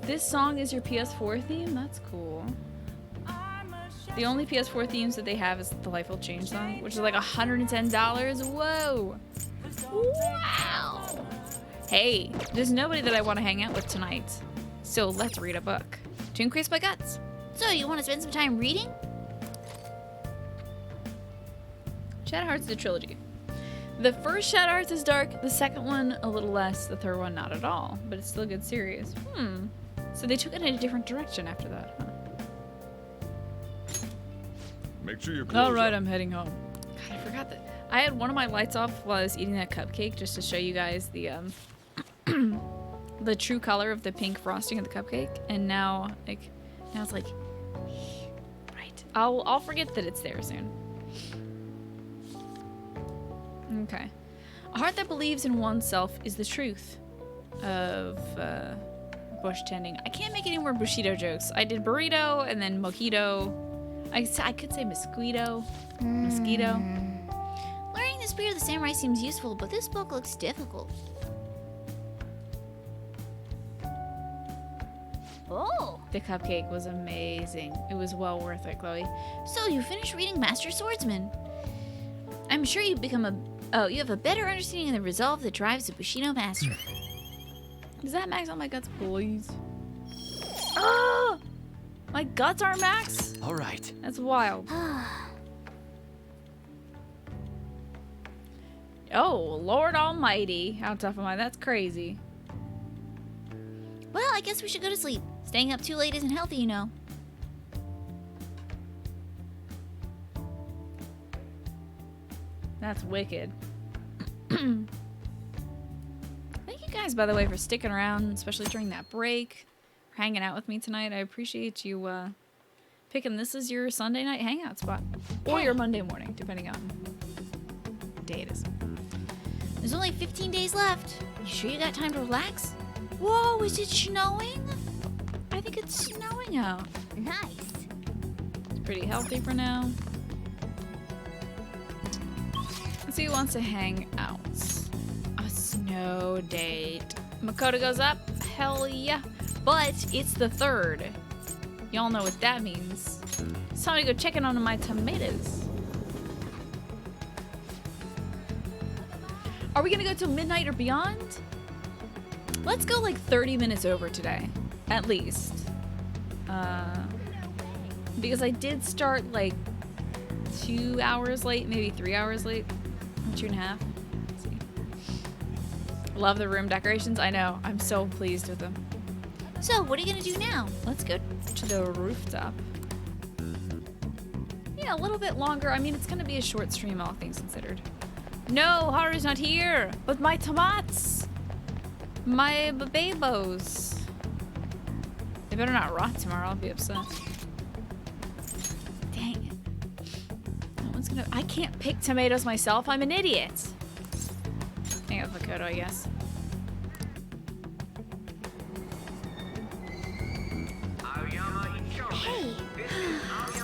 This song is your PS4 theme? That's cool. The only PS4 themes that they have is the Delightful Change song, which is like $110. Whoa! Wow! Hey, there's nobody that I want to hang out with tonight. So let's read a book. To increase my guts. So, you want to spend some time reading? Shadow Hearts is a trilogy. The first Shadow Hearts is dark, the second one a little less, the third one not at all. But it's still a good series. So they took it in a different direction after that, huh? Make sure you close Alright, up. I'm heading home. God, I forgot that. I had one of my lights off while I was eating that cupcake just to show you guys the the true color of the pink frosting of the cupcake. And now it's like, right. I'll forget that it's there soon. Okay. A heart that believes in oneself is the truth of bush tending. I can't make any more Bushido jokes. I did burrito and then mojito. I could say mosquito. Mosquito. Learning the spirit of the samurai seems useful, but this book looks difficult. Oh! The cupcake was amazing. It was well worth it, Chloe. So, you finished reading Master Swordsman. I'm sure you you have a better understanding of the resolve that drives the Bushido Master. Does that max on my guts, please? Oh! My guts aren't max? All right. That's wild. Oh, Lord Almighty. How tough am I? That's crazy. Well, I guess we should go to sleep. Staying up too late isn't healthy, you know. That's wicked. Thank you guys, by the way, for sticking around, especially during that break. For hanging out with me tonight. I appreciate you picking this as your Sunday night hangout spot. Or your Monday morning, depending on what day it is. There's only 15 days left. You sure you got time to relax? Whoa, is it snowing? I think it's snowing out. Nice. It's pretty healthy for now. Let's see who wants to hang out. A snow date. Makoto goes up. Hell yeah. But it's the 3rd. Y'all know what that means. It's time to go check in on my tomatoes. Are we gonna go till midnight or beyond? Let's go like 30 minutes over today, at least. Because I did start like 2 hours late, maybe 3 hours late, or 2.5. Let's see. Love the room decorations. I know. I'm so pleased with them. So, what are you gonna do now? Let's go to the rooftop. Yeah, a little bit longer. I mean, it's gonna be a short stream, all things considered. No, Haru's not here. But my tomats. My babos. They better not rot tomorrow. I'll be upset. Dang it. No one's gonna. I can't pick tomatoes myself. I'm an idiot. Hang out with Makoto, I guess. Hey.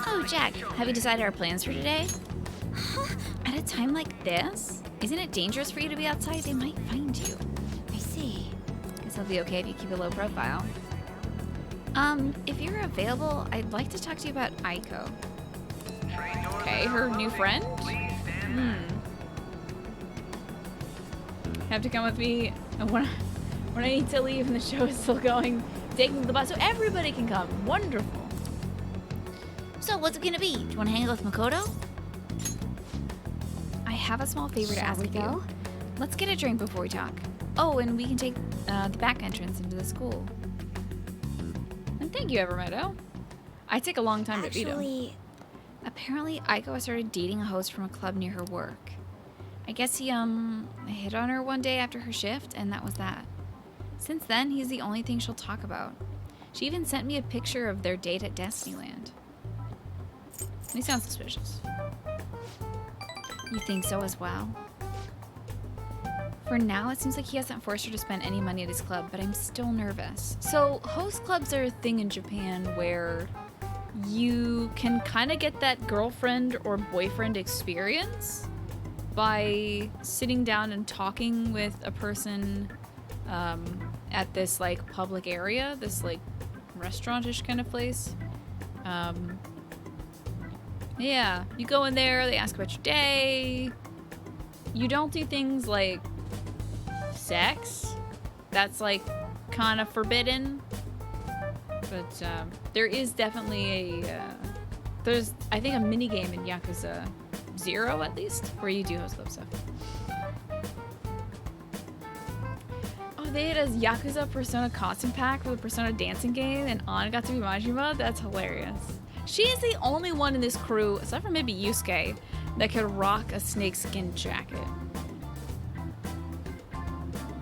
Oh, Jack, have you decided our plans for today? At a time like this, isn't it dangerous for you to be outside? They might find you. I see. Guess it'll be okay if you keep a low profile. If you're available, I'd like to talk to you about Aiko. Okay, her new friend? Have to come with me when I need to leave and the show is still going. Taking the bus so everybody can come. Wonderful. So, what's it gonna be? Do you wanna hang out with Makoto? I have a small favor to Shall ask we of you. go? Let's get a drink before we talk. Oh, and we can take the back entrance into the school. And thank you, Evermeadow. I take a long time to beat him. Actually, Apparently, Aiko has started dating a host from a club near her work. I guess he, hit on her one day after her shift, and that was that. Since then, he's the only thing she'll talk about. She even sent me a picture of their date at Destinyland. He sounds suspicious. You think so as well? For now, it seems like he hasn't forced her to spend any money at his club, but I'm still nervous. So, host clubs are a thing in Japan where you can kind of get that girlfriend or boyfriend experience by sitting down and talking with a person at this like public area, this like restaurant-ish kind of place. Yeah, you go in there, they ask about your day. You don't do things like sex. That's like kind of forbidden. But there is definitely there's I think a mini game in Yakuza 0 at least where you do host club stuff. Oh, they had a Yakuza Persona costume pack for the Persona dancing game, and Anna got to be Majima. That's hilarious. She is the only one in this crew, aside from maybe Yusuke, that could rock a snakeskin jacket.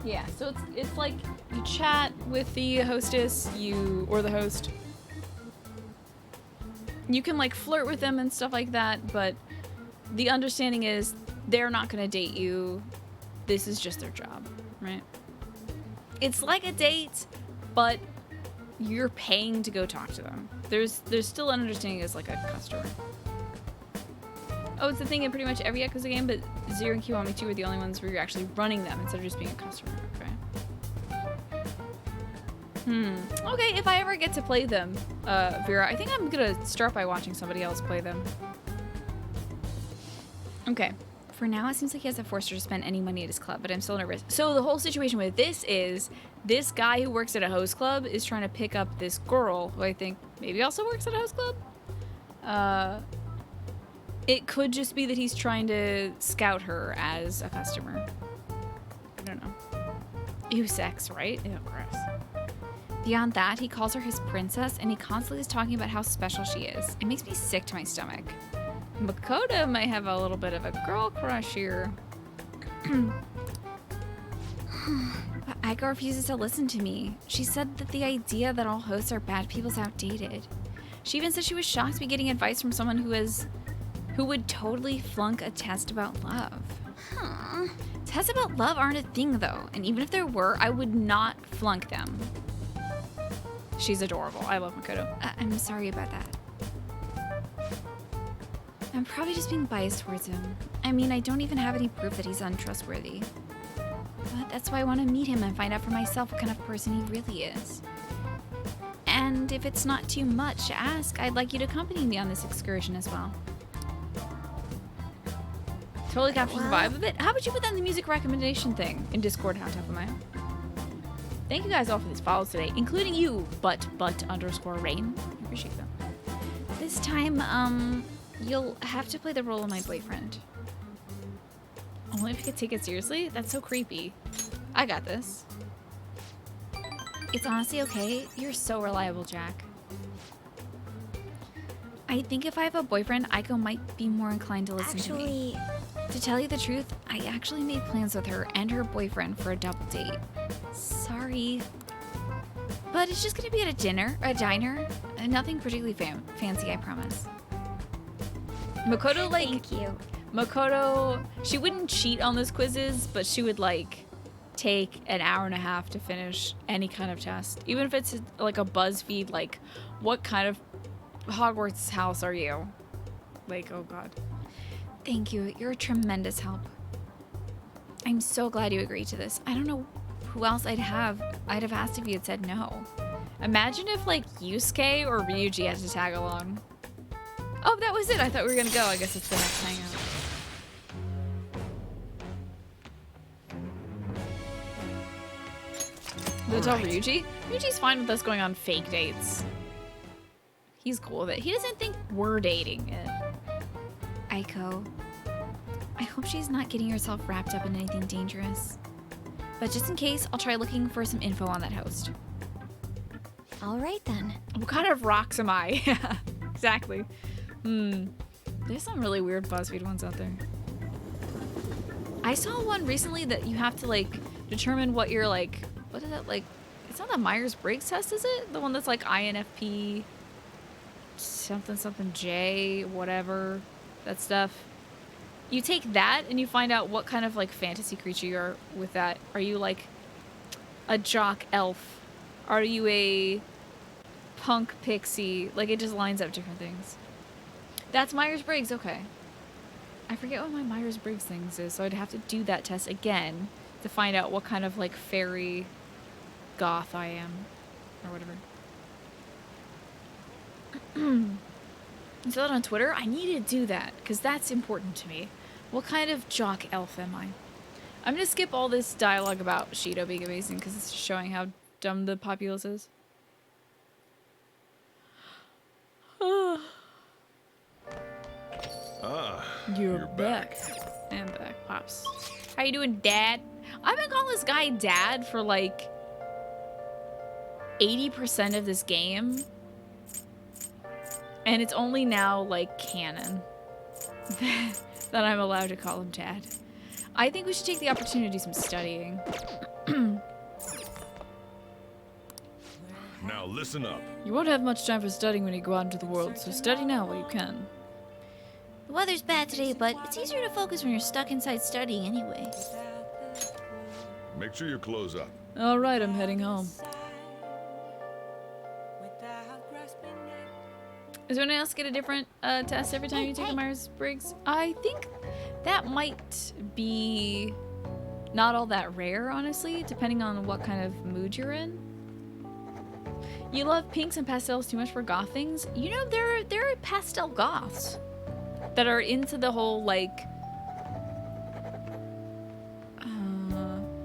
Yeah, so it's like you chat with the hostess, or the host. You can like flirt with them and stuff like that, but the understanding is they're not gonna date you. This is just their job, right? It's like a date, but you're paying to go talk to them. There's still an understanding as like a customer. Oh, it's the thing in pretty much every Yakuza game, but Zero and Kiwami 2 are the only ones where you're actually running them instead of just being a customer. Okay. Okay, if I ever get to play them, Vera, I think I'm gonna start by watching somebody else play them. Okay. For now, it seems like he hasn't forced her to spend any money at his club, but I'm still nervous. So the whole situation with this is, this guy who works at a host club is trying to pick up this girl, who I think maybe also works at a host club? It could just be that he's trying to scout her as a customer. I don't know. Ew, sex, right? Ew, gross. Beyond that, he calls her his princess, and he constantly is talking about how special she is. It makes me sick to my stomach. Makoto might have a little bit of a girl crush here. But Aiko refuses to listen to me. She said that the idea that all hosts are bad people is outdated. She even said she was shocked to be getting advice from someone who would totally flunk a test about love. Huh. Tests about love aren't a thing though, and even if there were, I would not flunk them. She's adorable. I love Makoto. I'm sorry about that. I'm probably just being biased towards him. I mean, I don't even have any proof that he's untrustworthy. But that's why I want to meet him and find out for myself what kind of person he really is. And if it's not too much to ask, I'd like you to accompany me on this excursion as well. Totally captures the vibe of it. How about you put that in the music recommendation thing in Discord? How tough am I? Thank you guys all for these follows today, including you, but_rain. I appreciate them. This time, you'll have to play the role of my boyfriend. Only if you could take it seriously? That's so creepy. I got this. It's honestly okay. You're so reliable, Jack. I think if I have a boyfriend, Aiko might be more inclined to listen to me. To tell you the truth, I actually made plans with her and her boyfriend for a double date. Sorry. But it's just gonna be at a diner. Nothing particularly fancy, I promise. Makoto, like... Thank you. Makoto, she wouldn't cheat on those quizzes, but she would, like, take an hour and a half to finish any kind of test. Even if it's, like, a BuzzFeed, like, what kind of Hogwarts house are you? Like, oh god. Thank you. You're a tremendous help. I'm so glad you agreed to this. I don't know who else I'd have asked if you had said no. Imagine if, like, Yusuke or Ryuji had to tag along. Oh, that was it. I thought we were gonna go. I guess it's the next hangout. Did I tell Ryuji? Ryuji's fine with us going on fake dates. He's cool with it. He doesn't think we're dating it. Aiko, I hope she's not getting herself wrapped up in anything dangerous. But just in case, I'll try looking for some info on that host. All right then. What kind of rocks am I? Yeah, exactly. There's some really weird BuzzFeed ones out there. I saw one recently that you have to, like, determine what you're, like, what is that, like, it's not the Myers-Briggs test, is it? The one that's, like, INFP, something J, whatever, that stuff. You take that and you find out what kind of, like, fantasy creature you are with that. Are you, like, a jock elf? Are you a punk pixie. Like, it just lines up different things. That's Myers-Briggs, okay. I forget what my Myers-Briggs things is, so I'd have to do that test again to find out what kind of, like, fairy goth I am. Or whatever. Is that on Twitter? I need to do that, because that's important to me. What kind of jock elf am I? I'm going to skip all this dialogue about Shido being amazing, because it's showing how dumb the populace is. You're back. I'm back, Pops. How you doing, Dad? I've been calling this guy Dad for like 80% of this game. And it's only now like canon that I'm allowed to call him Dad. I think we should take the opportunity to do some studying. Now listen up. You won't have much time for studying when you go out into the world, so study now while you can. The weather's bad today, but it's easier to focus when you're stuck inside studying anyway. Make sure your clothes up. All right, I'm heading home. Does anyone else get a different test every time you take a Myers-Briggs? I think that might be not all that rare, honestly, depending on what kind of mood you're in. You love pinks and pastels too much for goth things? You know, there are pastel goths that are into the whole, like,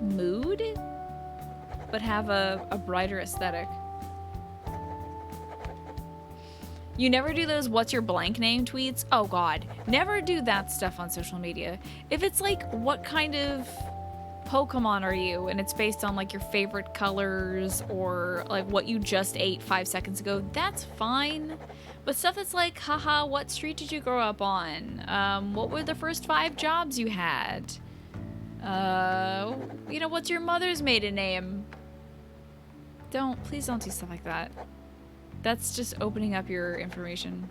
mood, but have a brighter aesthetic. You never do those what's your blank name tweets? Oh god, never do that stuff on social media. If it's like, what kind of Pokemon are you? And it's based on like your favorite colors or like what you just ate 5 seconds ago, that's fine. But stuff that's like, haha, what street did you grow up on? What were the first 5 jobs you had? You know, what's your mother's maiden name? Please don't do stuff like that. That's just opening up your information.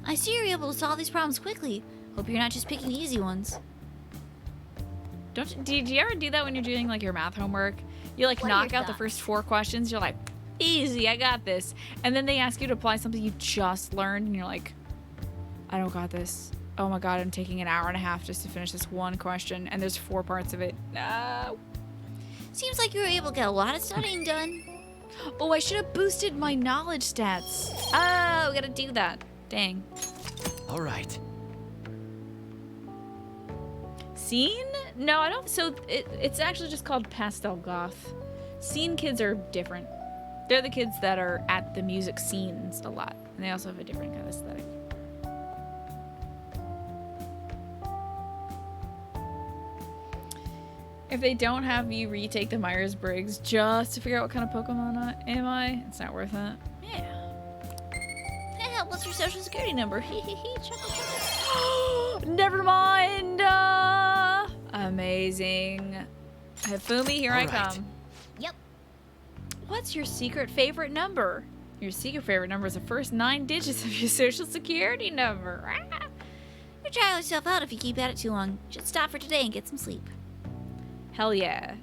I see you're able to solve these problems quickly. Hope you're not just picking easy ones. Did you ever do that when you're doing like your math homework? You like knock out the first 4 questions, you're like, easy, I got this. And then they ask you to apply something you just learned and you're like, I don't got this. Oh my god, I'm taking an hour and a half just to finish this one question and there's 4 parts of it. No. Seems like you were able to get a lot of studying done. Oh, I should have boosted my knowledge stats. Oh, we gotta do that. Dang. All right. Scene? No, I don't. So it's actually just called Pastel Goth. Scene kids are different. They're the kids that are at the music scenes a lot. And they also have a different kind of aesthetic. If they don't have you retake the Myers-Briggs just to figure out what kind of Pokemon am I, it's not worth it. Yeah. Hey, what's your social security number? Never mind. Amazing. Hifumi, here I come. Yep. What's your secret favorite number? Your secret favorite number is the first 9 digits of your social security number. You'll try yourself out if you keep at it too long. Should stop for today and get some sleep. Hell yeah.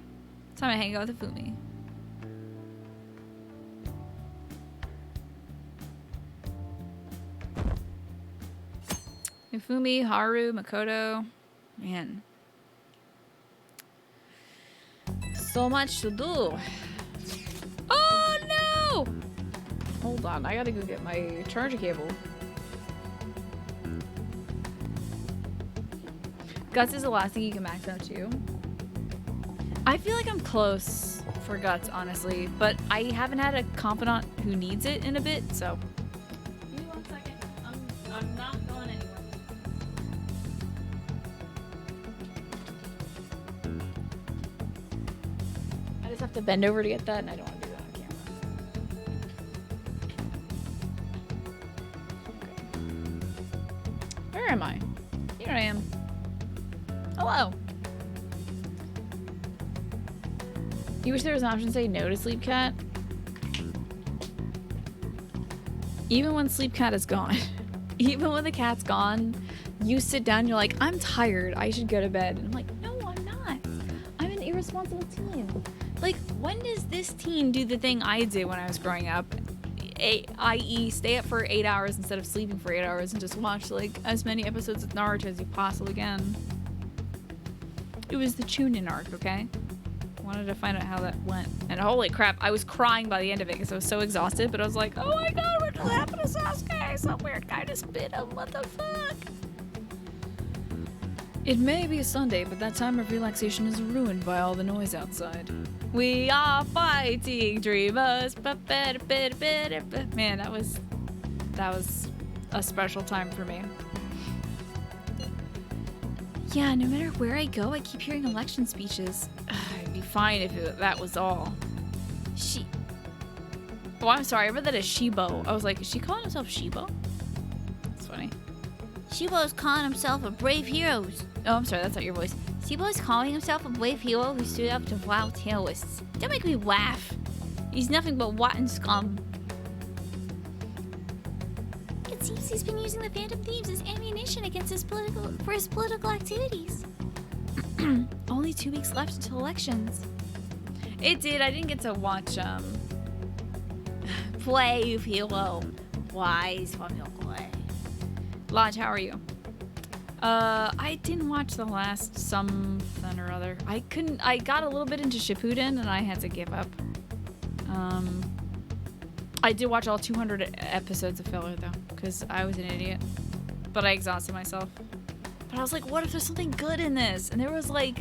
Time to hang out with Hifumi. Hifumi, Haru, Makoto. Man. So much to do. Oh no! Hold on, I gotta go get my charger cable. Guts is the last thing you can max out to. I feel like I'm close for Guts, honestly, but I haven't had a confidant who needs it in a bit, so. Give me 1 second. I'm not going anywhere. I just have to bend over to get that, and I don't want to do that on camera. Okay. Where am I? Here I am. Hello. You wish there was an option to say no to Sleep Cat? Even when Sleep Cat is gone. Even when the cat's gone, you sit down, you're like, I'm tired, I should go to bed. And I'm like, no, I'm not. I'm an responsible teen. Like, when does this teen do the thing I did when I was growing up? I.e., stay up for 8 hours instead of sleeping for 8 hours and just watch, like, as many episodes of Naruto as you possibly can. It was the Chunin arc, okay? Wanted to find out how that went. And holy crap, I was crying by the end of it because I was so exhausted, but I was like, oh my god, what just happened to Sasuke? Some weird guy just bit him, what the fuck? It may be a Sunday, but that time of relaxation is ruined by all the noise outside. We are fighting dreamers. Man, that was a special time for me. Yeah, no matter where I go, I keep hearing election speeches. It'd be fine if that was all. Oh, I'm sorry. I read that as Shibo. I was like, is she calling herself Shibo? That's funny. Shibo's calling himself a brave hero. Oh, I'm sorry. That's not your voice. Shibo's calling himself a brave hero who stood up to vile terrorists. Don't make me laugh. He's nothing but rotten scum. It seems he's been using the Phantom Thieves as ammunition against his political activities. Only 2 weeks left until elections. It did. I didn't get to watch Brave hero. Wise from your play. Lodge, how are you? I didn't watch the last something or other. I got a little bit into Shippuden and I had to give up. I did watch all 200 episodes of filler though, because I was an idiot. But I exhausted myself. But I was like, what if there's something good in this? And there was like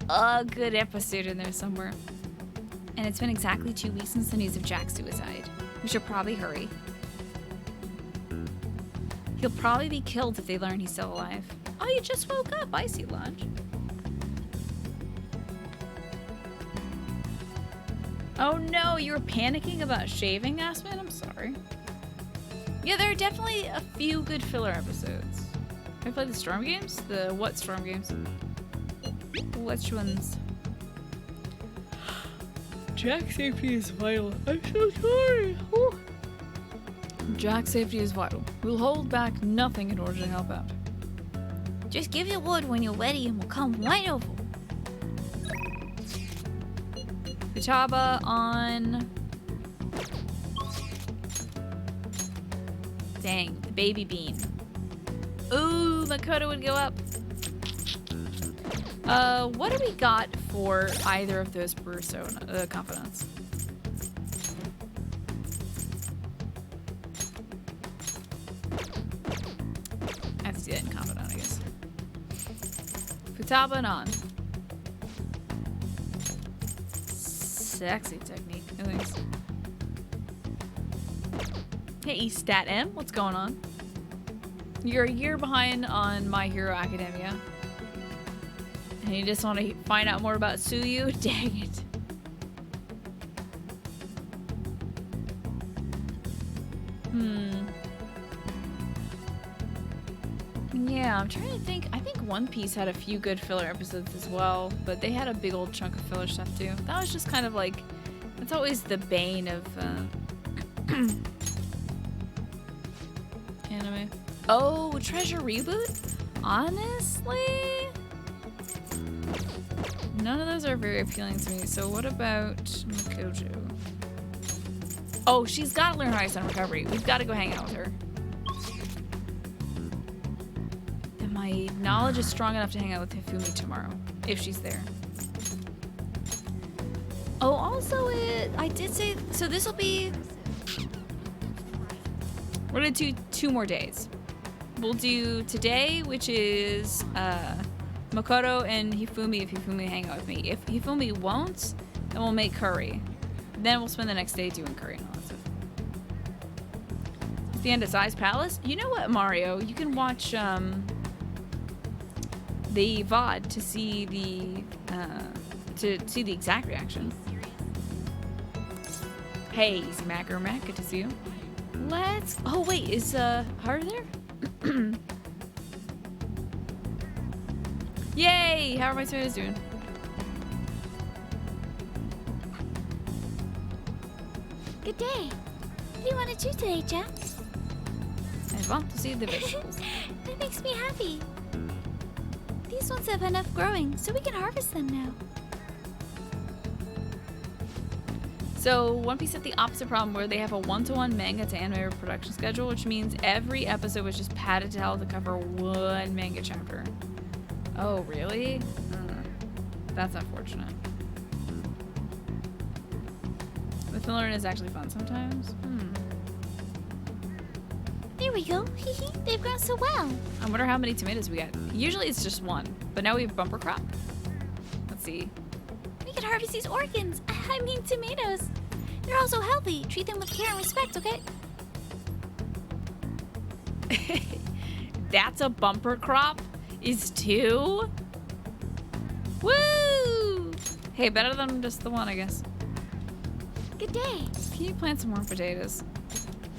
a good episode in there somewhere. And it's been exactly 2 weeks since the news of Jack's suicide. We should probably hurry. He'll probably be killed if they learn he's still alive. Oh, you just woke up. I see, Lodge. Oh no, you were panicking about shaving, Aspen? I'm sorry. Yeah, there are definitely a few good filler episodes. Have you played the Storm games? The what Storm games? Which ones? Jack's safety is vital. I'm so sorry. Whew. Jack's safety is vital. We'll hold back nothing in order to help out. Just give the word when you're ready and we'll come right over. Futaba on... Dang, the baby bean. Ooh, Makoto would go up. What do we got for either of those persona confidants? I have to see that in confidant, I guess. Futaba and on. Sexy technique. No thanks. Hey, Stat M, what's going on? You're a year behind on My Hero Academia. And you just want to find out more about Suyu? Dang it. Yeah, I'm trying to think. I think One Piece had a few good filler episodes as well, but they had a big old chunk of filler stuff too. That was just kind of like, that's always the bane of anime. Oh, Treasure Reboot? Honestly? None of those are very appealing to me, so what about Makoto? Oh, she's got to learn how to Ice on Recovery. We've got to go hang out with her. And my knowledge is strong enough to hang out with Hifumi tomorrow, if she's there. Oh, also I did say, so this will be, we're gonna do 2 more days. We'll do today, which is Makoto and Hifumi if Hifumi hang out with me. If Hifumi won't, then we'll make curry. Then we'll spend the next day doing curry and all that stuff. At the end of Ice Palace. You know what, Mario? You can watch the VOD to see the exact reaction. Hey, Easy Mac, good to see you. Let's. Oh wait, is Haru there? Yay! How are my tomatoes doing? Good day. What do you want to do today, Jack? I want to see the vegetables. That makes me happy. These ones have enough growing, so we can harvest them now. So One Piece had the opposite problem where they have a one-to-one manga to anime production schedule, which means every episode was just padded to hell to cover one manga chapter. Oh, really? That's unfortunate. The filler is actually fun sometimes. There we go. They've grown so well. I wonder how many tomatoes we get. Usually it's just one, but now we have bumper crop. Let's see. We can harvest these organs. I mean tomatoes. They're also healthy. Treat them with care and respect, okay? That's a bumper crop? Is 2? Woo! Hey, better than just the one, I guess. Good day. Can you plant some more potatoes?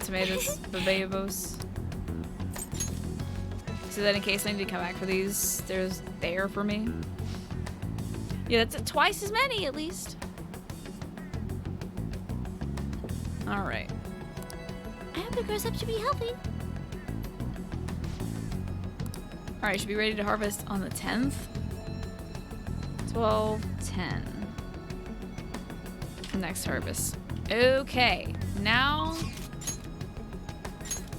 Tomatoes, bababos. So that in case I need to come back for these, there's there for me. Yeah, that's twice as many at least. Alright. I hope it grows up to be healthy. Alright, should be ready to harvest on the 10th. 12, 10. Next harvest. Okay, now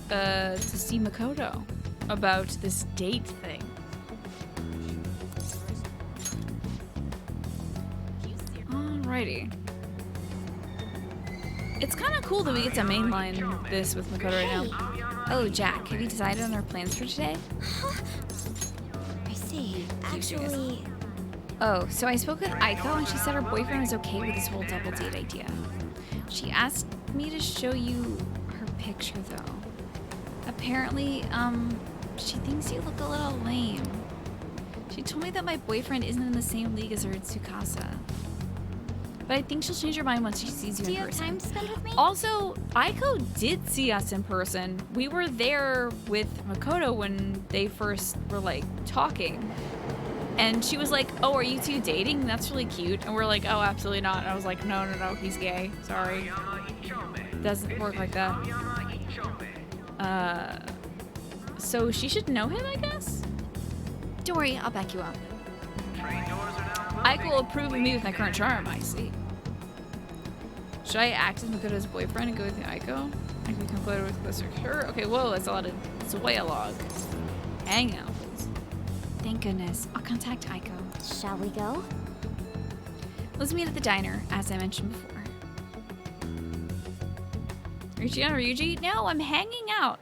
to see Makoto about this date thing. Alrighty. It's kind of cool that we get to mainline this with Makoto right now. Oh, Jack, have you decided on our plans for today? I see. Actually... Oh, so I spoke with Aiko and she said her boyfriend was okay with this whole double date idea. She asked me to show you her picture though. Apparently, she thinks you look a little lame. She told me that my boyfriend isn't in the same league as her at Tsukasa. But I think she'll change her mind once she sees you Do in you have person. time to spend with me? Also, Aiko did see us in person. We were there with Makoto when they first were like talking. And she was like, oh, are you two dating? That's really cute. And we're like, oh, absolutely not. And I was like, no, he's gay. Sorry. Doesn't work like that. So she should know him, I guess? Don't worry, I'll back you up. Aiko will approve of me with my current charm, I see. Should I act as Makoto's boyfriend and go with Aiko? I can come forward with closer. Sure. Okay, whoa, that's a lot of dialogue. Hang out, please. Thank goodness. I'll contact Aiko. Shall we go? Let's meet at the diner, as I mentioned before. Reaching out, Ryuji? No, I'm hanging out.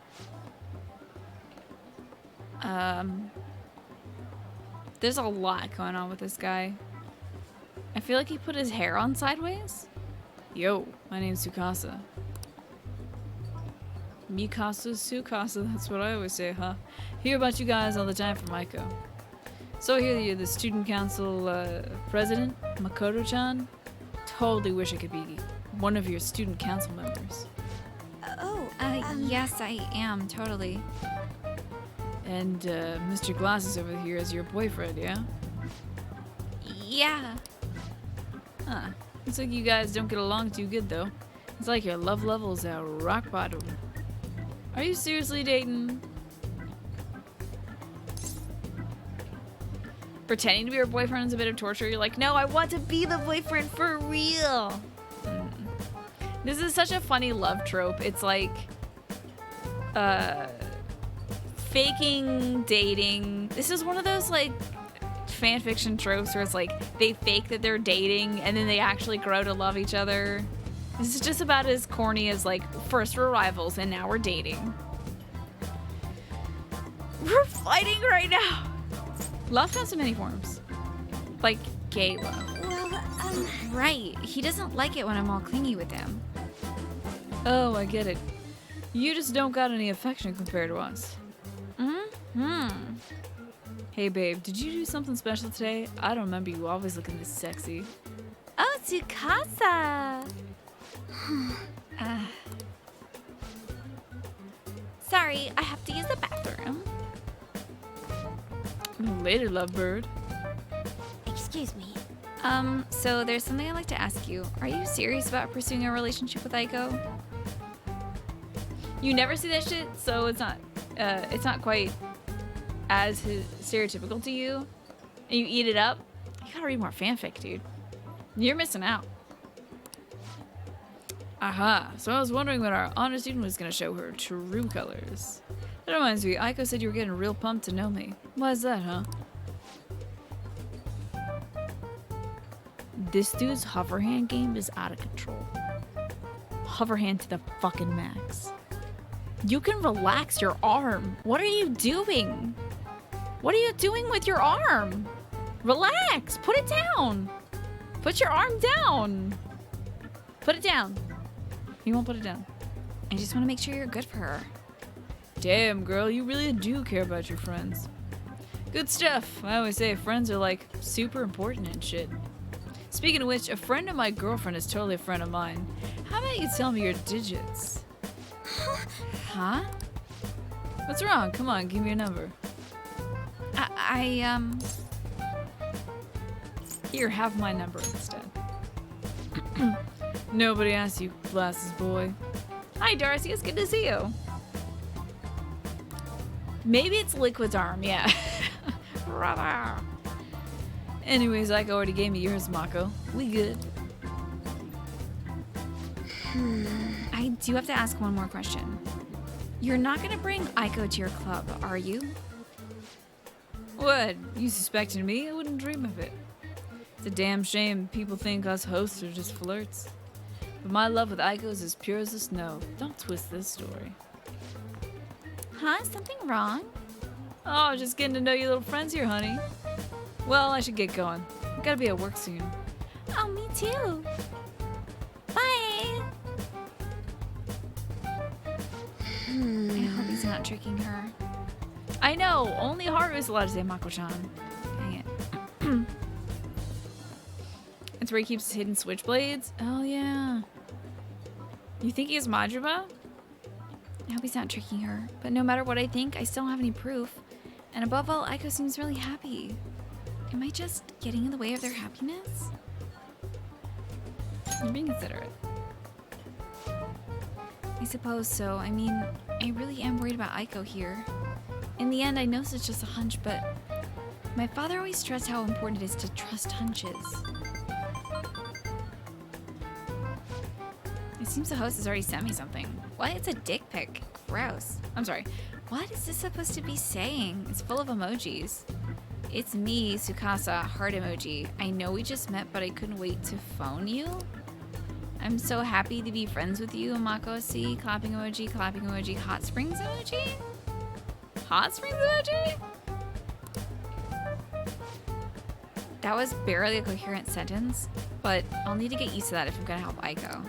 There's a lot going on with this guy. I feel like he put his hair on sideways. Yo, my name's Tsukasa. Mikasa Tsukasa, that's what I always say, huh? Hear about you guys all the time from Aiko. So here you're the student council president, Makoto-chan. Totally wish I could be one of your student council members. Yes, I am, totally. And Mr. Glasses over here is your boyfriend, yeah? Yeah. Huh. Looks like you guys don't get along too good, though. It's like your love level's at rock bottom. Are you seriously dating? Pretending to be your boyfriend is a bit of torture. You're like, no, I want to be the boyfriend for real. This is such a funny love trope. It's like, faking dating. This is one of those like fan fiction tropes where it's like they fake that they're dating and then they actually grow to love each other. This is just about as corny as like first we're rivals and now we're dating. We're fighting right now. Love comes in many forms. Like gay love. Well, Right. He doesn't like it when I'm all clingy with him. Oh, I get it. You just don't got any affection compared to us. Hey babe, did you do something special today? I don't remember you always looking this sexy. oh, Tsukasa. Sorry, I have to use the bathroom. Later, lovebird. Excuse me. So there's something I'd like to ask you. Are you serious about pursuing a relationship with Aiko? You never see that shit, so it's not quite as stereotypical to you. And you eat it up. You gotta read more fanfic, dude. You're missing out. Aha, so I was wondering when our honor student was gonna show her true colors. That reminds me, Aiko said you were getting real pumped to know me. Why is that, huh? This dude's hover hand game is out of control. Hover hand to the fucking max. You can relax your arm. What are you doing? What are you doing with your arm? Relax. Put it down. Put your arm down. Put it down. You won't put it down. I just want to make sure you're good for her. Damn, girl, you really do care about your friends. Good stuff. I always say friends are like super important and shit. Speaking of which, a friend of my girlfriend is totally a friend of mine. How about you tell me your digits? Huh? What's wrong? Come on, give me your number. Here, have my number instead. Nobody asked you, glasses boy. Hi, Darcy. It's good to see you. Maybe it's Liquid's arm, yeah. Brother. Anyways, Aiko already gave me yours, Mako. We good. I do have to ask one more question. You're not gonna bring Aiko to your club, are you? What? You suspected me? I wouldn't dream of it. It's a damn shame people think us hosts are just flirts. But my love with Aiko is as pure as the snow. Don't twist this story. Huh? Something wrong? Oh, just getting to know your little friends here, honey. Well, I should get going. I gotta be at work soon. Oh, me too. Bye. I hope he's not tricking her. I know, only Haru is allowed to say Mako-chan. Dang it. That's where he keeps his hidden switchblades? Oh, yeah. You think he has Majima? I hope he's not tricking her. But no matter what I think, I still don't have any proof. And above all, Aiko seems really happy. Am I just getting in the way of their happiness? You're being considerate. I suppose so. I mean, I really am worried about Aiko here. In the end, I know it's just a hunch, but my father always stressed how important it is to trust hunches. It seems the host has already sent me something. What? It's a dick pic. Gross. I'm sorry. What is this supposed to be saying? It's full of emojis. It's me, Tsukasa, heart emoji. I know we just met, but I couldn't wait to phone you. I'm so happy to be friends with you, Makoshi. Clapping emoji, hot springs emoji? Hot springs emoji? That was barely a coherent sentence, but I'll need to get used to that if I'm gonna help Aiko.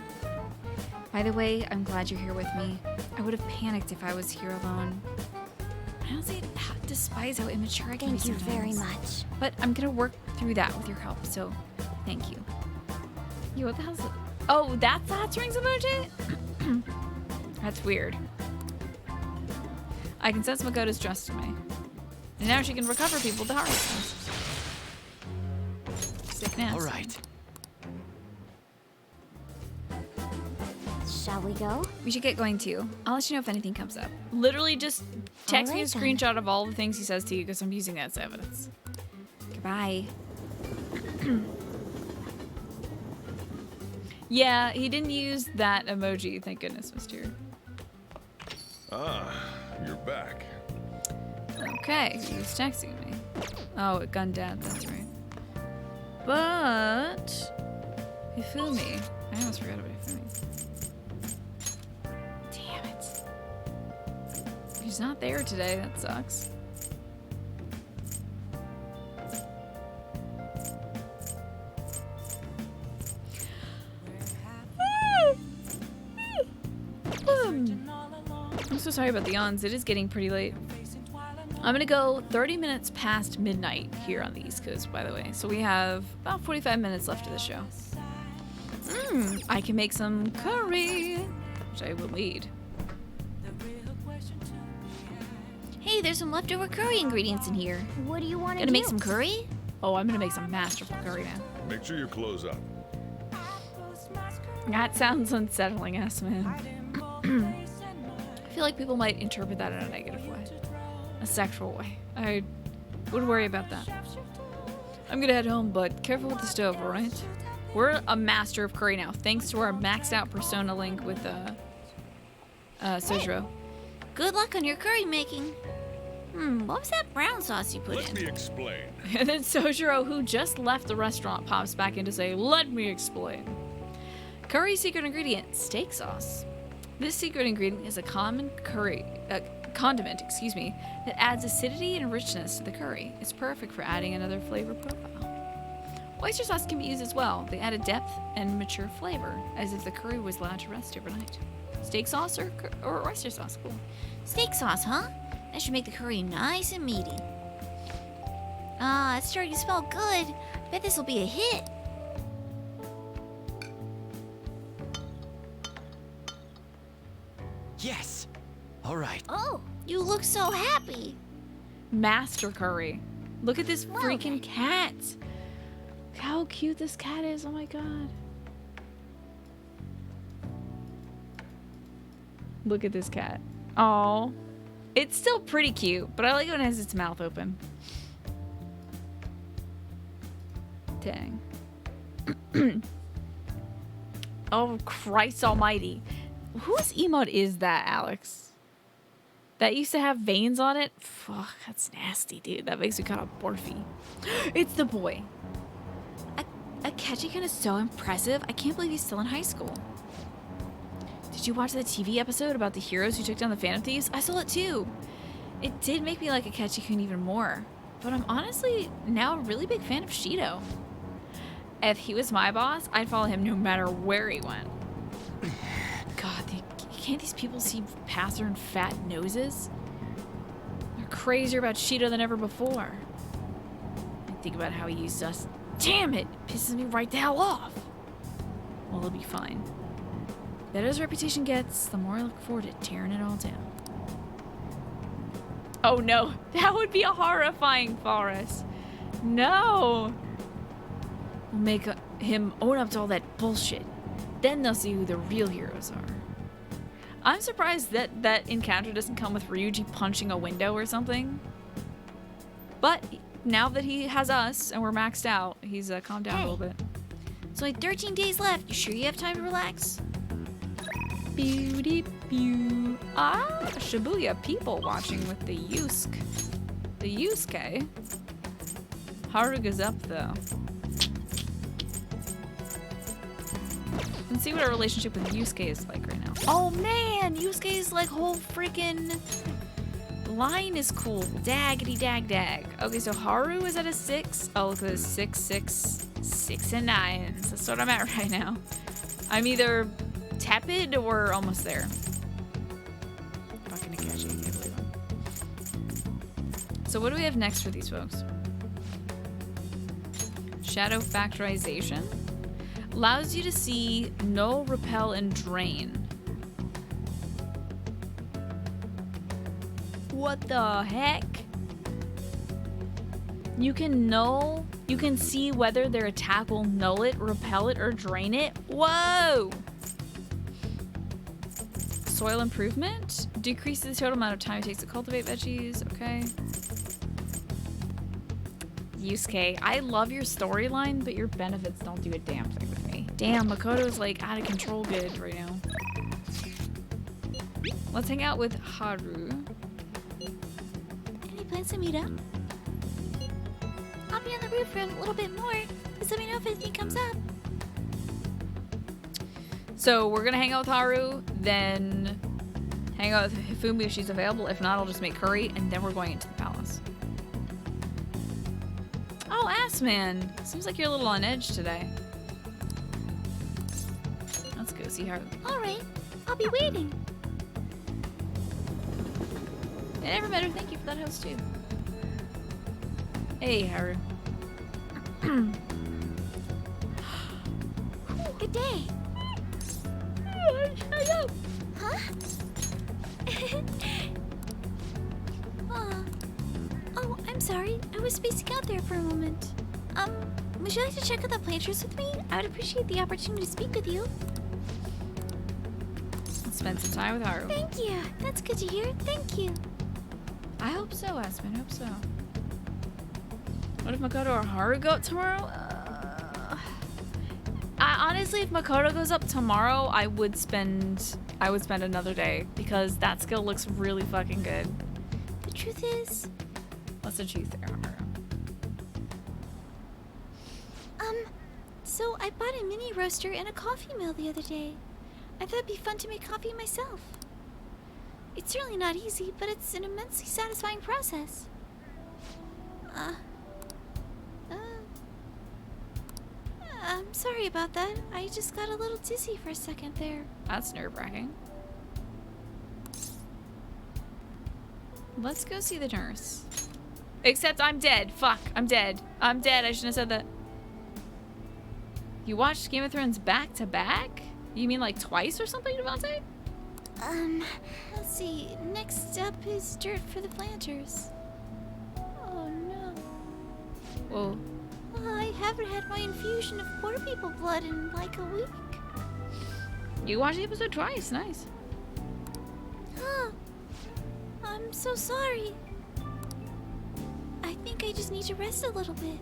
By the way, I'm glad you're here with me. I would have panicked if I was here alone. I honestly despise how immature I can be sometimes. Thank you very much. But I'm gonna work through that with your help, so thank you. Yo, what the hell's it? Oh, that's the hot springs emoji? That's weird. I can sense Makoto's trust in me. And now she can recover people with the heart springs. Sick nasty. All right. Shall we go? We should get going too. I'll let you know if anything comes up. Literally just text me a Alright then. screenshot of all the things he says to you because I'm using that as evidence. Goodbye. Yeah, he didn't use that emoji, thank goodness, Mr. Ah, you're back. Okay, he was texting me. Oh, Gun Dad, that's right. But Hifumi. I almost forgot about Hifumi. Damn it. He's not there today, that sucks. I'm so sorry about the yawns. It is getting pretty late. I'm gonna go 30 minutes past midnight here on the East Coast, by the way. So we have about 45 minutes left of the show. I can make some curry, which I will need. Hey, there's some leftover curry ingredients in here. What do you want to do? Gonna make some curry? Oh, I'm gonna make some masterful curry now. Make sure you close up. That sounds unsettling, ass man. I feel like people might interpret that in a negative way. A sexual way. I would worry about that. I'm gonna head home, but careful with the stove, alright? We're a master of curry now, thanks to our maxed out persona link with Sojiro. Good luck on your curry making. What was that brown sauce you put Let in? me explain. And then Sojiro, who just left the restaurant, pops back in to say, "Let me explain." Curry's secret ingredient, steak sauce. This secret ingredient is a common condiment, that adds acidity and richness to the curry. It's perfect for adding another flavor profile. Oyster sauce can be used as well. They add a depth and mature flavor, as if the curry was allowed to rest overnight. Steak sauce or oyster sauce? Cool. Steak sauce, huh? That should make the curry nice and meaty. Ah, it's starting to smell good. I bet this will be a hit. Yes! Alright. Oh, you look so happy. Master curry. Look at this Well freaking cat. How cute this cat is. Oh my god. Look at this cat. Oh, it's still pretty cute, but I like when it has its mouth open. Dang. Oh, Christ almighty. Whose emote is that, Alex? That used to have veins on it? Fuck, that's nasty, dude. That makes me kind of barfy. It's the boy. Akechi-kun is so impressive. I can't believe he's still in high school. Did you watch that TV episode about the heroes who took down the Phantom Thieves? I saw it too. It did make me like Akechi-kun even more. But I'm honestly now a really big fan of Shido. If he was my boss, I'd follow him no matter where he went. God, can't these people see past their fat noses? They're crazier about Shido than ever before. I think about how he used us. Damn it! It pisses me right the hell off. Well, it'll be fine. The better his reputation gets, the more I look forward to tearing it all down. Oh no, that would be a horrifying Forest. No! We'll make him own up to all that bullshit. Then they'll see who the real heroes are. I'm surprised that that encounter doesn't come with Ryuji punching a window or something. But now that he has us and we're maxed out, he's calmed down a little bit. It's only 13 days left. You sure you have time to relax? Beauty pew. Ah, Shibuya people watching with the Yusuke. The Yusuke. Haruga's up though. Let's see what our relationship with Yusuke is like right now. Oh man, Yusuke's like whole freaking line is cool. Daggity dag dag. Okay, so Haru is at a 6. Oh, look at this. 6, 6, 6 and 9s. That's what I'm at right now. I'm either tepid or almost there. Fucking Akechi, I can't believe him. So what do we have next for these folks? Shadow factorization. Allows you to see, null, repel, and drain. What the heck? You can see whether their attack will null it, repel it, or drain it. Whoa! Soil improvement. Decreases the total amount of time it takes to cultivate veggies. Okay. Yusuke, I love your storyline, but your benefits don't do a damn thing with me. Damn, Makoto's like out of control good right now. Let's hang out with Haru. Any plans to meet up? I'll be on the roof for a little bit more. Just let me know if anything comes up. So we're gonna hang out with Haru, then hang out with Hifumi if she's available. If not, I'll just make curry, and then we're going into the palace. Oh, ass man. Seems like you're a little on edge today. Let's go see Haru. All right, I'll be waiting. I never met her. Thank you for that host too. Hey, Haru. Good day. Shut up. Huh? Oh, I'm sorry. I was spacing out there for a moment. Would you like to check out the planters with me? I would appreciate the opportunity to speak with you. Let's spend some time with Haru. Thank you. That's good to hear. Thank you. I hope so, Aspen. I hope so. What if Makoto or Haru go out tomorrow? Honestly, if Makoto goes up tomorrow, I would spend another day because that skill looks really fucking good. The truth is, What's the truth there? so I bought a mini roaster and a coffee mill the other day. I thought it'd be fun to make coffee myself. It's certainly not easy, but it's an immensely satisfying process. I'm sorry about that. I just got a little dizzy for a second there. That's nerve-wracking. Let's go see the nurse. Except I'm dead. Fuck, I'm dead. I'm dead. I shouldn't have said that. You watched Game of Thrones back to back? You mean like twice or something, Devante? Let's see. Next up is dirt for the planters. Oh no. Whoa. I haven't had my infusion of poor people blood in like a week. You watched the episode twice. Nice. Huh. I'm so sorry. I think I just need to rest a little bit.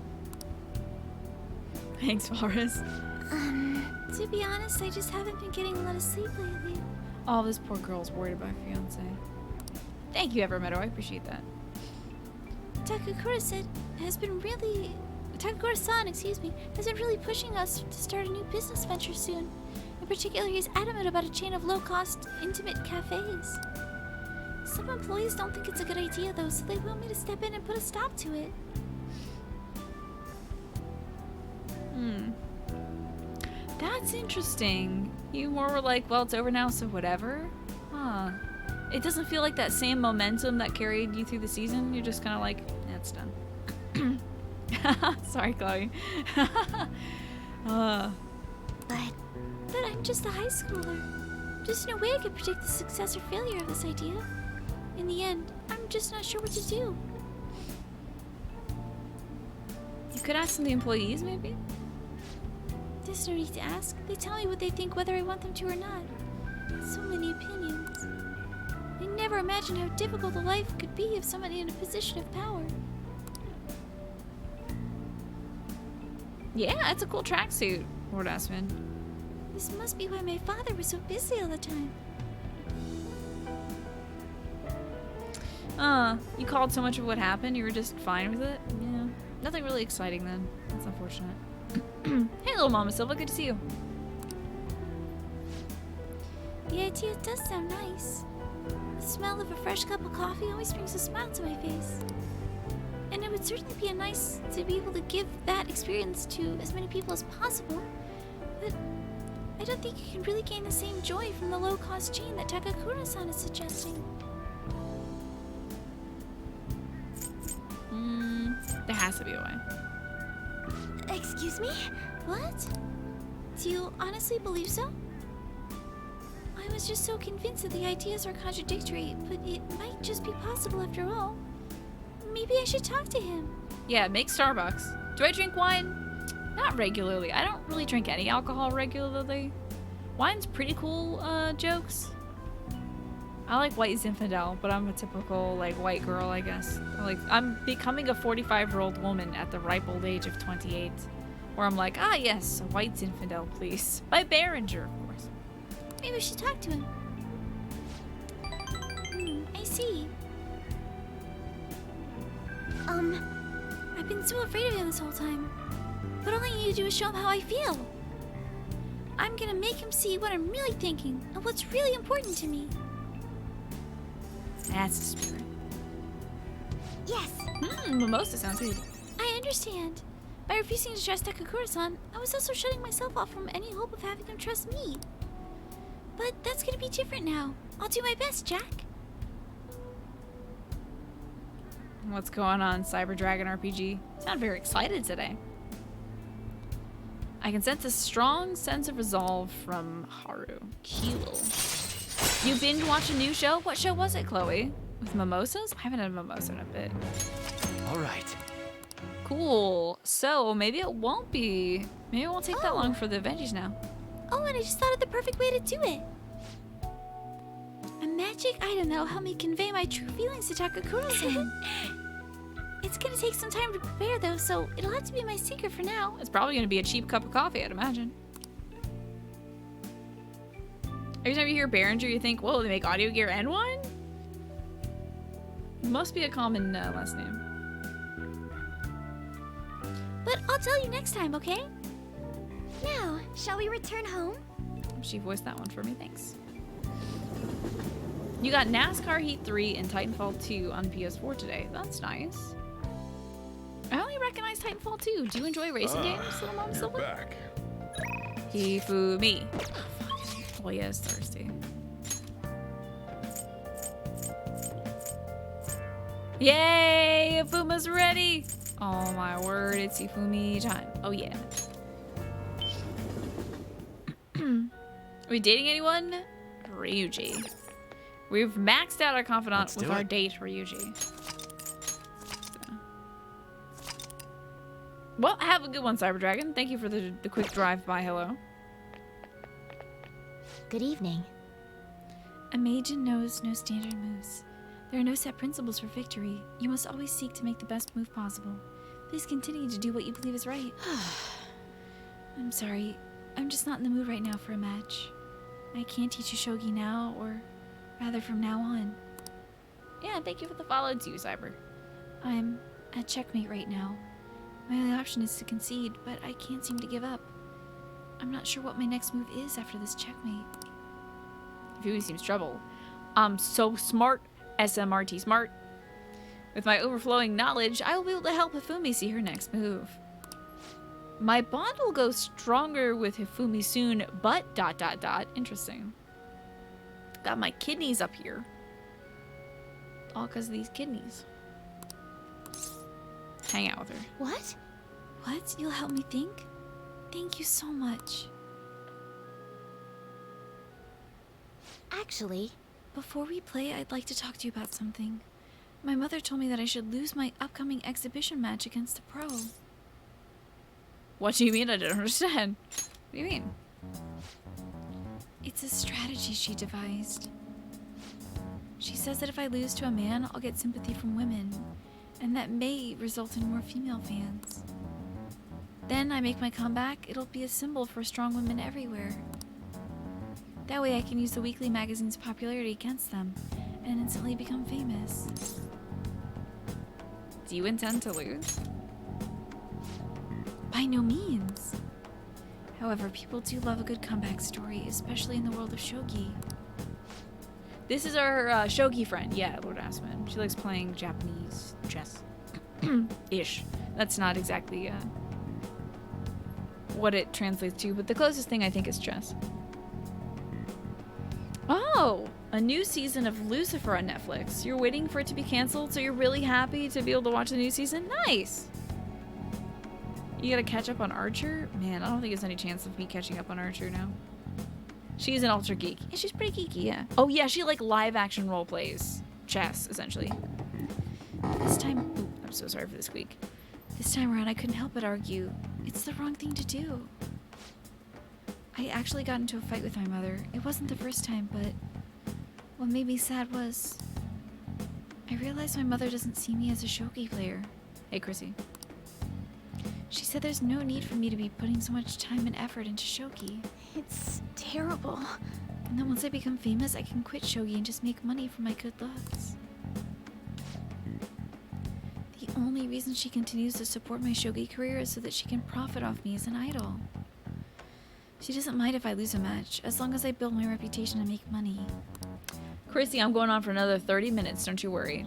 Thanks, Forrest. To be honest, I just haven't been getting a lot of sleep lately. Oh, this poor girl's worried about her fiance. Thank you, Evermeadow. I appreciate that. Takakura-san, has been really pushing us to start a new business venture soon. In particular, he's adamant about a chain of low-cost, intimate cafes. Some employees don't think it's a good idea, though, so they want me to step in and put a stop to it. That's interesting. You more were like, well, it's over now, so whatever. Huh. It doesn't feel like that same momentum that carried you through the season. You're just kind of like, yeah, it's done. Sorry, Chloe. But I'm just a high schooler. Just in a way I could predict the success or failure of this idea. In the end, I'm just not sure what to do. You could ask some of the employees, maybe? There's no need to ask. They tell me what they think whether I want them to or not. So many opinions. I never imagined how difficult a life could be of somebody in a position of power. Yeah, it's a cool tracksuit, Lord Aspen. This must be why my father was so busy all the time. You called so much of what happened, you were just fine with it? Yeah. Nothing really exciting then. That's unfortunate. Hey, little Mama Silva, good to see you. The idea does sound nice. The smell of a fresh cup of coffee always brings a smile to my face. And it would certainly be nice to be able to give that experience to as many people as possible. But I don't think you can really gain the same joy from the low-cost chain that Takakura-san is suggesting. There has to be a way. Excuse me? What? Do you honestly believe so? I was just so convinced that the ideas are contradictory, but it might just be possible after all. Maybe I should talk to him. Yeah, make Starbucks. Do I drink wine? Not regularly. I don't really drink any alcohol regularly. Wine's pretty cool, jokes. I like white Zinfandel, but I'm a typical, like, white girl, I guess. I'm becoming a 45-year-old woman at the ripe old age of 28. Where I'm like, ah, yes, a white Zinfandel, please. By Behringer, of course. Maybe we should talk to him. I see. I've been so afraid of him this whole time. But all I need to do is show him how I feel. I'm gonna make him see what I'm really thinking and what's really important to me. That's the spirit. Yes. Mimosa sounds good. I understand. By refusing to trust Takakura-san, I was also shutting myself off from any hope of having him trust me. But that's gonna be different now. I'll do my best, Jack. What's going on, Cyber Dragon RPG? Sound very excited today. I can sense a strong sense of resolve from Haru. Cool. You binge watch a new show? What show was it, Chloe? With mimosas? I haven't had a mimosa in a bit. All right. Cool. So maybe it won't be. Maybe it won't take that long for the veggies now. Oh, and I just thought of the perfect way to do it. A magic item that'll help me convey my true feelings to Takakura-san. It's gonna take some time to prepare though, so it'll have to be my secret for now. It's probably gonna be a cheap cup of coffee, I'd imagine. Every time you hear Behringer, you think, whoa, they make audio gear and wine? Must be a common last name. But I'll tell you next time, okay? Now, shall we return home? She voiced that one for me, thanks. You got NASCAR Heat 3 and Titanfall 2 on PS4 today. That's nice. I only recognize Titanfall 2. Do you enjoy racing games, little Mom You're Silver? back. Hifumi. Oh, yeah, it's thirsty. Yay! Hifuma's ready! Oh my word, it's Hifumi time. Oh yeah. Are we dating anyone? Ryuji. We've maxed out our confidant Let's with do our it. date, Ryuji. So. Well, have a good one, Cyber Dragon. Thank you for the quick drive-by hello. Good evening. A Majin knows no standard moves. There are no set principles for victory. You must always seek to make the best move possible. Please continue to do what you believe is right. I'm sorry. I'm just not in the mood right now for a match. I can't teach you shogi now, or rather from now on. Yeah, thank you for the follow too, Cyber. I'm at checkmate right now. My only option is to concede, but I can't seem to give up. I'm not sure what my next move is after this checkmate. Hifumi seems troubled. I'm so smart. SMRT smart. With my overflowing knowledge, I will be able to help Hifumi see her next move. My bond will go stronger with Hifumi soon, but ... Interesting. Got my kidneys up here. All because of these kidneys. Hang out with her. What? What? You'll help me think? Thank you so much. Actually, Before we play, I'd like to talk to you about something. My mother told me that I should lose my upcoming exhibition match against a pro. What do you mean? I don't understand. What do you mean? It's a strategy she devised. She says that if I lose to a man, I'll get sympathy from women, and that may result in more female fans. Then I make my comeback, it'll be a symbol for strong women everywhere. That way I can use the weekly magazine's popularity against them, and instantly become famous. Do you intend to lose? By no means. However, people do love a good comeback story, especially in the world of shogi. This is our shogi friend. Yeah, Lord Aspen. She likes playing Japanese chess. Ish. That's not exactly what it translates to, but the closest thing I think is chess. Oh, a new season of Lucifer on Netflix. You're waiting for it to be canceled, so you're really happy to be able to watch the new season? Nice! You gotta catch up on Archer? Man, I don't think there's any chance of me catching up on Archer now. She's an ultra geek. Yeah, she's pretty geeky, yeah. Oh yeah, she like live action role plays chess, essentially. This time, Ooh, I'm so sorry for this squeak. This time around, I couldn't help but argue. It's the wrong thing to do. I actually got into a fight with my mother. It wasn't the first time, but what made me sad was I realized my mother doesn't see me as a shogi player. Hey, Chrissy. She said there's no need for me to be putting so much time and effort into shogi. it's terrible. And then once I become famous, I can quit shogi and just make money from my good looks. The only reason she continues to support my shogi career is so that she can profit off me as an idol. She doesn't mind if I lose a match, as long as I build my reputation and make money. Chrissy, I'm going on for another 30 minutes, don't you worry.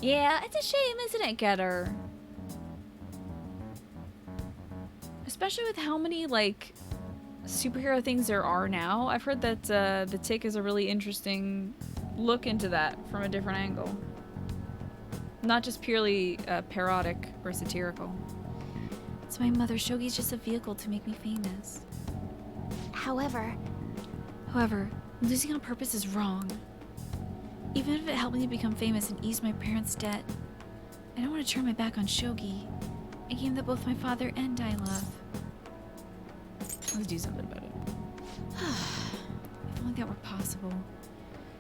Yeah, it's a shame, isn't it, Getter? Especially with how many, like, superhero things there are now. I've heard that The Tick is a really interesting look into that from a different angle. Not just purely parodic or satirical. It's my mother. Shogi's just a vehicle to make me famous. However, Losing on purpose is wrong. Even if it helped me become famous and ease my parents' debt, I don't want to turn my back on shogi, a game that both my father and I love. Let's do something about it. If only that were possible.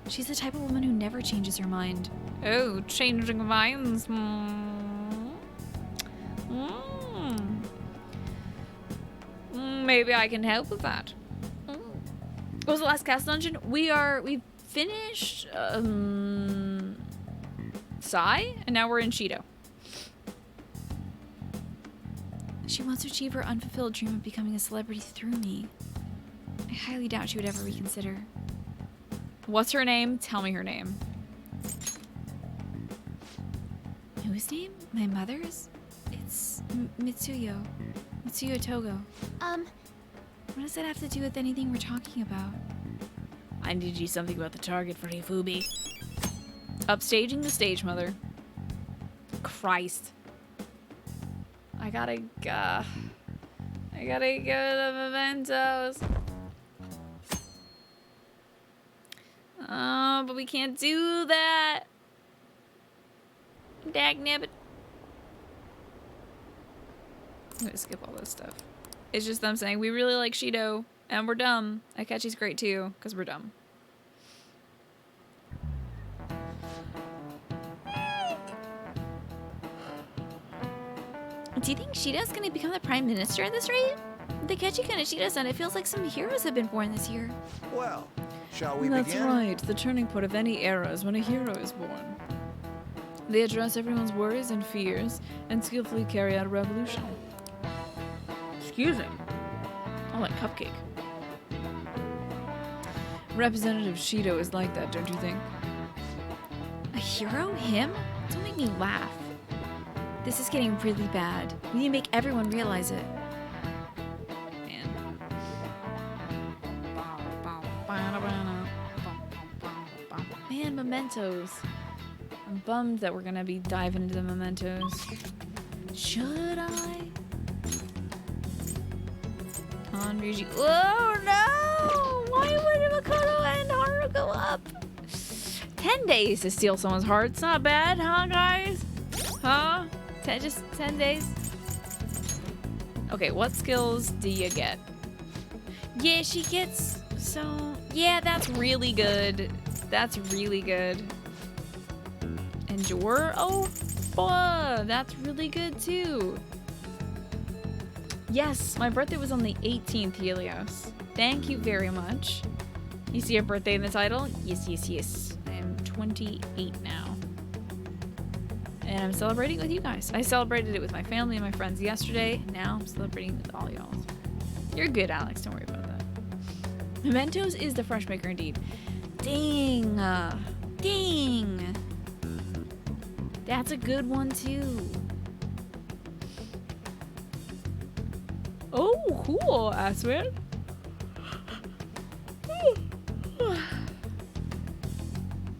She's the type of woman who never changes her mind. Oh, changing minds. Maybe I can help with that. What was the last castle dungeon? We finished Sai, and now we're in Shido. She wants to achieve her unfulfilled dream of becoming a celebrity through me. I highly doubt she would ever reconsider. What's her name? Tell me her name. Whose name? My mother's? It's Mitsuyo. Mitsuyo Togo. What does that have to do with anything we're talking about? I need to do something about the target for Hifubi. Upstaging the stage mother. Christ. I gotta go to the mementos. Oh, but we can't do that. Dagnabbit. I'm gonna skip all this stuff. It's just them saying we really like Shido and we're dumb. Akechi's great too, because we're dumb. Do you think Shido's gonna become the prime minister at this rate? The Akechi Kaneshida and it feels like some heroes have been born this year. Well, shall we That's begin? right. The turning point of any era is when a hero is born. They address everyone's worries and fears and skillfully carry out a revolution. Excuse me. I like cupcake. Representative Shido is like that, don't you think? A hero? Him? Don't make me laugh. This is getting really bad. We need to make everyone realize it. Man, mementos. I'm bummed that we're gonna be diving into the mementos. Should I? On Ryuji. Oh no! Why would Makoto and Haru go up? 10 days to steal someone's heart. It's not bad, huh, guys? Huh? Just 10 days? Okay, what skills do you get? Yeah, she gets so... Yeah, that's really good. That's really good. Endure? Oh, boy, that's really good too. Yes, my birthday was on the 18th, Helios. Thank you very much. You see your birthday in the title? Yes, yes, yes. I am 28 now. And I'm celebrating with you guys. I celebrated it with my family and my friends yesterday. Now I'm celebrating with all y'all. You're good, Alex. Don't worry about that. Mementos is the fresh maker indeed. Dang. Dang. That's a good one too. Oh, cool, Aswin.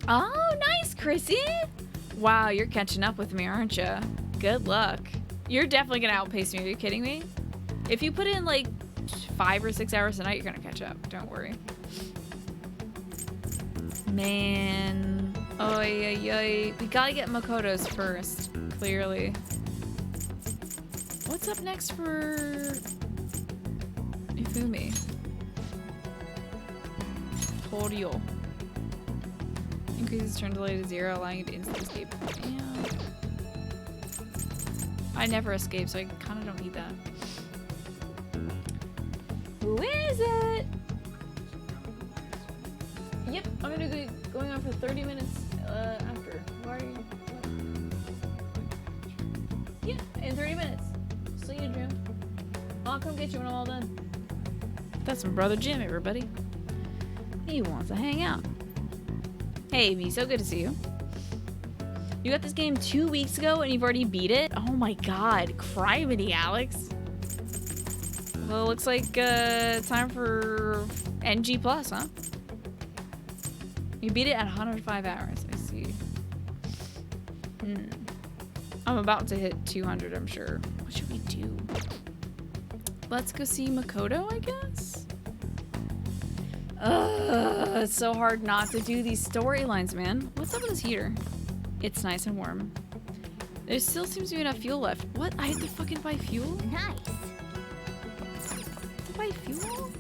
Oh, nice, Chrissy. Wow, you're catching up with me, aren't you? Good luck. You're definitely gonna outpace me. Are you kidding me? If you put in like 5 or 6 hours a night, you're gonna catch up. Don't worry. Man. Oy, oy, oy. We gotta get Makoto's first, clearly. What's up next for Ifumi? Torio. Increases turn delay to 0, allowing you to instantly escape. Damn. I never escape, so I kind of don't need that. Who is it? Yep, I'm gonna be going on for 30 minutes after. Why are you? Yeah, in 30 minutes. See you, Jim. I'll come get you when I'm all done. That's my brother Jim, everybody. He wants to hang out. Hey, Miso, good to see you. You got this game 2 weeks ago and you've already beat it? Oh my god, criminy, Alex. Well, it looks like time for NG+, huh? You beat it at 105 hours, I see. I'm about to hit 200, I'm sure. What should we do? Let's go see Makoto, I guess? It's so hard not to do these storylines, man. What's up with this heater? It's nice and warm. There still seems to be enough fuel left. What? I have to fucking buy fuel? Nice. To buy fuel?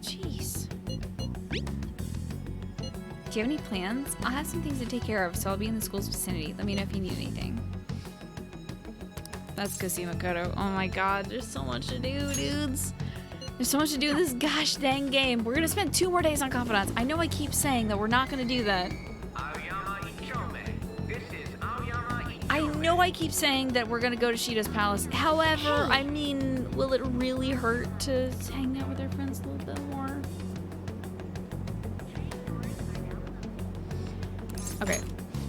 Jeez. Do you have any plans? I'll have some things to take care of, so I'll be in the school's vicinity. Let me know if you need anything. Let's go see Makoto. Oh my god, there's so much to do, dudes. There's so much to do in this gosh dang game. We're gonna spend 2 more days on Confidants. I know I keep saying that we're not gonna do that. I know I keep saying that we're gonna go to Shido's palace. However, I mean, will it really hurt to hang out with our friends a little bit more? Okay.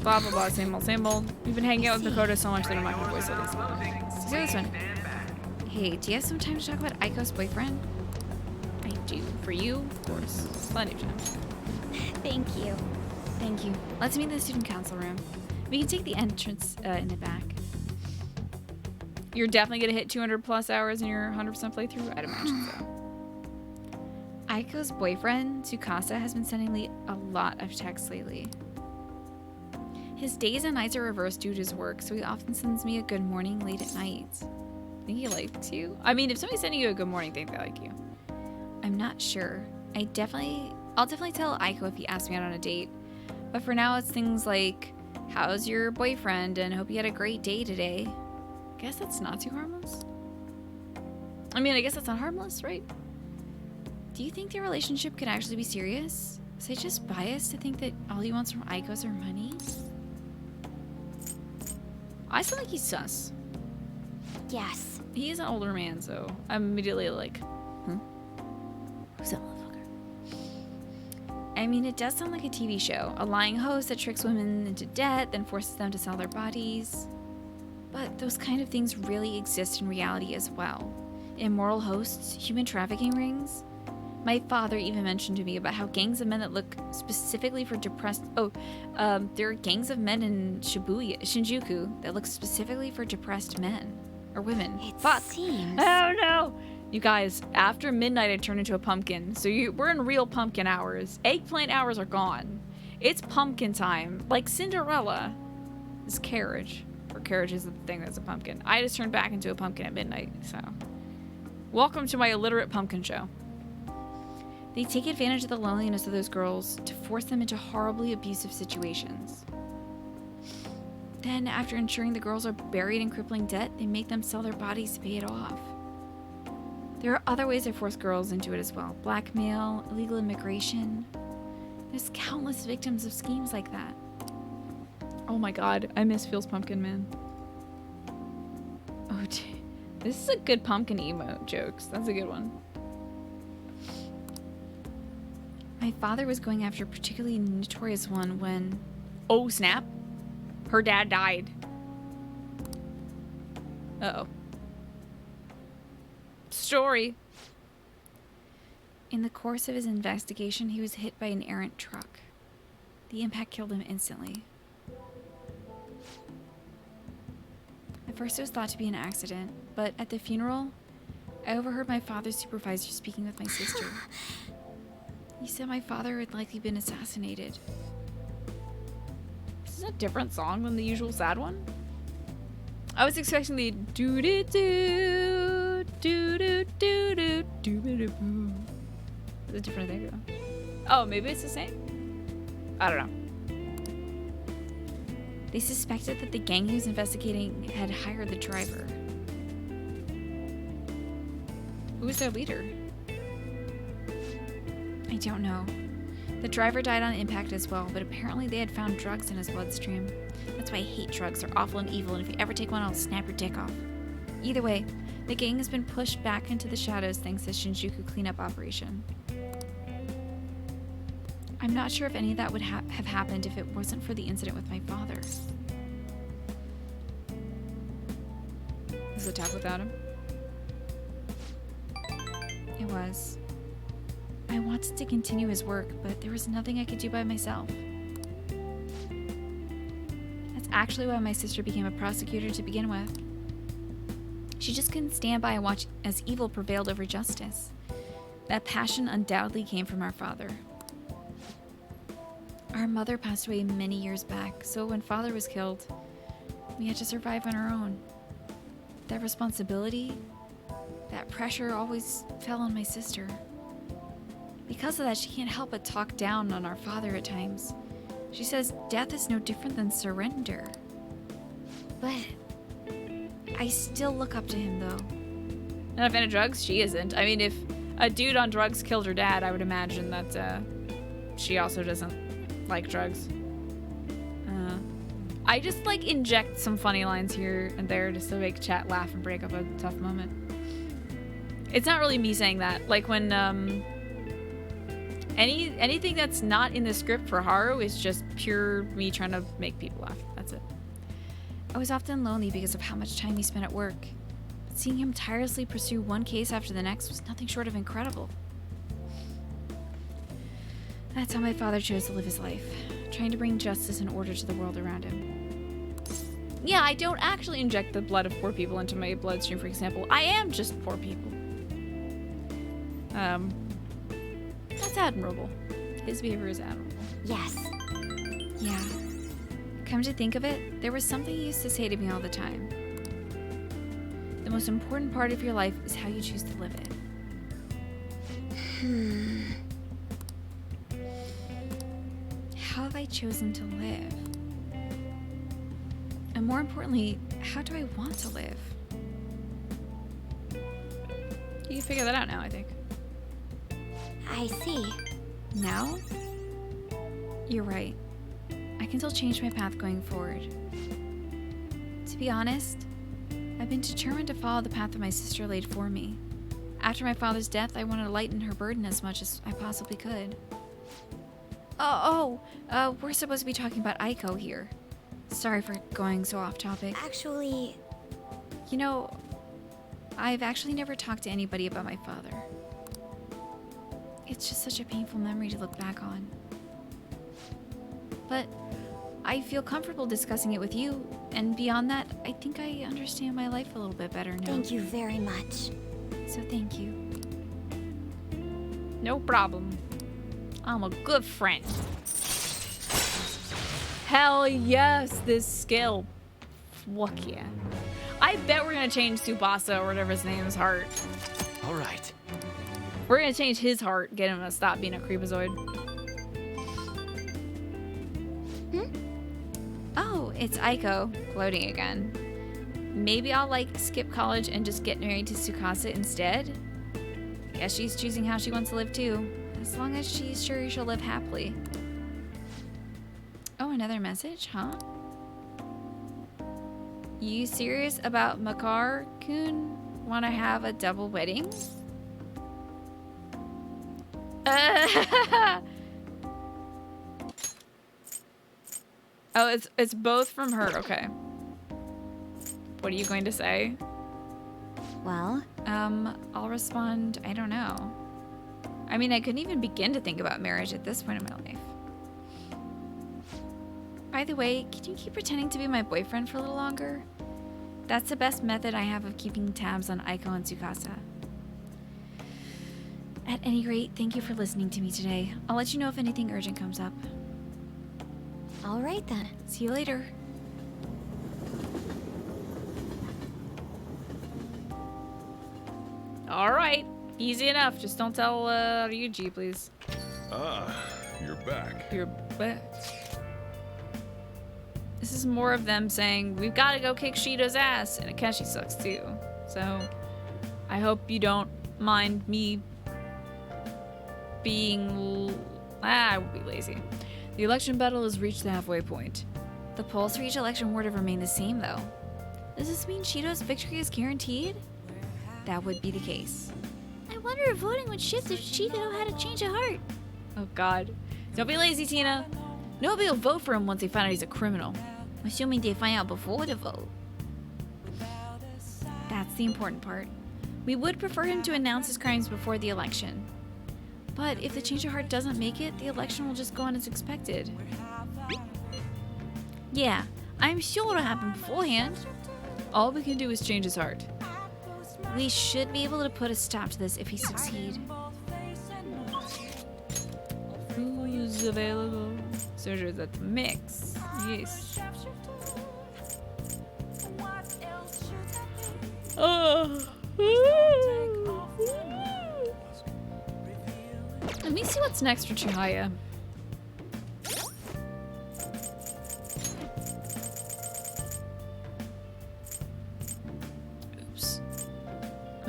Blah, blah, blah. Same old, same old. We've been hanging out with Makoto so much that I'm not gonna voice all these. Let's do this one. Hey, do you have some time to talk about Aiko's boyfriend? I do. For you, of course. Plenty of time. Thank you. Thank you. Let's meet in the student council room. We can take the entrance in the back. You're definitely gonna hit 200 plus hours in your 100% playthrough? I'd imagine so. Aiko's boyfriend, Tsukasa, has been sending me a lot of texts lately. His days and nights are reversed due to his work, so he often sends me a good morning late at night. Think he likes you? I mean, if somebody's sending you a good morning, think they like you. I'm not sure. I'll definitely tell Aiko if he asks me out on a date. But for now, it's things like, how's your boyfriend, and hope you had a great day today. Guess that's not too harmless. I mean, I guess that's not harmless, right? Do you think their relationship could actually be serious? Is it just biased to think that all he wants from Aiko is her money? I still think he's sus. Yes. He is an older man, so I'm immediately like, who's that motherfucker? I mean, it does sound like a TV show. A lying host that tricks women into debt, then forces them to sell their bodies. But those kind of things really exist in reality as well. Immoral hosts, human trafficking rings. My father even mentioned to me about how gangs of men that look specifically for depressed... there are gangs of men in Shinjuku that look specifically for depressed men. Or women. It Fuck. seems... Oh no! You guys, after midnight I turn into a pumpkin. So we're in real pumpkin hours. Eggplant hours are gone. It's pumpkin time. Like Cinderella. This carriage. Or carriage is the thing that's a pumpkin. I just turned back into a pumpkin at midnight, so... Welcome to my illiterate pumpkin show. They take advantage of the loneliness of those girls to force them into horribly abusive situations. Then, after ensuring the girls are buried in crippling debt, they make them sell their bodies to pay it off. There are other ways they force girls into it as well. Blackmail, illegal immigration. There's countless victims of schemes like that. Oh my god, I miss Feels Pumpkin Man. Oh, this is a good pumpkin emo jokes. That's a good one. My father was going after a particularly notorious one when... Oh, snap. Her dad died. Uh-oh. Story. In the course of his investigation, he was hit by an errant truck. The impact killed him instantly. At first it was thought to be an accident, but at the funeral, I overheard my father's supervisor speaking with my sister. He said my father had likely been assassinated. This is a different song than the usual sad one. I was expecting the doo doo doo doo doo doo doo doo doo doo. It's a different thing though. Oh, maybe it's the same? I don't know. They suspected that the gang he was investigating had hired the driver. Who was their leader? I don't know. The driver died on impact as well, but apparently they had found drugs in his bloodstream. That's why I hate drugs. They're awful and evil, and if you ever take one, I'll snap your dick off. Either way, the gang has been pushed back into the shadows thanks to Shinjuku cleanup operation. I'm not sure if any of that would have happened if it wasn't for the incident with my father. Was it tough without him? It was. I wanted to continue his work, but there was nothing I could do by myself. That's actually why my sister became a prosecutor to begin with. She just couldn't stand by and watch as evil prevailed over justice. That passion undoubtedly came from our father. Our mother passed away many years back, so when father was killed, we had to survive on our own. That responsibility, that pressure always fell on my sister. Because of that, she can't help but talk down on our father at times. She says death is no different than surrender. But I still look up to him, though. Not a fan of drugs? She isn't. I mean, if a dude on drugs killed her dad, I would imagine that she also doesn't like drugs. I just like inject some funny lines here and there just to make chat laugh and break up a tough moment. It's not really me saying that. Like when anything that's not in the script for Haru is just pure me trying to make people laugh. That's it. I was often lonely because of how much time he spent at work. But seeing him tirelessly pursue one case after the next was nothing short of incredible. That's how my father chose to live his life, trying to bring justice and order to the world around him. Yeah, I don't actually inject the blood of poor people into my bloodstream, for example. I am just poor people. That's admirable. His behavior is admirable. Yes. Yeah. Come to think of it, there was something he used to say to me all the time. The most important part of your life is how you choose to live it. How have I chosen to live? And more importantly, how do I want to live? You can figure that out now, I think. I see. Now? You're right. I can still change my path going forward. To be honest, I've been determined to follow the path that my sister laid for me. After my father's death, I wanted to lighten her burden as much as I possibly could. We're supposed to be talking about Aiko here. Sorry for going so off topic. Actually, You know, I've actually never talked to anybody about my father. It's just such a painful memory to look back on. But I feel comfortable discussing it with you, and beyond that, I think I understand my life a little bit better now. thank you very much. So thank you. No problem. I'm a good friend. Hell yes, this skill. Fuck yeah. I bet we're gonna change Tsubasa or whatever his name is heart. All right. We're gonna change his heart, get him to stop being a creepazoid. Oh, it's Aiko, gloating again. Maybe I'll skip college and just get married to Tsukasa instead? Guess she's choosing how she wants to live too, as long as she's sure she'll live happily. Oh, another message, huh? You serious about Makar-kun? Wanna have a double wedding? Oh, it's both from her. Okay. What are you going to say? Well, I'll respond, I don't know. I mean, I couldn't even begin to think about marriage at this point in my life. By the way, can you keep pretending to be my boyfriend for a little longer? That's the best method I have of keeping tabs on Aiko and Tsukasa. At any rate, thank you for listening to me today. I'll let you know if anything urgent comes up. all right then. See you later. All right. Easy enough. Just don't tell Ryuji, please. Ah, you're back. You're back. This is more of them saying, we've got to go kick Shido's ass. And Akeshi sucks too. So I hope you don't mind me being... I would be lazy. The election battle has reached the halfway point. The polls for each election would have remained the same, though. Does this mean Shido's victory is guaranteed? That would be the case. I wonder if voting would shift if Shido had a change of heart. Oh God. Don't be lazy, Tina. Nobody will vote for him once they find out he's a criminal. Assuming they find out before the vote. That's the important part. We would prefer him to announce his crimes before the election. But if the change of heart doesn't make it, the election will just go on as expected. Yeah, I'm sure it'll happen beforehand. All we can do is change his heart. We should be able to put a stop to this if he succeeds. Who's available? Sergio's at the mix. Yes. Let me see what's next for Chihaya.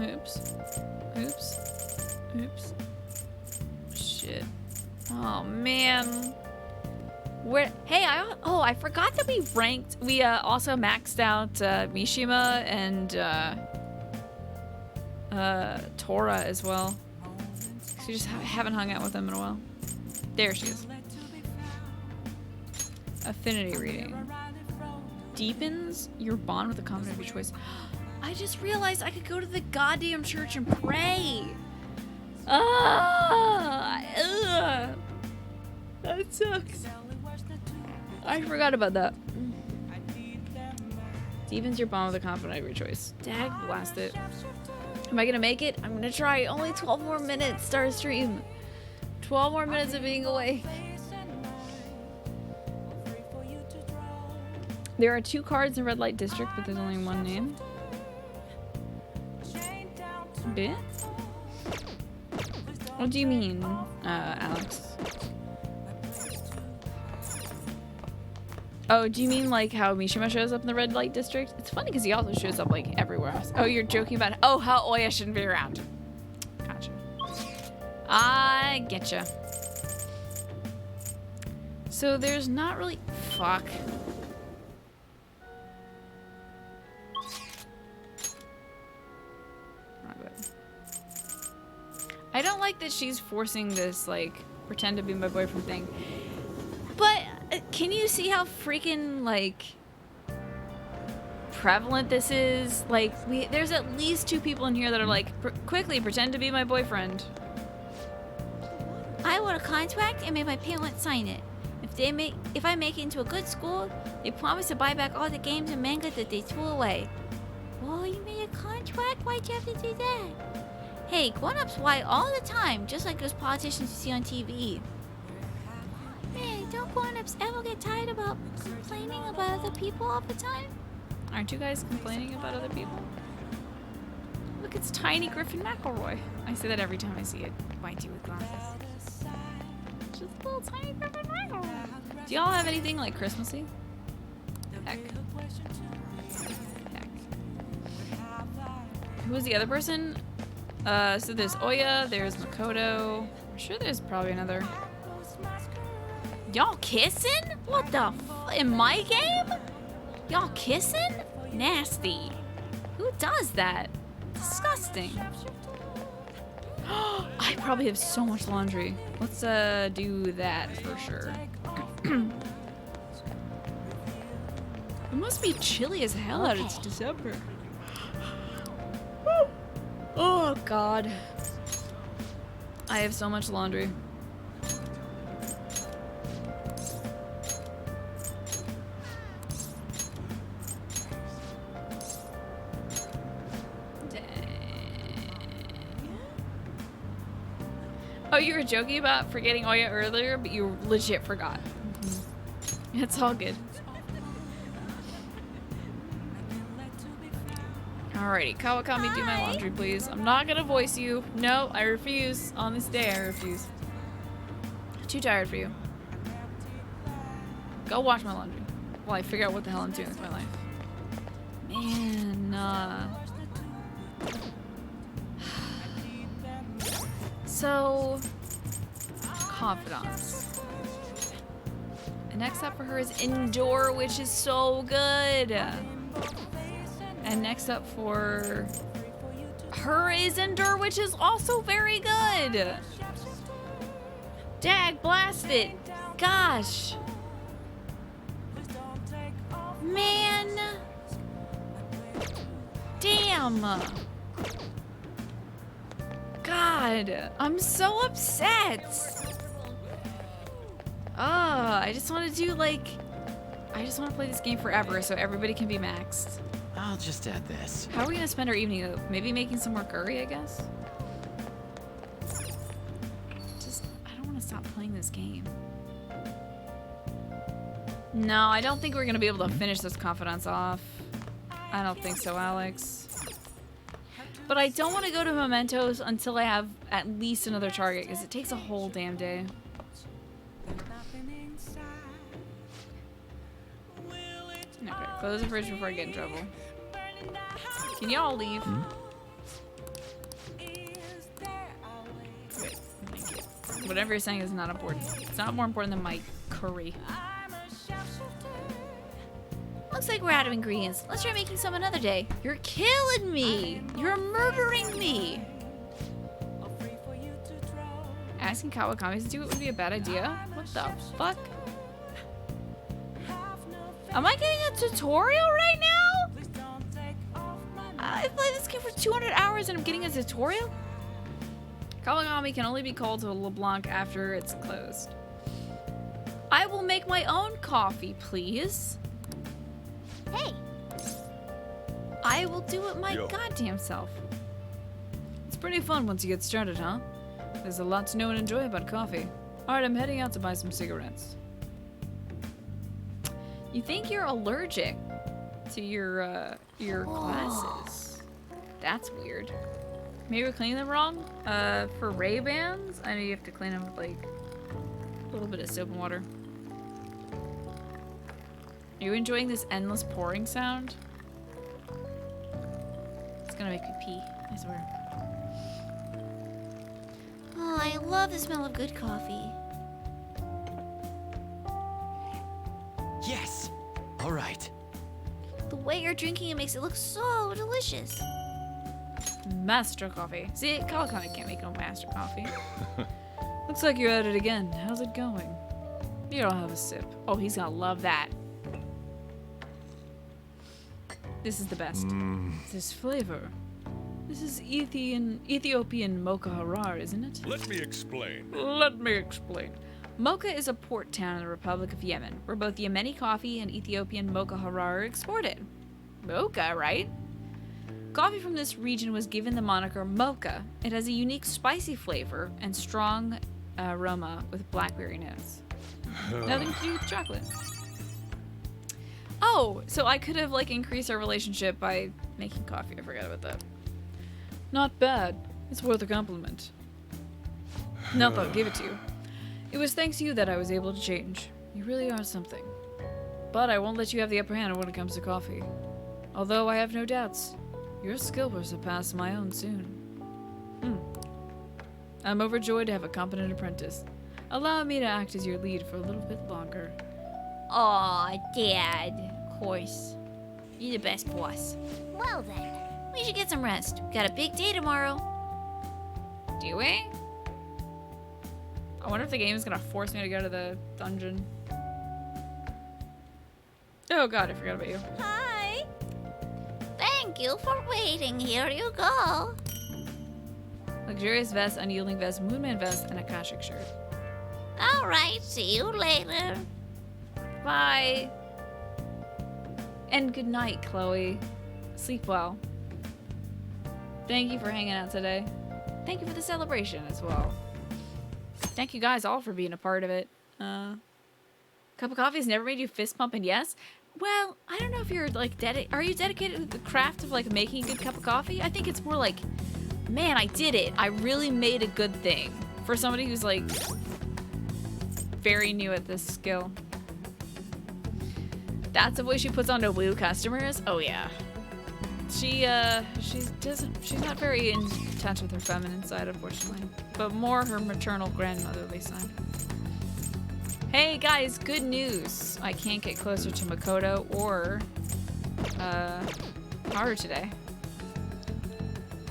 Oops. Oops. Oops. Shit. Oh, man. Where? Hey, I forgot that we ranked. We also maxed out Mishima and Tora as well. So we just haven't hung out with them in a while. There she is. Affinity reading. Deepens your bond with the common of your choice. I just realized I could go to the goddamn church and pray. That sucks. I forgot about that. Deepens your bond with the confidant of your choice. Dag blast it. Am I gonna make it? I'm gonna try. Only 12 more minutes. Start a stream. 12 more minutes of being away. There are 2 cards in Red Light District, but there's only 1 name. Bit? What do you mean, Alex? Oh, do you mean like how Mishima shows up in the Red Light District? It's funny because he also shows up like everywhere else. Oh, you're joking about oh, how Oya shouldn't be around. Gotcha. I getcha. So there's not really... Fuck. Not good. I don't like that she's forcing this, like, pretend to be my boyfriend thing. But can you see how freaking, like, prevalent this is? Like, there's at least 2 people in here that are like, quickly pretend to be my boyfriend. I want a contract and make my parents sign it. If I make it into a good school, they promise to buy back all the games and manga that they threw away. Well, you made a contract? Why'd you have to do that? Hey, grown-ups lie all the time, just like those politicians you see on TV. Hey, don't grown-ups ever get tired about complaining about other people all the time? Aren't you guys complaining about other people? Look, it's tiny Griffin McElroy. I say that every time I see it. Whitey with glasses. Just a little tiny Griffin McElroy. Do y'all have anything like Christmassy? Heck. Heck. Who was the other person? So there's Oya, there's Makoto. I'm sure there's probably another. Y'all kissing? What the in my game? Y'all kissing? Nasty. Who does that? Disgusting. I probably have so much laundry. Let's do that for sure. It must be chilly as hell out. It's December. Oh god. I have so much laundry. Oh, you were joking about forgetting Oya earlier, but you legit forgot. Mm-hmm. It's all good. Alrighty, Kawakami, do my laundry, please. I'm not gonna voice you. No, I refuse. On this day, I refuse. Too tired for you. Go wash my laundry while I figure out what the hell I'm doing with my life. Man, So, confidants. And next up for her is Endure, which is so good. And next up for her is Endure, which is also very good. Dag, blast it. Gosh. Man. Damn. God, I'm so upset. I just want to do like, I just want to play this game forever so everybody can be maxed. I'll just add this. How are we gonna spend our evening though? Maybe making some more curry, I guess? I don't want to stop playing this game. No, I don't think we're gonna be able to finish this confidence off. I don't think so, Alex. But I don't want to go to Mementos until I have at least another target, because it takes a whole damn day. Okay, close the fridge before I get in trouble. Can y'all leave? Whatever you're saying is not important. It's not more important than my curry. Looks like we're out of ingredients. Let's try making some another day. You're killing me. You're murdering me. Asking Kawakami to do it would be a bad idea? What the fuck? Am I getting a tutorial right now? I played this game for 200 hours and I'm getting a tutorial? Kawakami can only be called to LeBlanc after it's closed. I will make my own coffee, please. Hey. I will do it my Yo. goddamn self. It's pretty fun once you get started, huh? There's a lot to know and enjoy about coffee. Alright, I'm heading out to buy some cigarettes. You think you're allergic to your glasses. That's weird. Maybe we're cleaning them wrong? For Ray-Bans, I know you have to clean them with, like, a little bit of soap and water. Are you enjoying this endless pouring sound? It's gonna make me pee, I swear. Oh, I love the smell of good coffee. Yes! Alright. The way you're drinking it makes it look so delicious. Master coffee. See, Kawakami can't make no master coffee. Looks like you're at it again. How's it going? You don't have a sip. Oh, he's gonna love that. This is the best. This flavor. This is Ethiopian mocha harar, isn't it? Let me explain. Let me explain. Mocha is a port town in the Republic of Yemen, where both Yemeni coffee and Ethiopian mocha harar are exported. Mocha, right? Coffee from this region was given the moniker mocha. It has a unique spicy flavor and strong aroma with blackberry notes. Nothing to do with chocolate. Oh, so I could have like increased our relationship by making coffee. I forgot about that. Not bad. It's worth a compliment. No, I'll give it to you. It was thanks to you that I was able to change. You really are something. But I won't let you have the upper hand when it comes to coffee. Although I have no doubts, your skill will surpass my own soon. I'm overjoyed to have a competent apprentice. Allow me to act as your lead for a little bit longer. Aw, Dad. Of course. You're the best boss. Well then, we should get some rest. Got a big day tomorrow. Do we? I wonder if the game is gonna force me to go to the dungeon. Oh god, I forgot about you. Hi. Thank you for waiting. Here you go. Luxurious vest, unyielding vest, moonman vest, and Akashic shirt. All right, see you later. Bye. And good night, Chloe. Sleep well. Thank you for hanging out today. Thank you for the celebration as well. Thank you guys all for being a part of it. Cup of coffee has never made you fist pump and yes? Well, I don't know if you're like are you dedicated to the craft of like making a good cup of coffee? I think it's more like, man, I did it. I really made a good thing. For somebody who's like very new at this skill. That's the way she puts on to woo customers? Oh yeah. She's not very in touch with her feminine side, unfortunately. But more her maternal grandmotherly side. Hey guys, good news. I can't get closer to Makoto or Haru today.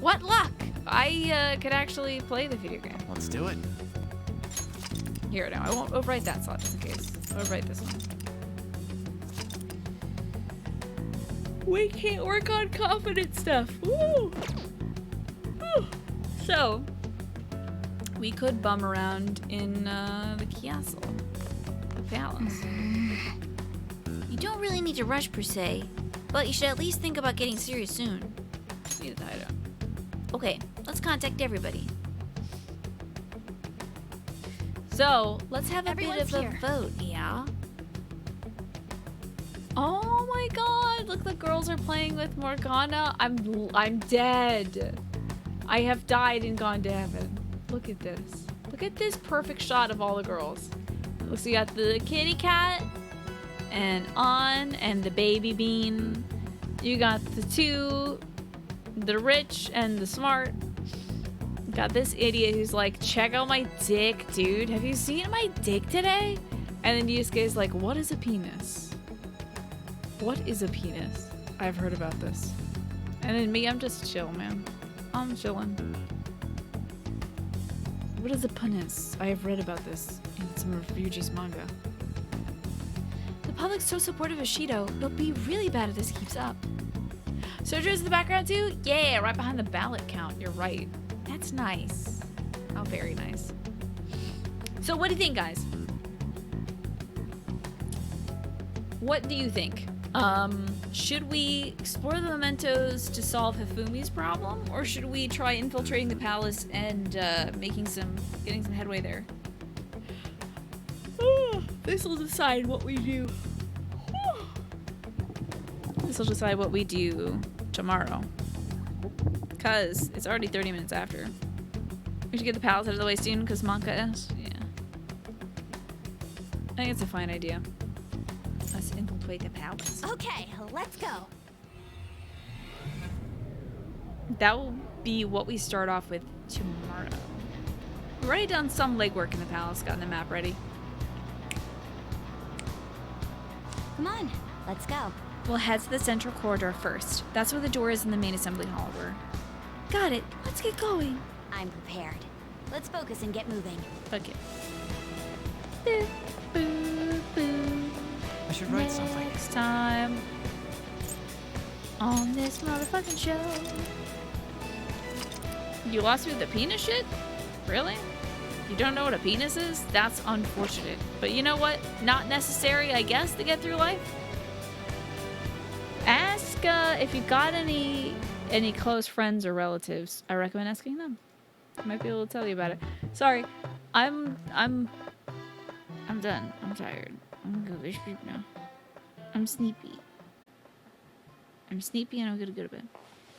What luck! I could actually play the video game. Let's do it. Here, no, I won't overwrite that slot just in case. I'll overwrite this one. We can't work on confident stuff. Woo! Woo! So, we could bum around in the castle, the palace. You don't really need to rush per se, but you should at least think about getting serious soon. Need a hideout. Okay, let's contact everybody. So, let's have a Everyone's bit of here. a vote, yeah? Oh my god, look, the girls are playing with Morgana. I'm dead. I have died and gone to heaven. Look at this. Look at this perfect shot of all the girls. Looks, you got the kitty cat and On and the baby bean. You got the two, the rich and the smart. Got this idiot who's like, check out my dick, dude. Have you seen my dick today? And then Yusuke's like, what is a penis? What is a penis? I've heard about this. And then me, I'm just chill, man. I'm chilling. What is a penis? I have read about this in some of Ryuji's manga. The public's so supportive of Shido, it'll be really bad if this keeps up. Sojourner's in the background too? Yeah, right behind the ballot count. You're right. That's nice. Oh, very nice. So what do you think, guys? What do you think? Should we explore the mementos to solve Hifumi's problem? Or should we try infiltrating the palace and getting some headway there? This will decide what we do. This will decide what we do tomorrow. Because it's already 30 minutes after. We should get the palace out of the way soon because Manka is. Yeah. I think it's a fine idea. Let's infiltrate the palace. Okay, let's go. That will be what we start off with tomorrow. We've already done some legwork in the palace, gotten the map ready. Come on, let's go. We'll head to the central corridor first. That's where the doors in the main assembly hall were. Got it. Let's get going. I'm prepared. Let's focus and get moving. Okay. Boo, boo, boo. I should write something. Next time on this motherfucking show. You lost me with the penis shit? Really? You don't know what a penis is? That's unfortunate. But you know what? Not necessary, I guess, to get through life. Ask if you got any close friends or relatives. I recommend asking them. I might be able to tell you about it. Sorry, I'm done. I'm tired. I'm gonna go to sleep now. I'm sleepy. I'm sleepy and I'm gonna go to bed.